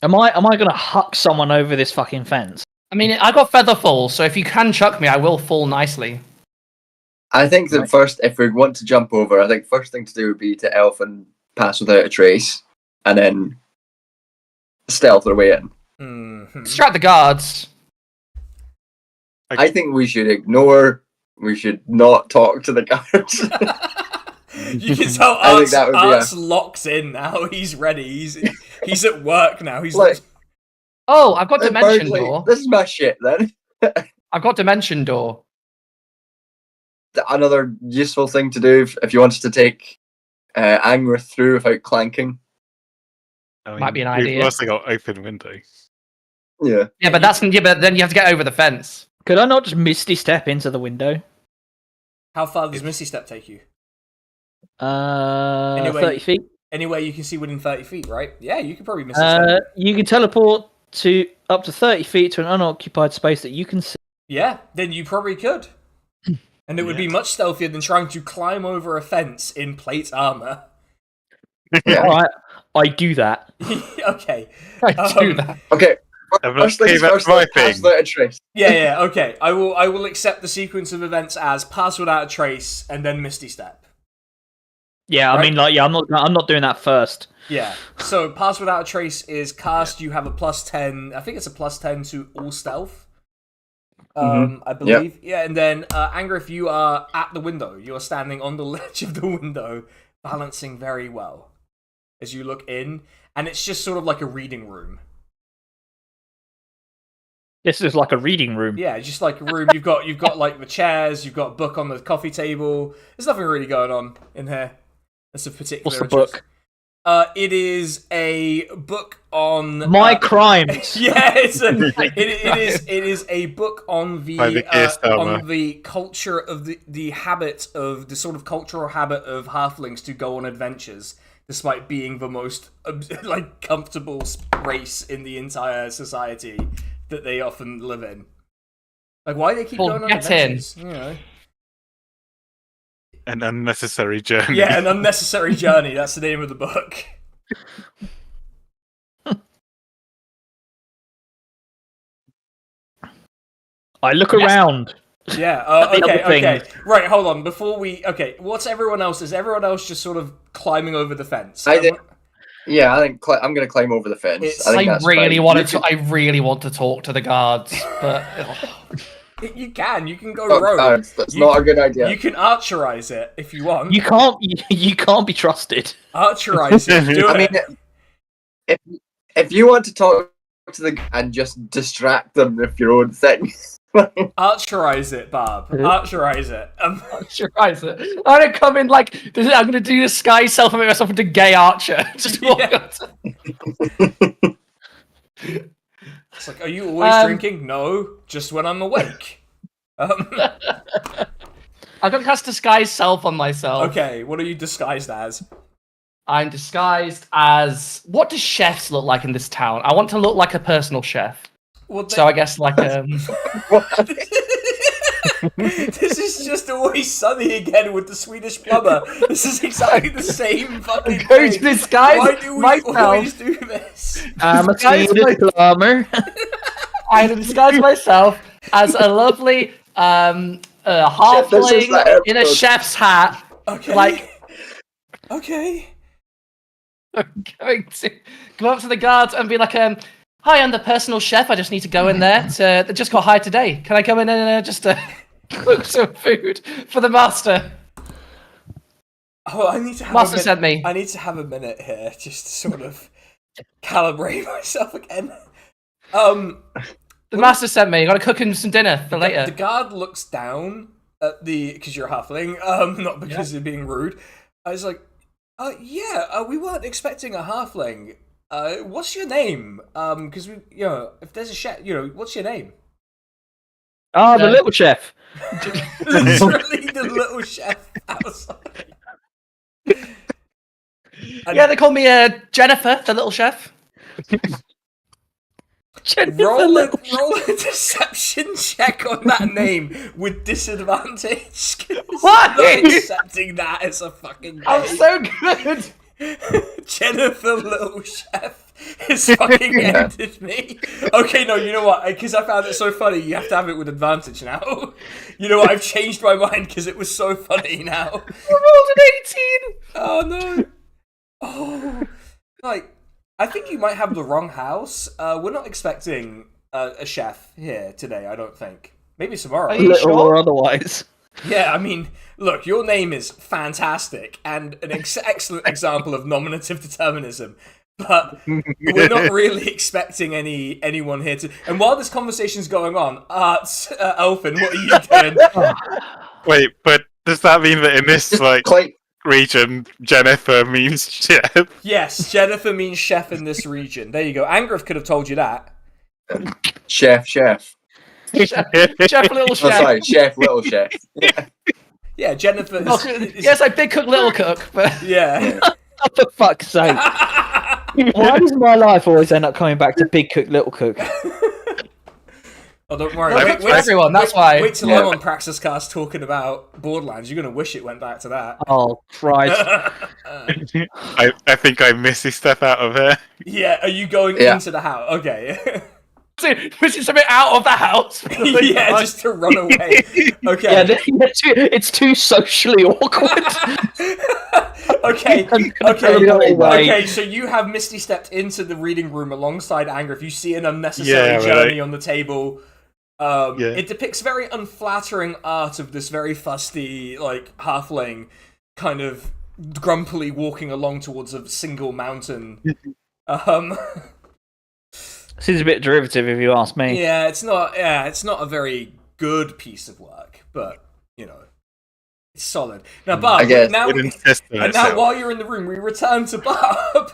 Am I gonna huck someone over this fucking fence? I mean, I got feather fall, so if you can chuck me, I will fall nicely. I think that first, if we want to jump over, I think first thing to do would be to elf and pass without a trace, and then stealth our way in. Mm-hmm. Distract the guards. I think we should ignore. We should not talk to the guards. You can tell I think that would be Art's locked in now. He's ready. He's at work now. He's like, Oh, I've got dimension Berkeley, door. this is my shit. Then I've got dimension door. another useful thing to do if you wanted to take Anger through without clanking. I Might be an We've idea. also got open window. Yeah. Yeah, but but then you have to get over the fence. Could I not just misty step into the window? How far does Misty Step take you? Anyway, 30 feet. Anywhere you can see within 30 feet, right? Yeah, you could probably Misty Step. You can teleport to up to 30 feet to an unoccupied space that you can see. Yeah, then you probably could. And it would be much stealthier than trying to climb over a fence in plate armor. Yeah. Alright, I do that. Okay. I do that. Okay. Everyone's First things came up first, my let's pass thing. without a trace. Yeah, okay. I will accept the sequence of events as pass without a trace and then Misty Step. Yeah, I Right. mean, like, yeah, I'm not doing that first. Yeah. So pass without a trace is cast. You have a +10. I think it's a +10 to all stealth. I believe. Yeah, and then Anger, if you are at the window, you are standing on the ledge of the window, balancing very well as you look in, and it's just sort of like a reading room. This is like a reading room. Yeah, it's just like a room. You've got like the chairs. You've got a book on the coffee table. There's nothing really going on in here. That's a particular. What's the interest. book? It is a book on My crimes. Yeah, it is a book on By the Gearstarmer. on the culture of the habit of the sort of cultural habit of halflings to go on adventures. despite being the most like comfortable race in the entire society that they often live in. Like, why do they keep going on adventures? You know. An unnecessary journey. Yeah, an unnecessary journey. That's the name of the book. I look around. Yeah. The other Okay. things. Right. Hold on. Before we. Okay. What's everyone else? Is everyone else just sort of climbing over the fence? I think I'm going to climb over the fence. I think that's really fine. want to. I really want to talk to the guards, but You can go Oh, rogue. that's not a good idea. You can archerize it if you want. You can't. You can't be trusted. Archerize it. Do I mean, it. if you want to talk to the and just distract them with your own thing. Archerize it, Barb. Archerize it. archerize it. I'm gonna come in like I'm gonna do the sky self and make myself into gay archer. Just walk up to... It's like, are you always drinking? No, just when I'm awake. I'm gonna cast disguise self on myself. Okay, what are you disguised as? I'm disguised as... What does chefs look like in this town? I want to look like a personal chef. Well, So I guess like This is just Always Sunny again with the Swedish plumber. This is exactly the same fucking going thing. to disguise Why do we myself. always do this? I'm a Disguise Swedish plumber. I disguise myself as a lovely This is halfling that in a episode. chef's hat. Okay. Like, Okay. I'm going to go up to the guards and be like, hi, I'm the personal chef. I just need to go in there to just got hired today. Can I come in and just cook some food for the master? Oh, I need to have Master sent me. I need to have a minute here just to sort of calibrate myself again. The master sent me. I got to cook him some dinner for later. The guard looks down at because you're a halfling, not because you're being rude. I was like, we weren't expecting a halfling. What's your name? Because we, if there's a chef, what's your name? Ah, the little chef. Literally the little chef outside. Yeah, they call me Jennifer, the little chef. Roll a deception check on that name with disadvantage. 'Cause Why? I'm not accepting that as a fucking name. I'm so good. Jennifer Little Chef has fucking ended me. Okay, no, you know what? Because I found it so funny, you have to have it with advantage now. You know what? I've changed my mind because it was so funny now. I rolled an 18. Oh no. Oh, like I think you might have the wrong house. We're not expecting a chef here today. I don't think. Maybe tomorrow. Are you Little sure? or otherwise. Yeah, I mean, look, your name is fantastic and an excellent example of nominative determinism. But we're not really expecting anyone here to. And while this conversation's going on, Elfin, what are you doing? Wait, but does that mean that in this region, Jennifer means chef? Yes, Jennifer means chef in this region. There you go. Angriff could have told you that. Chef. Chef Little Oh, Chef. sorry, Chef, Little Chef. Yeah, Jennifer. Yes, I did cook Little Cook, but Yeah. Oh, for fuck's sake. Why does my life always end up coming back to Big Cook, Little Cook? Oh, don't worry. I cook for everyone. That's why. Wait till I'm on Praxiscast talking about Borderlands. You're gonna wish it went back to that. Oh, Christ. I think I missy step out of here. Yeah, are you going into the house? Okay. Pushing something out of the house. Yeah, just to run away. Okay. Yeah, it's too socially awkward. Okay. Away. Okay. So you have Misty stepped into the reading room alongside Angriff. You see an unnecessary journey on the table. It depicts very unflattering art of this very fusty, like, halfling kind of grumpily walking along towards a single mountain. Seems a bit derivative, if you ask me. Yeah, it's not a very good piece of work, but it's solid. Now, Barb, now while you're in the room, we return to Barb.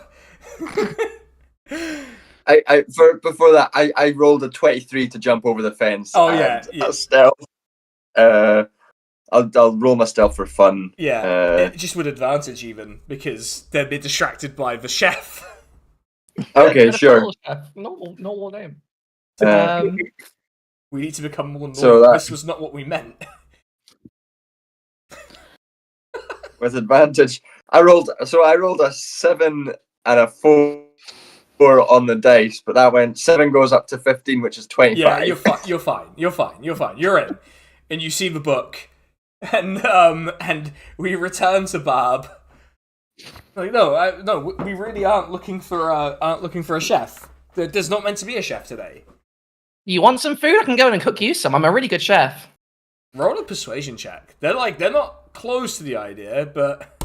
Before that, I rolled a 23 to jump over the fence. Oh yeah. That's stealth. I'll roll myself for fun. Yeah, just with advantage even, because they'll be distracted by the chef. Okay, sure. Normal name. We need to become more normal. So This was not what we meant. With advantage, I rolled a 7 and a 4 on the dice, but that went 7 goes up to 15, which is 25. Yeah, you're fine. You're in, and you see the book, and we return to Barb. Like, no, we really aren't looking for a chef. There's not meant to be a chef today. You want some food? I can go in and cook you some. I'm a really good chef. Roll a persuasion check. They're not close to the idea, but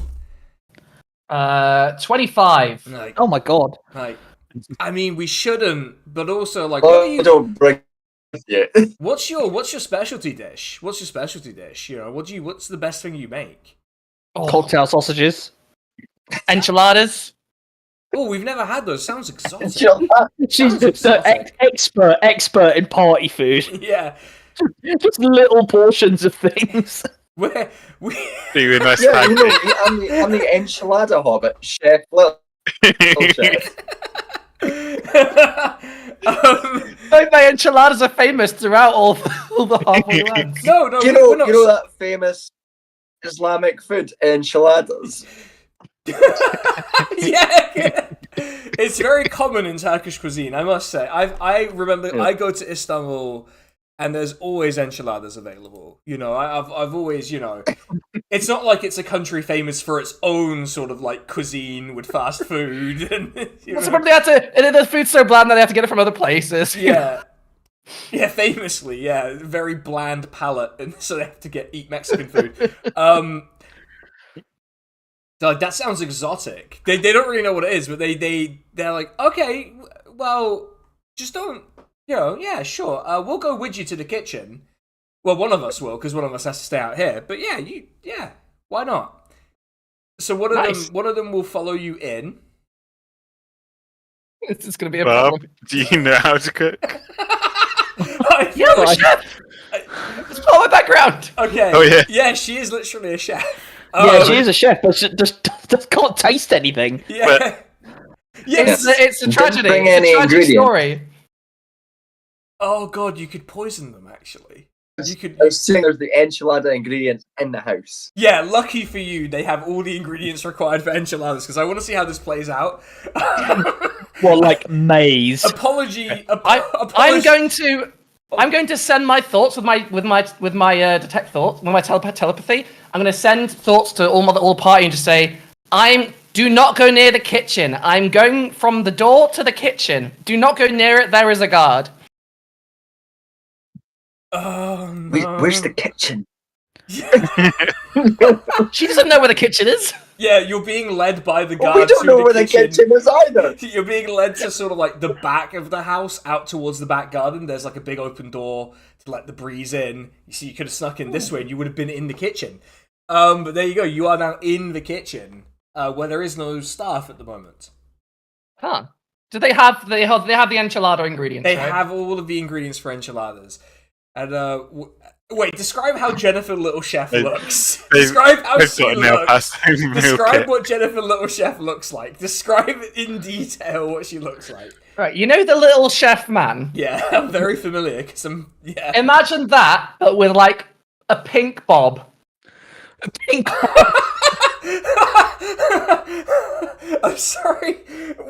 25. like, Oh my god. like, I mean, we shouldn't, but also like, what are you? Don't bring it. What's your specialty dish? What's your specialty dish? You know, what's the best thing you make? Cocktail sausages. Enchiladas. Oh, we've never had those. Sounds exotic. She's the exotic. expert in party food. Yeah, Just little portions of things. we Doing nice Yeah, you know, I'm the enchilada hobbit, chef, little chef. My enchiladas are famous throughout all the halfway lands. no, You we're not. know that famous Islamic food, enchiladas. Yeah, it's very common in Turkish cuisine. I must say, I remember I go to Istanbul, and there's always enchiladas available. You know, I've always, you know, it's not like it's a country famous for its own sort of like cuisine with fast food, and you know. They had to, and the food's so bland that they have to get it from other places. Yeah. Yeah, famously, yeah, very bland palate, and so they have to eat Mexican food. Like, that sounds exotic. They don't really know what it is, but they're like, okay, well, just don't, you know, yeah, sure, we'll go with you to the kitchen. Well, one of us will, because one of us has to stay out here. But yeah, why not? So one of them will follow you in. It's just gonna be a Bob, problem. do you know how to cook? You're a chef. It's part of my background. Okay. Oh, yeah. Yeah, she is literally a chef. Yeah, she is a chef, but she just can't taste anything. Yeah. Yes. It's a tragedy. bring It's any a tragic ingredients. story. Oh god, you could poison them actually. You could. I was saying there's the enchilada ingredients in the house. Yeah, lucky for you, they have all the ingredients required for enchiladas, because I want to see how this plays out. Well, like maize. I'm going to send my thoughts with my detect thoughts, with my telepathy. I'm going to send thoughts to all the party and just say, do not go near the kitchen. I'm going from the door to the kitchen. Do not go near it. There is a guard. Oh no. Where's the kitchen? She doesn't know where the kitchen is. Yeah, you're being led by the Well, guard we don't to know the where the kitchen is either. You're being led to sort of like the back of the house, out towards the back garden. There's like a big open door to let the breeze in. You see, you could have snuck in this way and you would have been in the kitchen. But there you go. You are now in the kitchen, where there is no staff at the moment. Huh. Do they have the enchilada ingredients? They right? have all of the ingredients for enchiladas. And wait, describe how Jennifer Little Chef looks. Describe how she looks. Describe what Jennifer Little Chef looks like. Describe in detail what she looks like. Right, you know the little chef man? Yeah, I'm very familiar because yeah. Imagine that, but with like a pink bob. A pink bob. I'm sorry.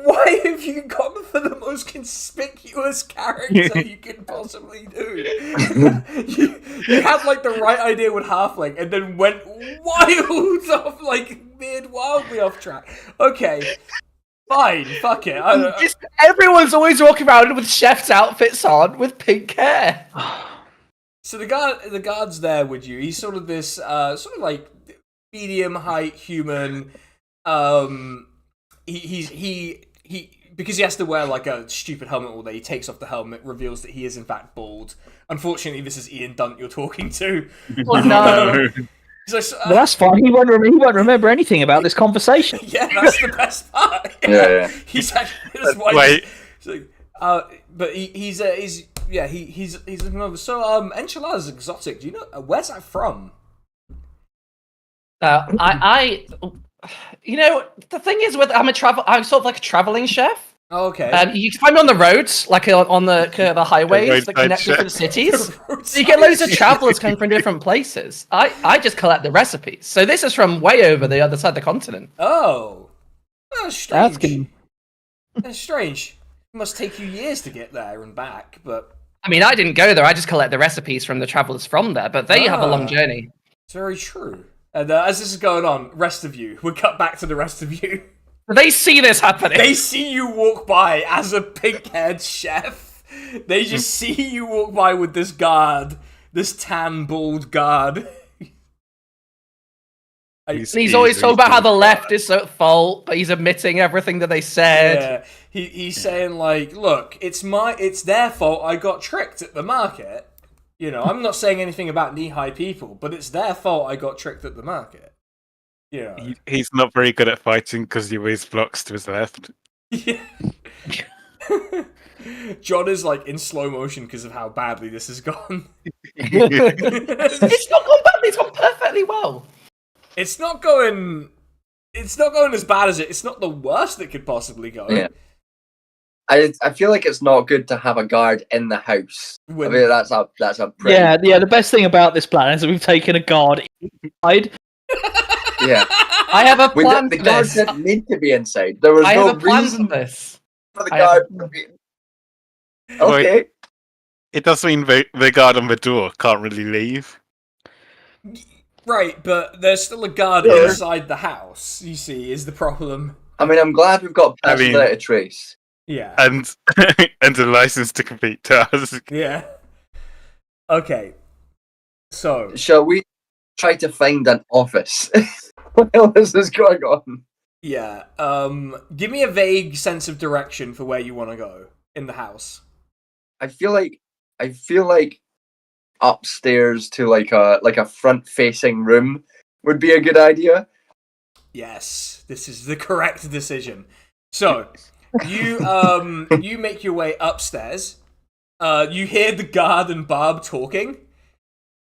Why have you gone for the most conspicuous character you could possibly do? you had like the right idea with Halfling, and then went wild off, like wildly off track. Okay, fine, fuck it. Everyone's always walking around with chef's outfits on with pink hair. So the guard's there with you. He's sort of this sort of like medium height human. He because he has to wear like a stupid helmet all day. He takes off the helmet, reveals that he is in fact bald. Unfortunately, this is Ian Dunt you're talking to. Oh no! So, Well, that's fine. He won't remember anything about this conversation. Yeah, that's the best part. Yeah. He's actually that's why. Wait. But he's looking over. So enchiladas exotic. Do you know where's that from? You know, the thing is, I'm sort of like a traveling chef. Oh, okay. You can find me on the roads, like on the highways that roadside connect chef. different cities. So you get loads of travelers coming from different places. I just collect the recipes. So this is from way over the other side of the continent. Oh, that's strange. That's good. That's strange. It must take you years to get there and back, but I mean, I didn't go there. I just collect the recipes from the travelers from there, but they have a long journey. it's very true. And as this is going on, rest of you, we'll cut back to the rest of you. They see this happening. They see you walk by as a pink-haired chef. They just see you walk by with this guard, this tan, bald guard. And he's always talking about how the left is at fault, but he's admitting everything that they said. Yeah, he's saying like, look, it's their fault. I got tricked at the market. You know, I'm not saying anything about knee-high people, but it's their fault. I got tricked at the market. You know, He's not very good at fighting because he always blocks to his left. yeah. John is like in slow motion because of how badly this has gone. It's not gone badly. It's gone perfectly well. It's not going as bad as it. It's not the worst it could possibly go. Yeah. I feel like it's not good to have a guard in the house. When- I mean, that's a pretty, Yeah. The best thing about this plan is that we've taken a guard inside. yeah. I have a The plan for guard this. didn't need to be inside. There was I no have a plan reason for this. for the I have guard to be. Okay. It does mean the guard on the door can't really leave. Right, but there's still a guard Yeah. inside the house. You see, is the problem? I mean, I'm glad we've got I past mean- without a trace. Yeah. And and a license to compete task. Yeah. Okay. So, Shall we try to find an office? What else is going on? yeah. Give me a vague sense of direction for where you want to go in the house. I feel like upstairs to like a front facing room would be a good idea. Yes, this is the correct decision. So, you you make your way upstairs. You hear the guard and Barb talking,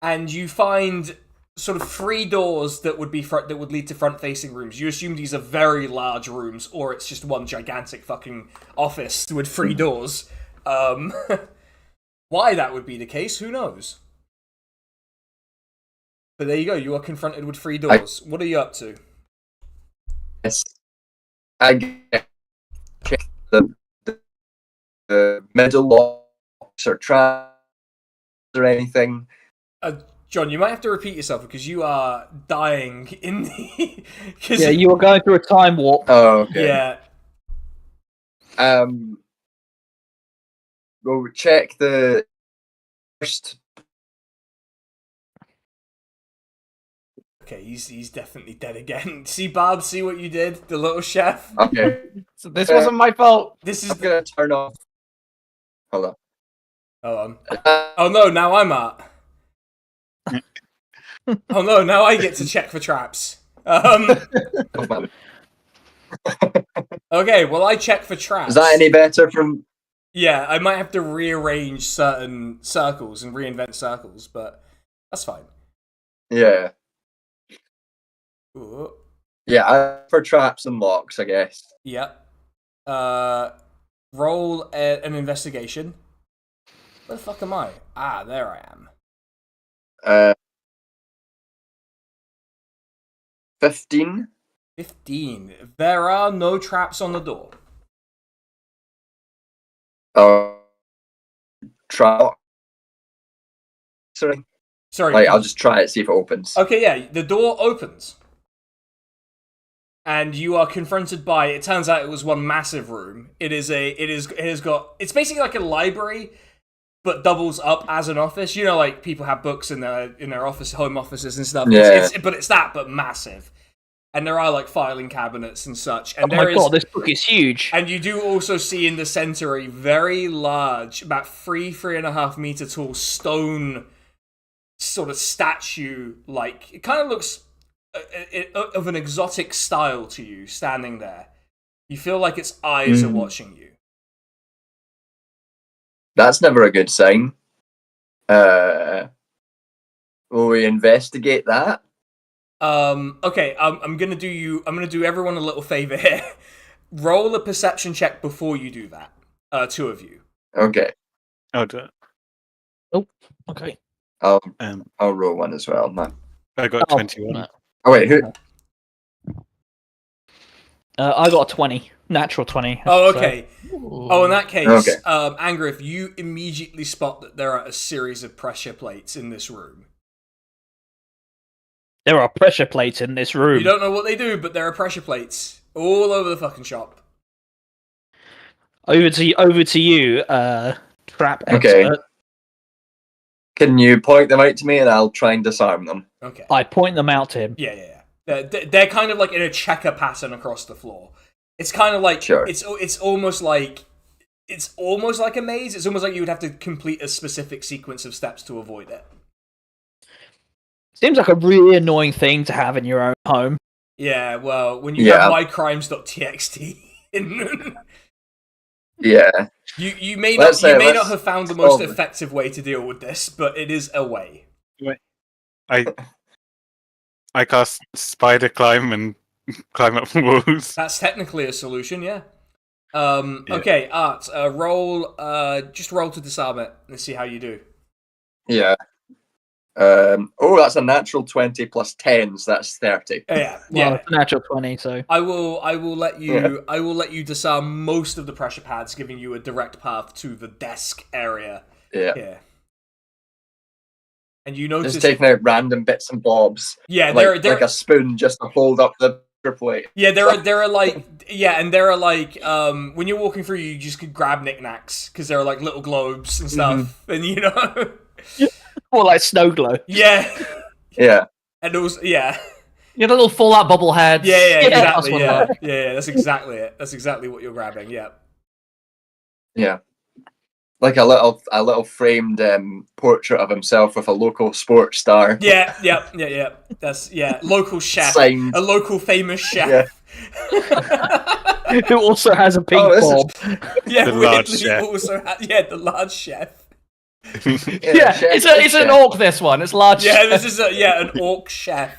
and you find sort of 3 doors that would lead to front-facing rooms. You assume these are very large rooms, or it's just one gigantic fucking office with 3 doors. Why that would be the case, who knows? But there you go. You are confronted with 3 doors. What are you up to? Yes. I get check the middle locks or traps or anything. John, you might have to repeat yourself because you are dying in the. Yeah, you are going through a time warp. Oh, okay. Yeah. We'll check the first. Okay, he's definitely dead again. See, Barb, see what you did, the little chef. Okay, So this wasn't my fault. This is. I'm gonna turn off. Hold on. Hold on. Oh no! Now I'm out. Oh no! Now I get to check for traps. Oh, Okay, well I check for traps. is that any better from? Yeah, I might have to rearrange certain circles and reinvent circles, but that's fine. Yeah, Ooh. yeah. For traps and locks, I guess. Yep. Roll an investigation. Where the fuck am I? Ah, there I am. 15. 15. There are no traps on the door. Trap. Sorry. Sorry. Like, I'll just try it, see if it opens. Okay, yeah, the door opens. And you are confronted by, it turns out it was one massive room. It's basically like a library, but doubles up as an office. You know, like people have books in their office, home offices and stuff. Yeah. It's that, but massive. And there are like filing cabinets and such. And Oh my god, this book is huge. And you do also see in the center a very large, about 3.5 meter tall stone sort of statue. Like, it kind of looks of an exotic style to you, standing there. You feel like its eyes are watching you. That's never a good sign. Will we investigate that? Okay, I'm gonna do everyone a little favor here. Roll a perception check before you do that. Two of you. Okay, I'll do it. Okay. I'll Um, roll one as well. No. I got Oh, 21. no. Oh wait, who? I got a 20. Natural 20. Oh, so- okay. Oh, in that case, Okay. Angrif, you immediately spot that there are a series of pressure plates in this room. There are pressure plates in this room. You don't know what they do, but there are pressure plates all over the fucking shop. Over to you, trap Okay. expert. Can you point them out to me and I'll try and disarm them? Okay. I point them out to him. Yeah. They're kind of like in a checker pattern across the floor. It's kind of like Sure. it's almost like a maze. It's almost like you would have to complete a specific sequence of steps to avoid it. Seems like a really annoying thing to have in your own home. Yeah, well, when you Yeah. have mycrimes.txt, Yeah. you may Let's not say- not let's have found the most solve it. effective way to deal with this, but it is a way. I cast spider climb and climb up walls. That's technically a solution, yeah. Okay, Art, just roll to disarm it. Let's see how you do. Yeah. That's a natural 20 plus 10, so that's 30. Yeah. Well, it's a natural 20, so I will let you disarm most of the pressure pads, giving you a direct path to the desk area. Yeah. Yeah. And you notice, Just taking out random bits and bobs. yeah, Like, there like a spoon just to hold up the plate. yeah, there are like, yeah, and there are like, when you're walking through, you just could grab knickknacks because there are like little globes and stuff, and you know, more like snow globe. yeah, Yeah. and also, yeah, You got a little Fallout bubble heads. yeah, Yeah, exactly, that's yeah, what yeah, that's exactly it. That's exactly what you're grabbing. Yeah, Yeah. Like a little framed portrait of himself with a local sports star. yeah. That's local chef, Signed. a local famous chef. Who also has a pink Oh, this bob. Yeah, The large weirdly chef. also the large chef. Yeah, chef, It's an orc, this one. It's large. Yeah, this is an orc chef.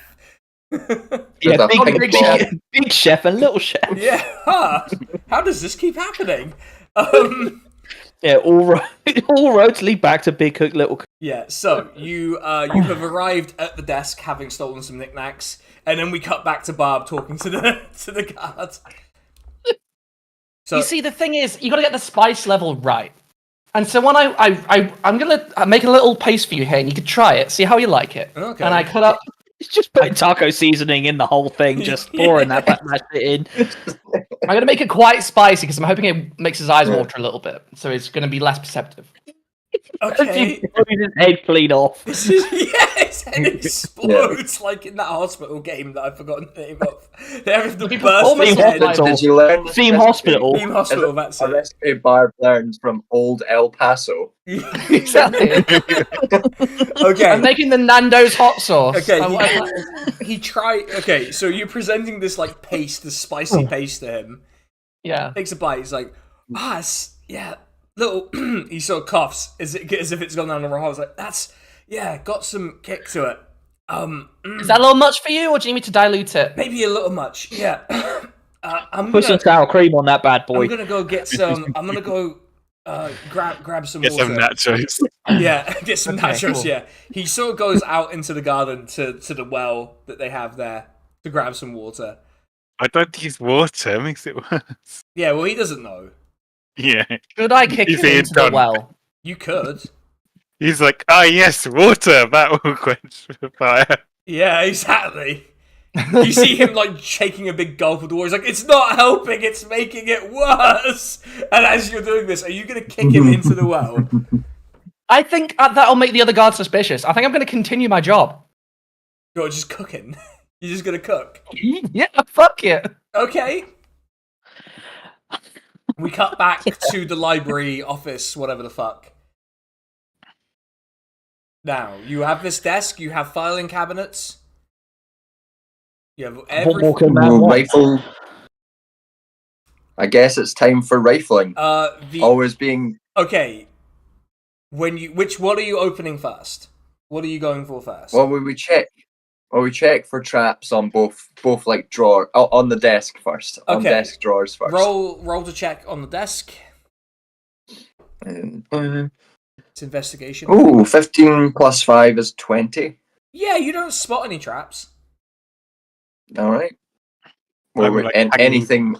Yeah, With a pink big, bob. big chef and little chef. Yeah, huh. How does this keep happening? Yeah, all roads lead back to Big Cook, Little Cook. Yeah, so you have arrived at the desk having stolen some knickknacks, and then we cut back to Barb talking to the guard. So You see, the thing is, you got to get the spice level right. And so when I'm gonna make a little paste for you here, and you can try it, see how you like it. Okay. And I cut up. It's just putting taco seasoning in the whole thing, just pouring that shit in. I'm gonna make it quite spicy because I'm hoping it makes his eyes water a little bit, so it's gonna be less perceptive. okay. He blows his head clean off. This is his head explodes like in that hospital game that I've forgotten the name of. They have to The burst performance his of head. like- Did you learn this Theme recipe? Hospital. Team hospital, that's A it. recipe Barb learned from old El Paso. Exactly. Okay. I'm making the Nando's hot sauce. Okay, I- he tried. Okay, so you're presenting this like paste, this spicy paste to him. yeah. Takes a bite. He's like, little. He sort of coughs as if it's gone down the wrong hole. I was like, got some kick to it. Is that a little much for you, or do you need me to dilute it? Maybe a little much. Yeah. I'm Put some sour cream on that bad boy. I'm gonna go get some. I'm gonna go grab some Get water. some nachos. Yeah, get some Okay, nachos. cool. Yeah, he sort of goes out into the garden to the well that they have there to grab some water. I don't use water. It makes it worse. Yeah, well, he doesn't know. Yeah. Should I kick You him see into it's the done. well? You could. He's like, yes, water. That will quench the fire. Yeah, exactly. You see him like shaking a big gulp of the water. He's like, "It's not helping. It's making it worse." And as you're doing this, are you going to kick him into the well? I think that'll make the other guards suspicious. I think I'm going to continue my job. You're just cooking. You're just going to cook. Yeah, fuck it. Okay. We cut back to the library office, whatever the fuck. Now, you have this desk, you have filing cabinets. You have What more can man Ooh, want? rifle. I guess it's time for rifling. Always being. Okay. What are you opening first? What are you going for first? What would we check? Well, we check for traps on both like drawer on the desk first. On Okay. desk drawers first. Roll to check on the desk. Uh, It's investigation. Ooh, 15 plus 5 is 20. Yeah, you don't spot any traps. All right. Well, I'm, like, hanging- anything.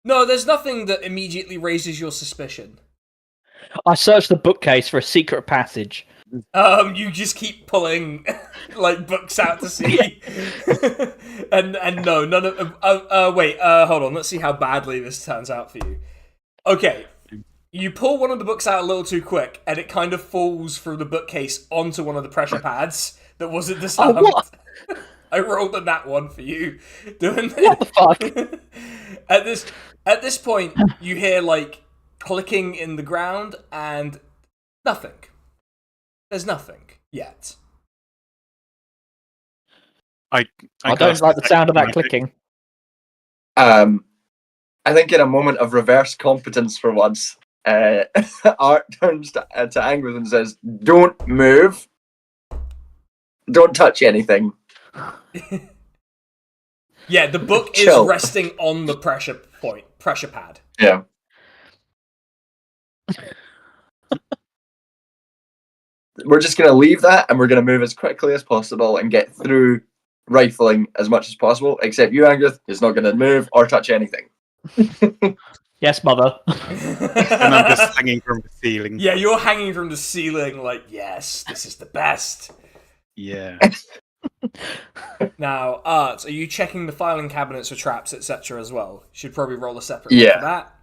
No, there's nothing that immediately raises your suspicion. I searched the bookcase for a secret passage. You just keep pulling like books out to see, and no, none of. Wait, hold on. Let's see how badly this turns out for you. Okay, you pull one of the books out a little too quick, and it kind of falls through the bookcase onto one of the pressure pads that wasn't disarmed. Oh, what? I rolled a nat one for you. Doing What the fuck? At this point, you hear like clicking in the ground and nothing. There's nothing yet. I don't like the sound of that clicking. I think in a moment of reverse competence for once, Art turns to Angrith and says, "Don't move. Don't touch anything." Yeah, the book Chill. is resting on the pressure pad. Yeah. We're just going to leave that and we're going to move as quickly as possible and get through rifling as much as possible, except you, Angrith, is not going to move or touch anything. Yes, mother. And I'm just hanging from the ceiling. Yeah, you're hanging from the ceiling like, yes, this is the best. Yeah. Now, Art, are you checking the filing cabinets for traps, etc. as well? Should probably roll a separate one for that.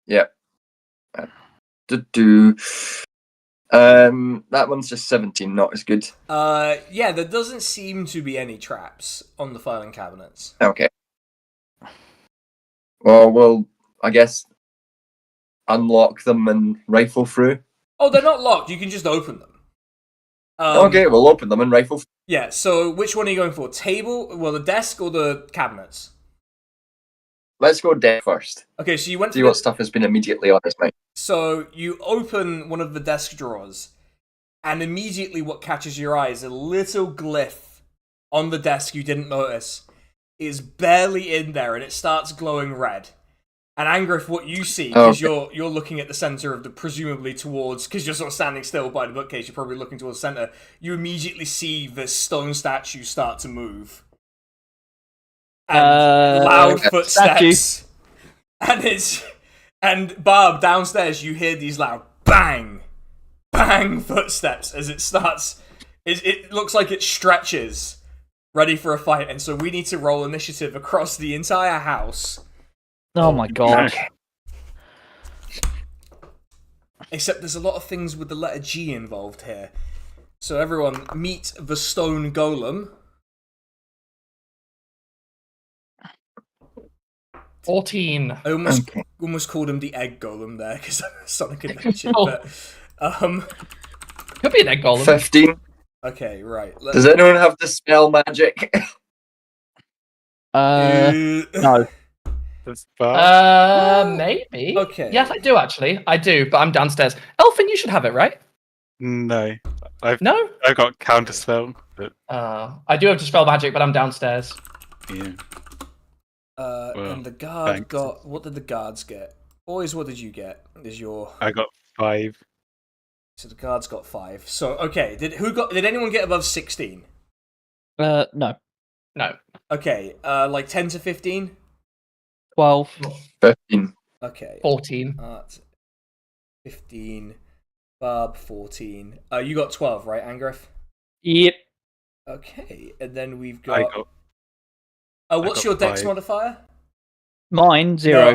Yeah. That one's just 17, not as good. Yeah, there doesn't seem to be any traps on the filing cabinets. Okay. Well, we'll, I guess, unlock them and rifle through. Oh, they're not locked. You can just open them. Okay, we'll open them and rifle through. Yeah, so which one are you going for? The desk or the cabinets? Let's go deck first. Okay, so you went to See what stuff has been immediately on his mind. So you open one of the desk drawers, and immediately what catches your eye is a little glyph on the desk you didn't notice. Is barely in there, and it starts glowing red. And Angrith, what you see, because you're looking at the center of the, presumably towards, because you're sort of standing still by the bookcase, you're probably looking towards the center, you immediately see the stone statue start to move. And loud footsteps. And Barb, downstairs, you hear these loud bang, bang footsteps as it starts. It looks like it stretches, ready for a fight, and so we need to roll initiative across the entire house. Oh my god. Except there's a lot of things with the letter G involved here. So everyone, meet the stone golem. 14. I almost called him the egg golem there because I'm a Sonic Adventure. Oh. But, Could be an egg golem. 15. okay, right. Does anyone have the spell magic? No. That's fine. Maybe. Okay. Yes, I do actually. I do, but I'm downstairs. Elfin, you should have it, right? No. No? I've got counterspell, but I do have Dispel Magic, but I'm downstairs. yeah. And the guard thanks. got. What did the guards get? Boys, what did you get? I got 5. So the guards got 5. So okay, did anyone get above 16? No. No. Okay, like 10 to 15. 12. 15. Okay. 14. 15. Barb 14. You got 12, right, Angrith? Yep. Okay, and then we've I got. got What's got your dex 5. modifier? Mine, 0.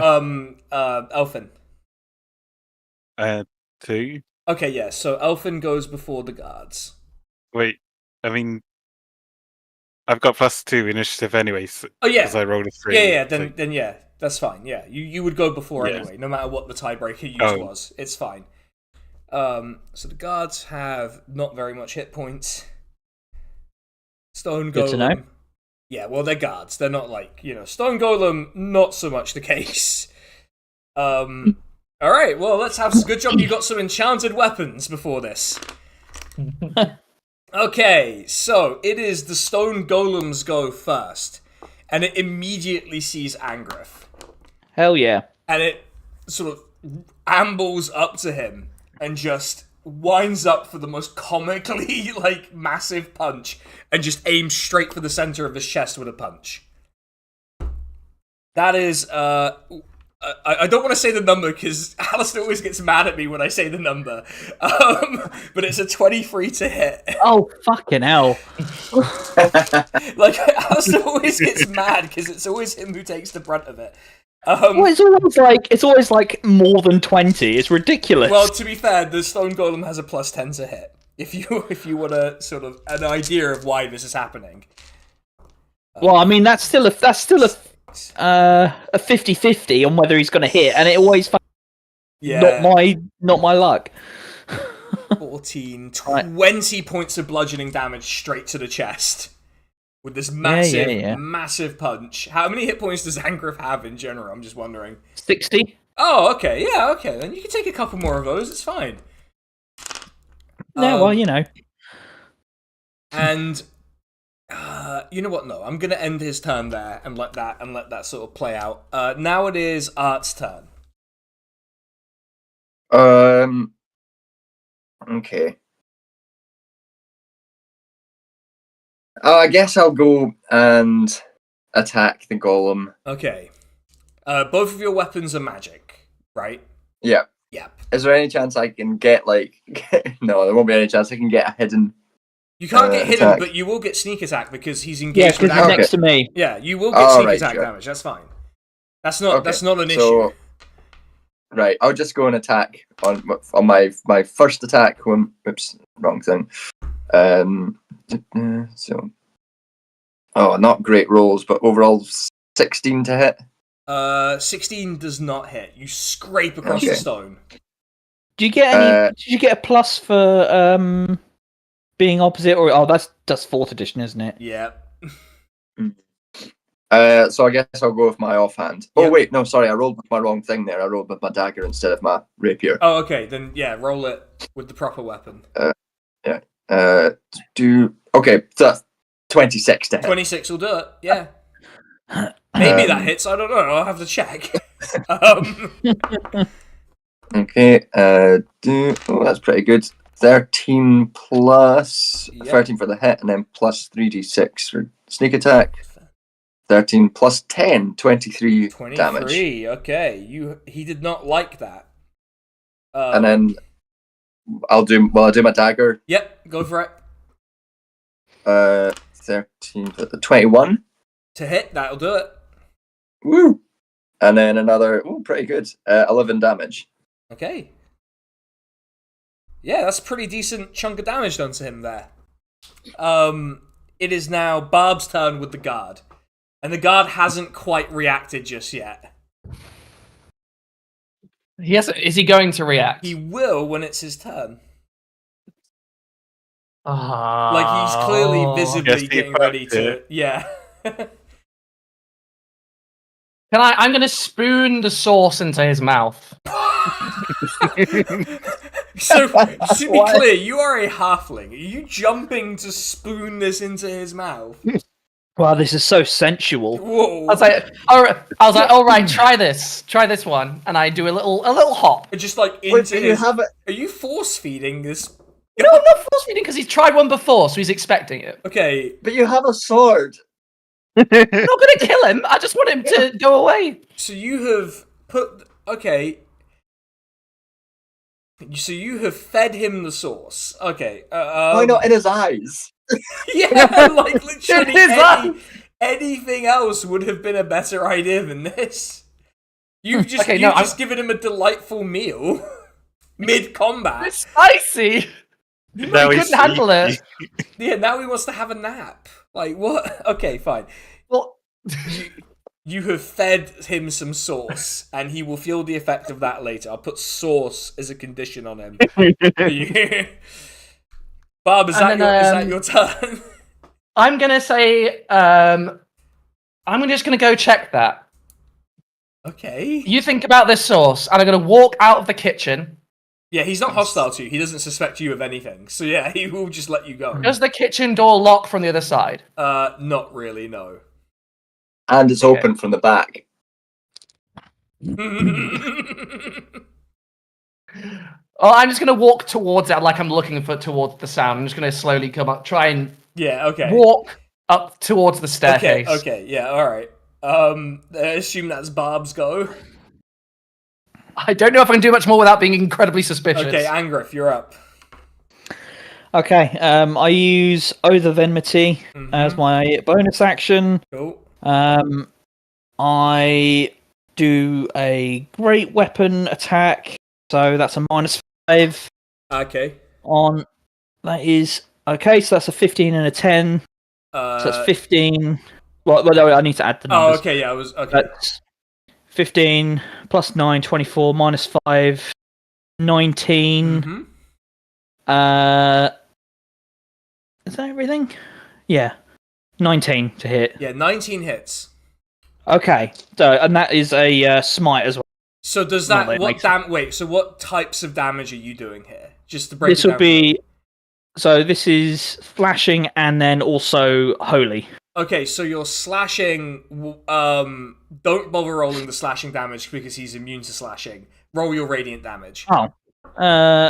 No, Elfin. 2. Okay, yeah. So Elfin goes before the guards. Wait, I mean, I've got +2 initiative anyway. Oh yeah. Because I rolled a 3. Yeah. so- Then yeah, that's fine. Yeah, you would go before Yeah. anyway, no matter what the tiebreaker used was. It's fine. So the guards have not very much hit points. Stone Golem. Good to know. Yeah, well, they're guards. They're not like, Stone Golem, not so much the case. Alright, well, let's have good job you got some enchanted weapons before this. Okay, so it is the stone golems go first, and it immediately sees Angriff, Hell yeah. and it sort of ambles up to him and just winds up for the most comically like massive punch, and just aims straight for the center of his chest with a punch. That is I don't want to say the number because Alasdair always gets mad at me when I say the number. But it's a 23 to hit. Oh, fucking hell. Like, Alasdair always gets mad because it's always him who takes the brunt of it. Well, it's always like more than 20. It's ridiculous. Well, to be fair, the stone golem has a plus 10 to hit. If you want a sort of an idea of why this is happening. Well, I mean, that's still a 50-50 on whether he's going to hit, and it always not my luck. 14, 20 points of bludgeoning damage straight to the chest with this massive punch. How many hit points does Angriff have in general? I'm just wondering. 60. Oh, okay, yeah, okay. Then you can take a couple more of those. It's fine. No, well, you know. And you know what? No, I'm gonna end his turn there and let that sort of play out. Now it is Art's turn. Okay. I guess I'll go and attack the golem. Okay. Both of your weapons are magic, right? Yeah. Yep. Is there any chance I can get no, there won't be any chance I can get a hidden. You can't get hidden, attack. but you will get sneak attack because he's Yeah, engaged because with he's Angriff. next to me. Yeah, you will get sneak attack sure. damage. That's fine. That's not an issue. Right, I'll just go and attack on my first attack. Oops, wrong thing. Not great rolls, but overall 16 to hit. 16 does not hit. You scrape across the stone. Do you get any? Did you get a plus for being opposite, or that's 4th edition, isn't it? Yeah. So I guess I'll go with my offhand. Oh wait, no, sorry, I rolled with my wrong thing there. I rolled with my dagger instead of my rapier. Oh, okay, then yeah, roll it with the proper weapon. Okay, so 26 to hit. 26 will do it. Yeah. Maybe that hits. I don't know. I'll have to check. Okay. That's pretty good. 13 plus 13 for the hit, and then plus 3d6 for sneak attack. 13 plus 10, 23 damage. 23. Okay. He did not like that. And then I'll do my dagger. Yep. Go for it. 13 for the 21 to hit. That'll do it. Woo! And then another. Pretty good. 11 damage. Okay. Yeah, that's a pretty decent chunk of damage done to him there. It is now Barb's turn with the guard. And the guard hasn't quite reacted just yet. Is he going to react? He will when it's his turn. Oh. Like, he's clearly visibly getting ready to... Yeah. I'm going to spoon the sauce into his mouth. So, to be clear, you are a halfling. Are you jumping to spoon this into his mouth? Wow, this is so sensual. Whoa. I was like, all right, try this one, and I do a little hop. Just like into his. Are you force feeding this? No, I'm not force feeding because he's tried one before, so he's expecting it. Okay, but you have a sword. I'm not gonna kill him. I just want him to go away. So you have So you have fed him the sauce. Okay. Why not in his eyes? Yeah, like literally anything else would have been a better idea than this. You've just given him a delightful meal mid-combat. It's spicy. He couldn't handle it. Yeah, now he wants to have a nap. Like, what? Okay, fine. Well, you have fed him some sauce, and he will feel the effect of that later. I'll put sauce as a condition on him. Barb, is that your turn? I'm gonna say, I'm just gonna go check that. Okay. You think about this sauce, and I'm gonna walk out of the kitchen, Yeah, he's not hostile to you. He doesn't suspect you of anything. So yeah, he will just let you go. Does the kitchen door lock from the other side? Not really, no. And it's open from the back. Oh, I'm just gonna walk towards it, like I'm looking towards the sound. I'm just gonna slowly come up, try and walk up towards the staircase. Okay, yeah, all right. I assume that's Barb's go. I don't know if I can do much more without being incredibly suspicious. Okay, Angrif, you're up. Okay, I use Oath of Enmity as my bonus action. Cool. I do a great weapon attack, so that's a -5. Okay. On that is okay, so that's a 15 and a 10. So that's 15. Well, no, I need to add the numbers. Oh, okay, yeah, I was okay. That's 15 plus 9, 24, -5, 19. Is that everything? Yeah. 19 to hit. Yeah, 19 hits. Okay. So, and that is a smite as well. So does that wait, so what types of damage are you doing here? Just to break This it down. will be so this is slashing and then also holy. Okay, so you're slashing. Don't bother rolling the slashing damage because he's immune to slashing. Roll your radiant damage. Oh.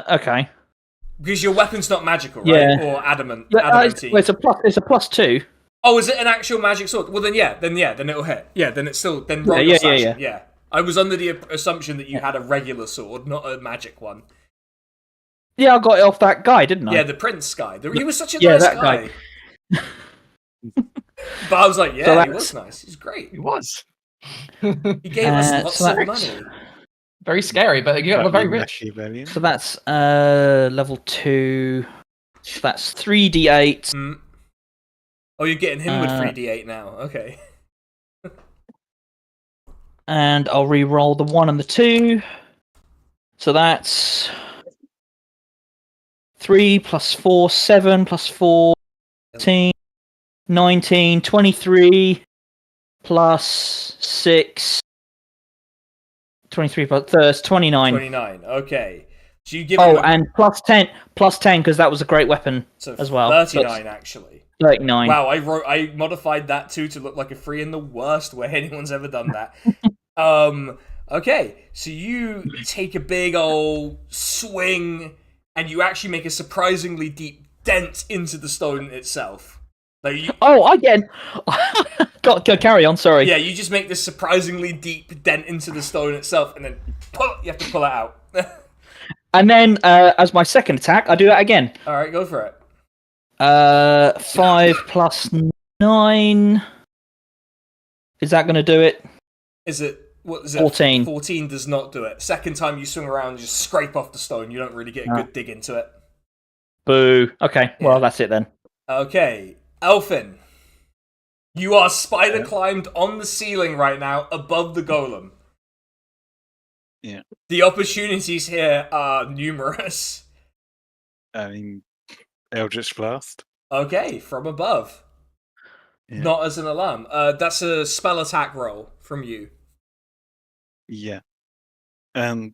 Okay. Because your weapon's not magical, right? Yeah. Or adamant. It's a +2. Oh, is it an actual magic sword? Well, then it'll hit. Yeah, then it's still roll your slashing. Yeah. I was under the assumption that you had a regular sword, not a magic one. Yeah, I got it off that guy, didn't I? Yeah, the prince guy. He was such a nice guy. But I was like, he was nice. He's great. He was. He gave us lots of money. Very scary, but you got very rich. So that's level 2. That's 3d8. Oh, you're getting him with 3d8 now. Okay. And I'll re-roll the 1 and the 2. So that's 3 plus 4, 7 plus 4, 14, 19, 23 plus 6, 23 plus 29. 29, okay. So you give and plus 10 because that was a great weapon as well. 39 actually. 39. Wow, I modified that too to look like a 3 in the worst way anyone's ever done that. Okay, so you take a big old swing and you actually make a surprisingly deep dent into the stone itself. Again. Go carry on, sorry. Yeah, you just make this surprisingly deep dent into the stone itself and then you have to pull it out. And then, as my second attack, I do that again. Alright, go for it. 5 plus 9. Is that going to do it? What is it? 14. 14 does not do it. Second time you swing around, you just scrape off the stone. You don't really get a good dig into it. Boo. Okay, well, that's it then. Okay, Elfin. You are spider climbed on the ceiling right now, above the golem. Yeah. The opportunities here are numerous. I mean, Eldritch Blast. Okay, from above. Yeah. Not as an alarm. That's a spell attack roll from you. Yeah. I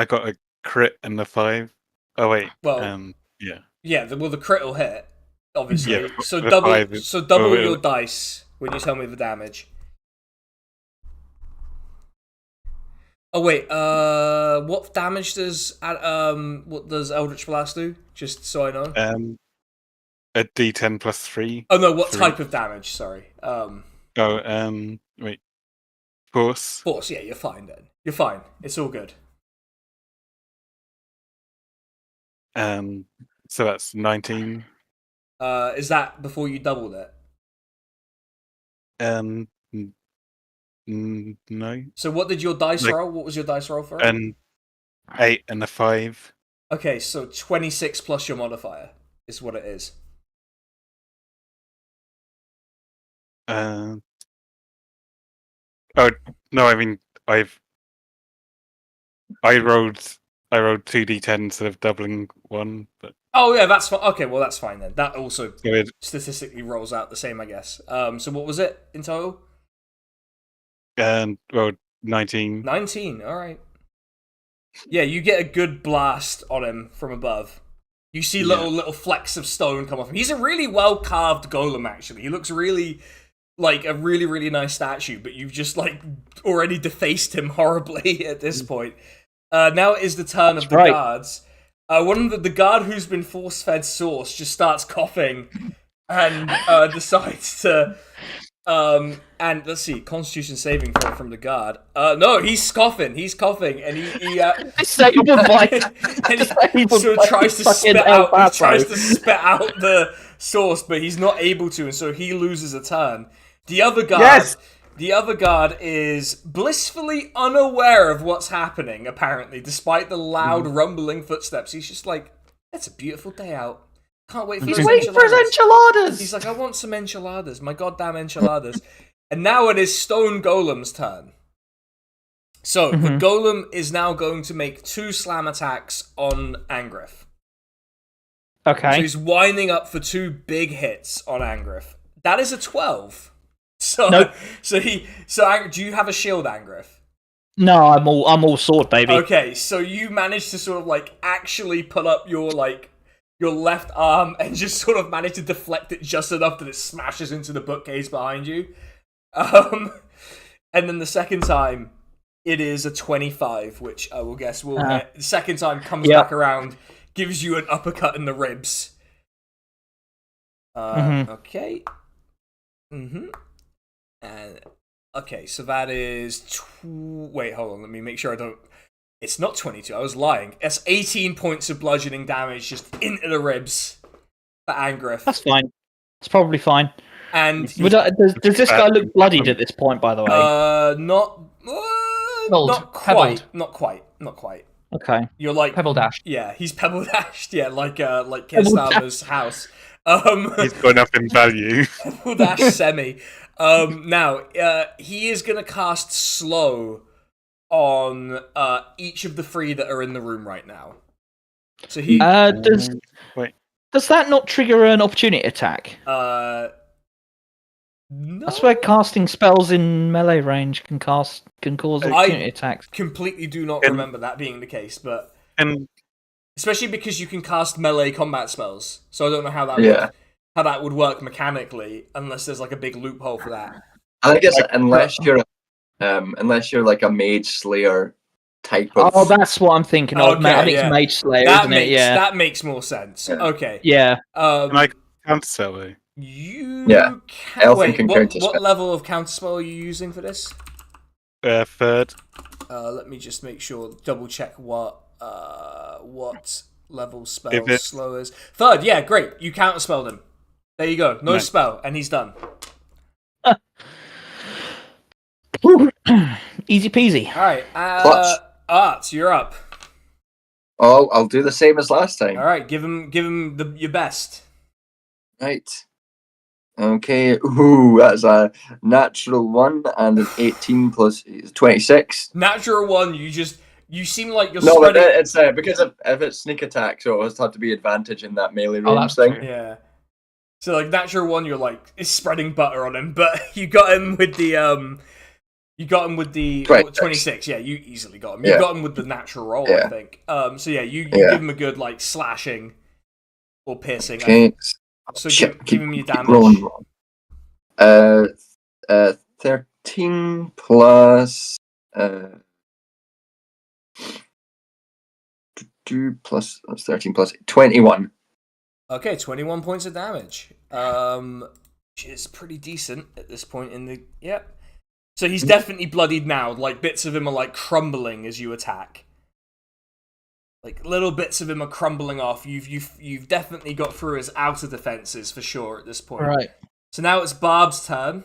got a crit and a 5. Oh wait. Well, yeah. Yeah, the crit will hit, obviously. Yeah, so the double 5 your dice when you tell me the damage. Oh wait, what damage does Eldritch Blast do? Just so I know. A D10 plus 3. Oh no, what type of damage? Sorry. Wait. Force. Force. Yeah, you're fine then. You're fine. It's all good. So that's 19. Is that before you doubled it? No. So what did your dice roll? What was your dice roll for? An 8 and a 5. Okay, so 26 plus your modifier is what it is. Oh no, I mean I rolled 2d10 instead of doubling 1, but oh yeah, that's fine. Okay, well that's fine then. That also so statistically rolls out the same, I guess. So what was it in total? well, 19. 19. All right. Yeah, you get a good blast on him from above. You see little flecks of stone come off him. He's a really well carved golem, actually. He looks really like a really, really nice statue, but you've just like already defaced him horribly at this point. Now it is the turn of the guards. One of the guard who's been force-fed sauce just starts coughing and decides to. And let's see, Constitution saving throw from the guard. No, he's coughing, and he sort of tries to spit out. He tries to spit out the sauce, but he's not able to, and so he loses a turn. The other guard is blissfully unaware of what's happening. Apparently, despite the loud rumbling footsteps, he's just like, "It's a beautiful day out. Can't wait for He's waiting for his enchiladas. He's like, I want some enchiladas, my goddamn enchiladas." And now it is Stone Golem's turn. So, the Golem is now going to make 2 slam attacks on Angriff. Okay. So he's winding up for 2 big hits on Angriff. That is a 12. So, nope. do you have a shield, Angriff? No, I'm all sword, baby. Okay, so you manage to sort of like actually put up your left arm and just sort of manage to deflect it just enough that it smashes into the bookcase behind you. And then the second time, it is a 25, which I will guess will hit. The second time comes back around, gives you an uppercut in the ribs. Okay. And okay, so that is wait, hold on. Let me make sure I don't. It's not 22. I was lying. It's 18 points of bludgeoning damage just into the ribs for Angriff. That's fine. It's probably fine. And does this guy look bloodied at this point? By the way, not quite. Not quite. Okay. You're like pebble dashed. Yeah, he's pebble dashed. Yeah, like Kirstama's house. He's gone up in value. Pebble dash semi. Now he is gonna cast slow on each of the 3 that are in the room right now. So he does that not trigger an opportunity attack? No. I swear casting spells in melee range can cause opportunity attacks. Completely do not remember that being the case, but especially because you can cast melee combat spells, so I don't know how that would work mechanically unless there's like a big loophole for that. I think it's unless you're like a mage slayer type of. Oh, that's what I'm thinking of. Okay, I think it's Mage Slayer, isn't it? Yeah, that makes more sense. Yeah. Okay. Yeah. Can I counterspell it? What level of counterspell are you using for this? 3rd. Let me just make sure, double check what level spell slow is. 3rd, yeah, great. You counterspelled him. There you go. No spell, and he's done. Easy peasy. Alright, Art, you're up. Oh, I'll do the same as last time. Alright, give him your best. Right. Okay, ooh, that's a natural 1 and an 18 plus 26. Natural 1, you seem like you're spreading... No, but it's because if it's sneak attack, so it has to have to be advantage in that melee range thing. True. Yeah. So like natural 1, you're like is spreading butter on him, but you got him with the 26. Yeah, you easily got him. You got him with the natural roll, I think. So yeah, you give him a good like slashing or piercing. Okay. So give him your damage. 13 plus 2 plus that's 13 plus 21. Okay, 21 points of damage. Which is pretty decent at this point in the So he's definitely bloodied now. Like bits of him are like crumbling as you attack. Like little bits of him are crumbling off. You've definitely got through his outer defenses for sure at this point. Right. So now it's Barb's turn.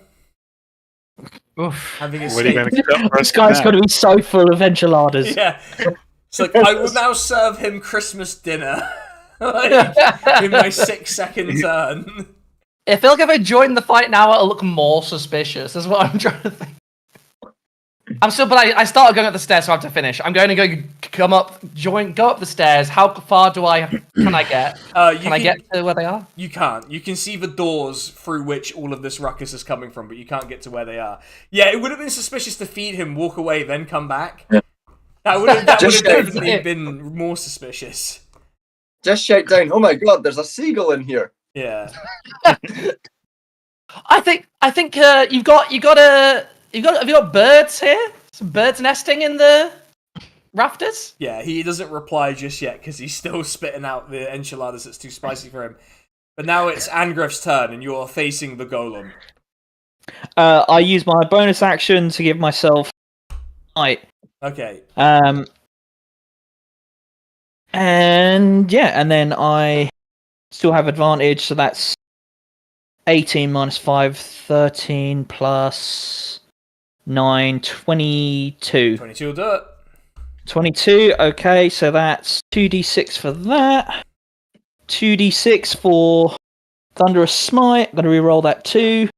Oof. Having this guy's got to be so full of enchiladas. Yeah. It's like I will now serve him Christmas dinner. Like, in my 6-second turn. If I join the fight now, it'll look more suspicious. Is what I'm trying to think. I started going up the stairs, so I have to finish. I'm going to go up the stairs. How far can I get? Can I get to where they are? You can't. You can see the doors through which all of this ruckus is coming from, but you can't get to where they are. Yeah, it would have been suspicious to feed him, walk away, then come back. That would have Just definitely been more suspicious. Just shout down, "Oh my god, there's a seagull in here!" Yeah. I think have you got birds here? Some birds nesting in the rafters? Yeah, he doesn't reply just yet because he's still spitting out the enchiladas that's too spicy for him. But now it's Angriff's turn, and you're facing the golem. I use my bonus action to give myself height. Okay. And then I still have advantage, so that's 18 minus 5, 13 plus 9, 22. 22 will do it. 22, okay, so that's 2d6 for that. 2d6 for Thunderous Smite. I'm going to reroll that too.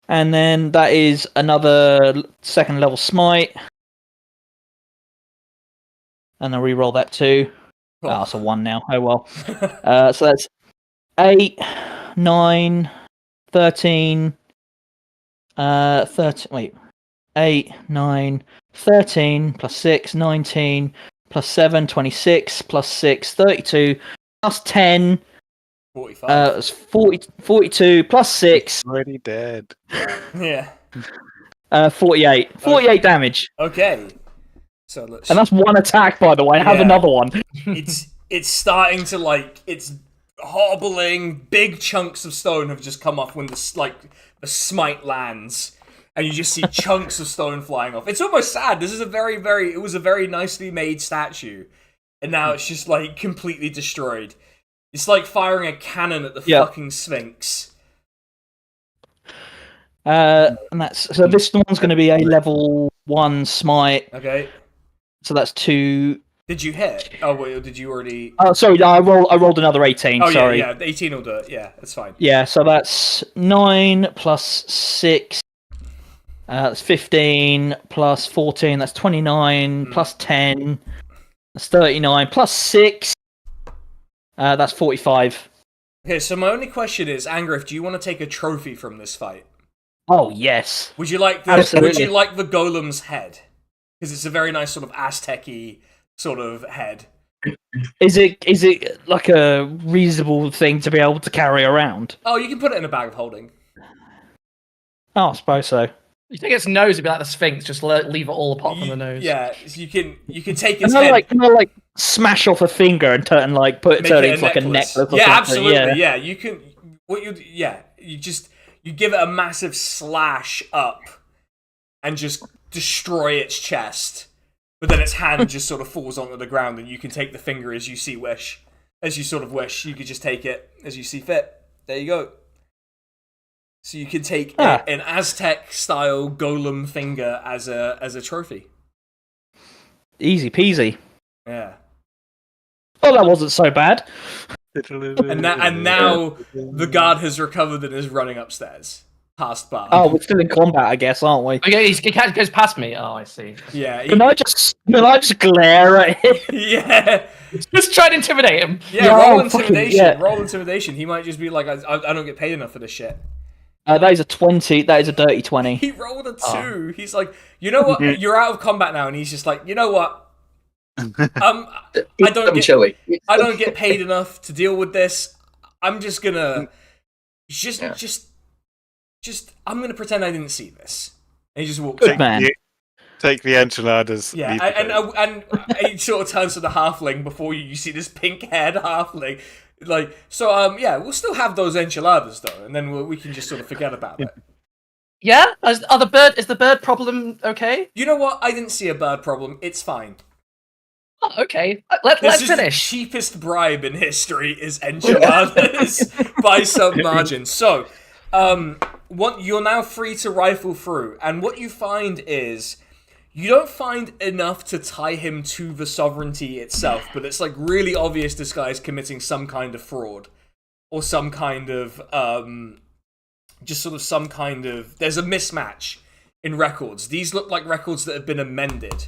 And then that is another second level Smite. And I'll reroll that too. Cool. Oh, it's a 1 now. Oh well. So that's 8, 9, 13. 13. Wait. 8, 9, 13 plus 6, 19 plus 7, 26 plus 6, 32 plus 10. 45. It's 42 plus 6. Already dead. Yeah. 48. 48 damage. Okay. So let's. And that's one attack, by the way. I have Yeah. another one. It's starting to it's hobbling. Big chunks of stone have just come off when the smite lands, and you just see chunks of stone flying off. It's almost sad. This is it was a very nicely made statue, and now it's just completely destroyed. It's like firing a cannon at the fucking Sphinx. And that's so. This one's going to be a level 1 smite. Okay. So that's 2. Did you hit? Oh wait, did you already? Oh, sorry. I rolled another 18. Oh sorry. yeah, 18 will do it. Yeah, that's fine. Yeah. So that's 9 plus 6. That's 15 plus 14. That's 29 plus 10. That's 39 plus 6. That's 45. Okay, so my only question is, Angriff, do you want to take a trophy from this fight? Oh yes. Would you like the Absolutely. golem's head? Because it's a very nice sort of Aztec-y sort of head. Is it like a reasonable thing to be able to carry around? Oh, you can put it in a bag of holding. Oh, I suppose so. You think its nose would be like the Sphinx, just leave it all apart from the nose. Yeah, so you can take its Can I head. smash off a finger and turn Make it it into like a necklace or something? yeah, absolutely. Yeah. Yeah, you can. You give it a massive slash up, and just destroy its chest. But then its hand just sort of falls onto the ground, and you can take the finger as you wish. You could just take it as you see fit. There you go. So you can take an Aztec-style golem finger as a trophy. Easy peasy. Yeah. Oh, that wasn't so bad. And now the guard has recovered and is running upstairs past Bar. Oh, we're still in combat, I guess, aren't we? Okay, he goes past me. Oh, I see. Yeah. Can I just glare at him? Yeah. Just try to intimidate him. Yeah, roll intimidation. Yeah. Roll intimidation. He might just be like, I don't get paid enough for this shit. That is a 20. That is a dirty 20. He rolled a 2. He's like, you know what? You're out of combat now, and he's just like, you know what? I don't get paid enough to deal with this. I'm just gonna I'm gonna pretend I didn't see this. And he just walks Good out. man. Take the enchiladas. Yeah, leave and he sort of turns to the halfling before you see this pink-haired halfling. We'll still have those enchiladas though, and then we can just sort of forget about it. Yeah? Is the bird problem okay? You know what? I didn't see a bird problem. It's fine. Oh, okay. Let's This is finish. the cheapest bribe in history is enchiladas by some margin. So, you're now free to rifle through, and what you find is you don't find enough to tie him to the sovereignty itself, but it's really obvious this guy is committing some kind of fraud or some kind of there's a mismatch in records. These look like records that have been amended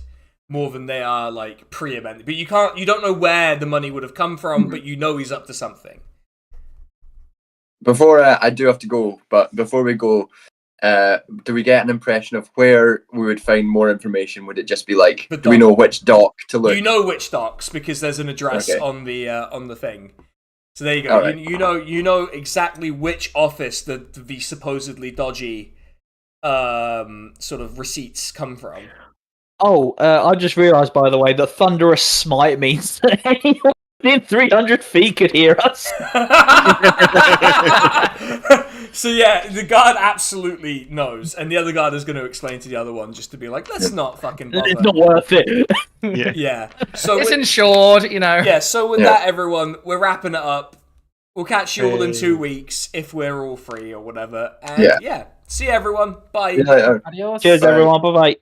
more than they are pre-amended. But you don't know where the money would have come from, but you know he's up to something. Before I do have to go, but before we go, do we get an impression of where we would find more information? Would it just be like, The do we dock. know which dock to look? You know which docks because there's an address Okay. on the thing. So there you go. All right. You know exactly which office the supposedly dodgy sort of receipts come from. Oh, I just realised, by the way, that thunderous smite means that anyone within 300 feet could hear us. So yeah, the guard absolutely knows, and the other guard is going to explain to the other one just to be like, let's not fucking bother. It's not worth it. Yeah. Yeah. So It's insured, you know. yeah. So with Yeah. that, everyone, we're wrapping it up. We'll catch you all in 2 weeks if we're all free or whatever. And Yeah. yeah, see you everyone. Bye. Yeah, Adios. Cheers, Bye. everyone. Bye-bye.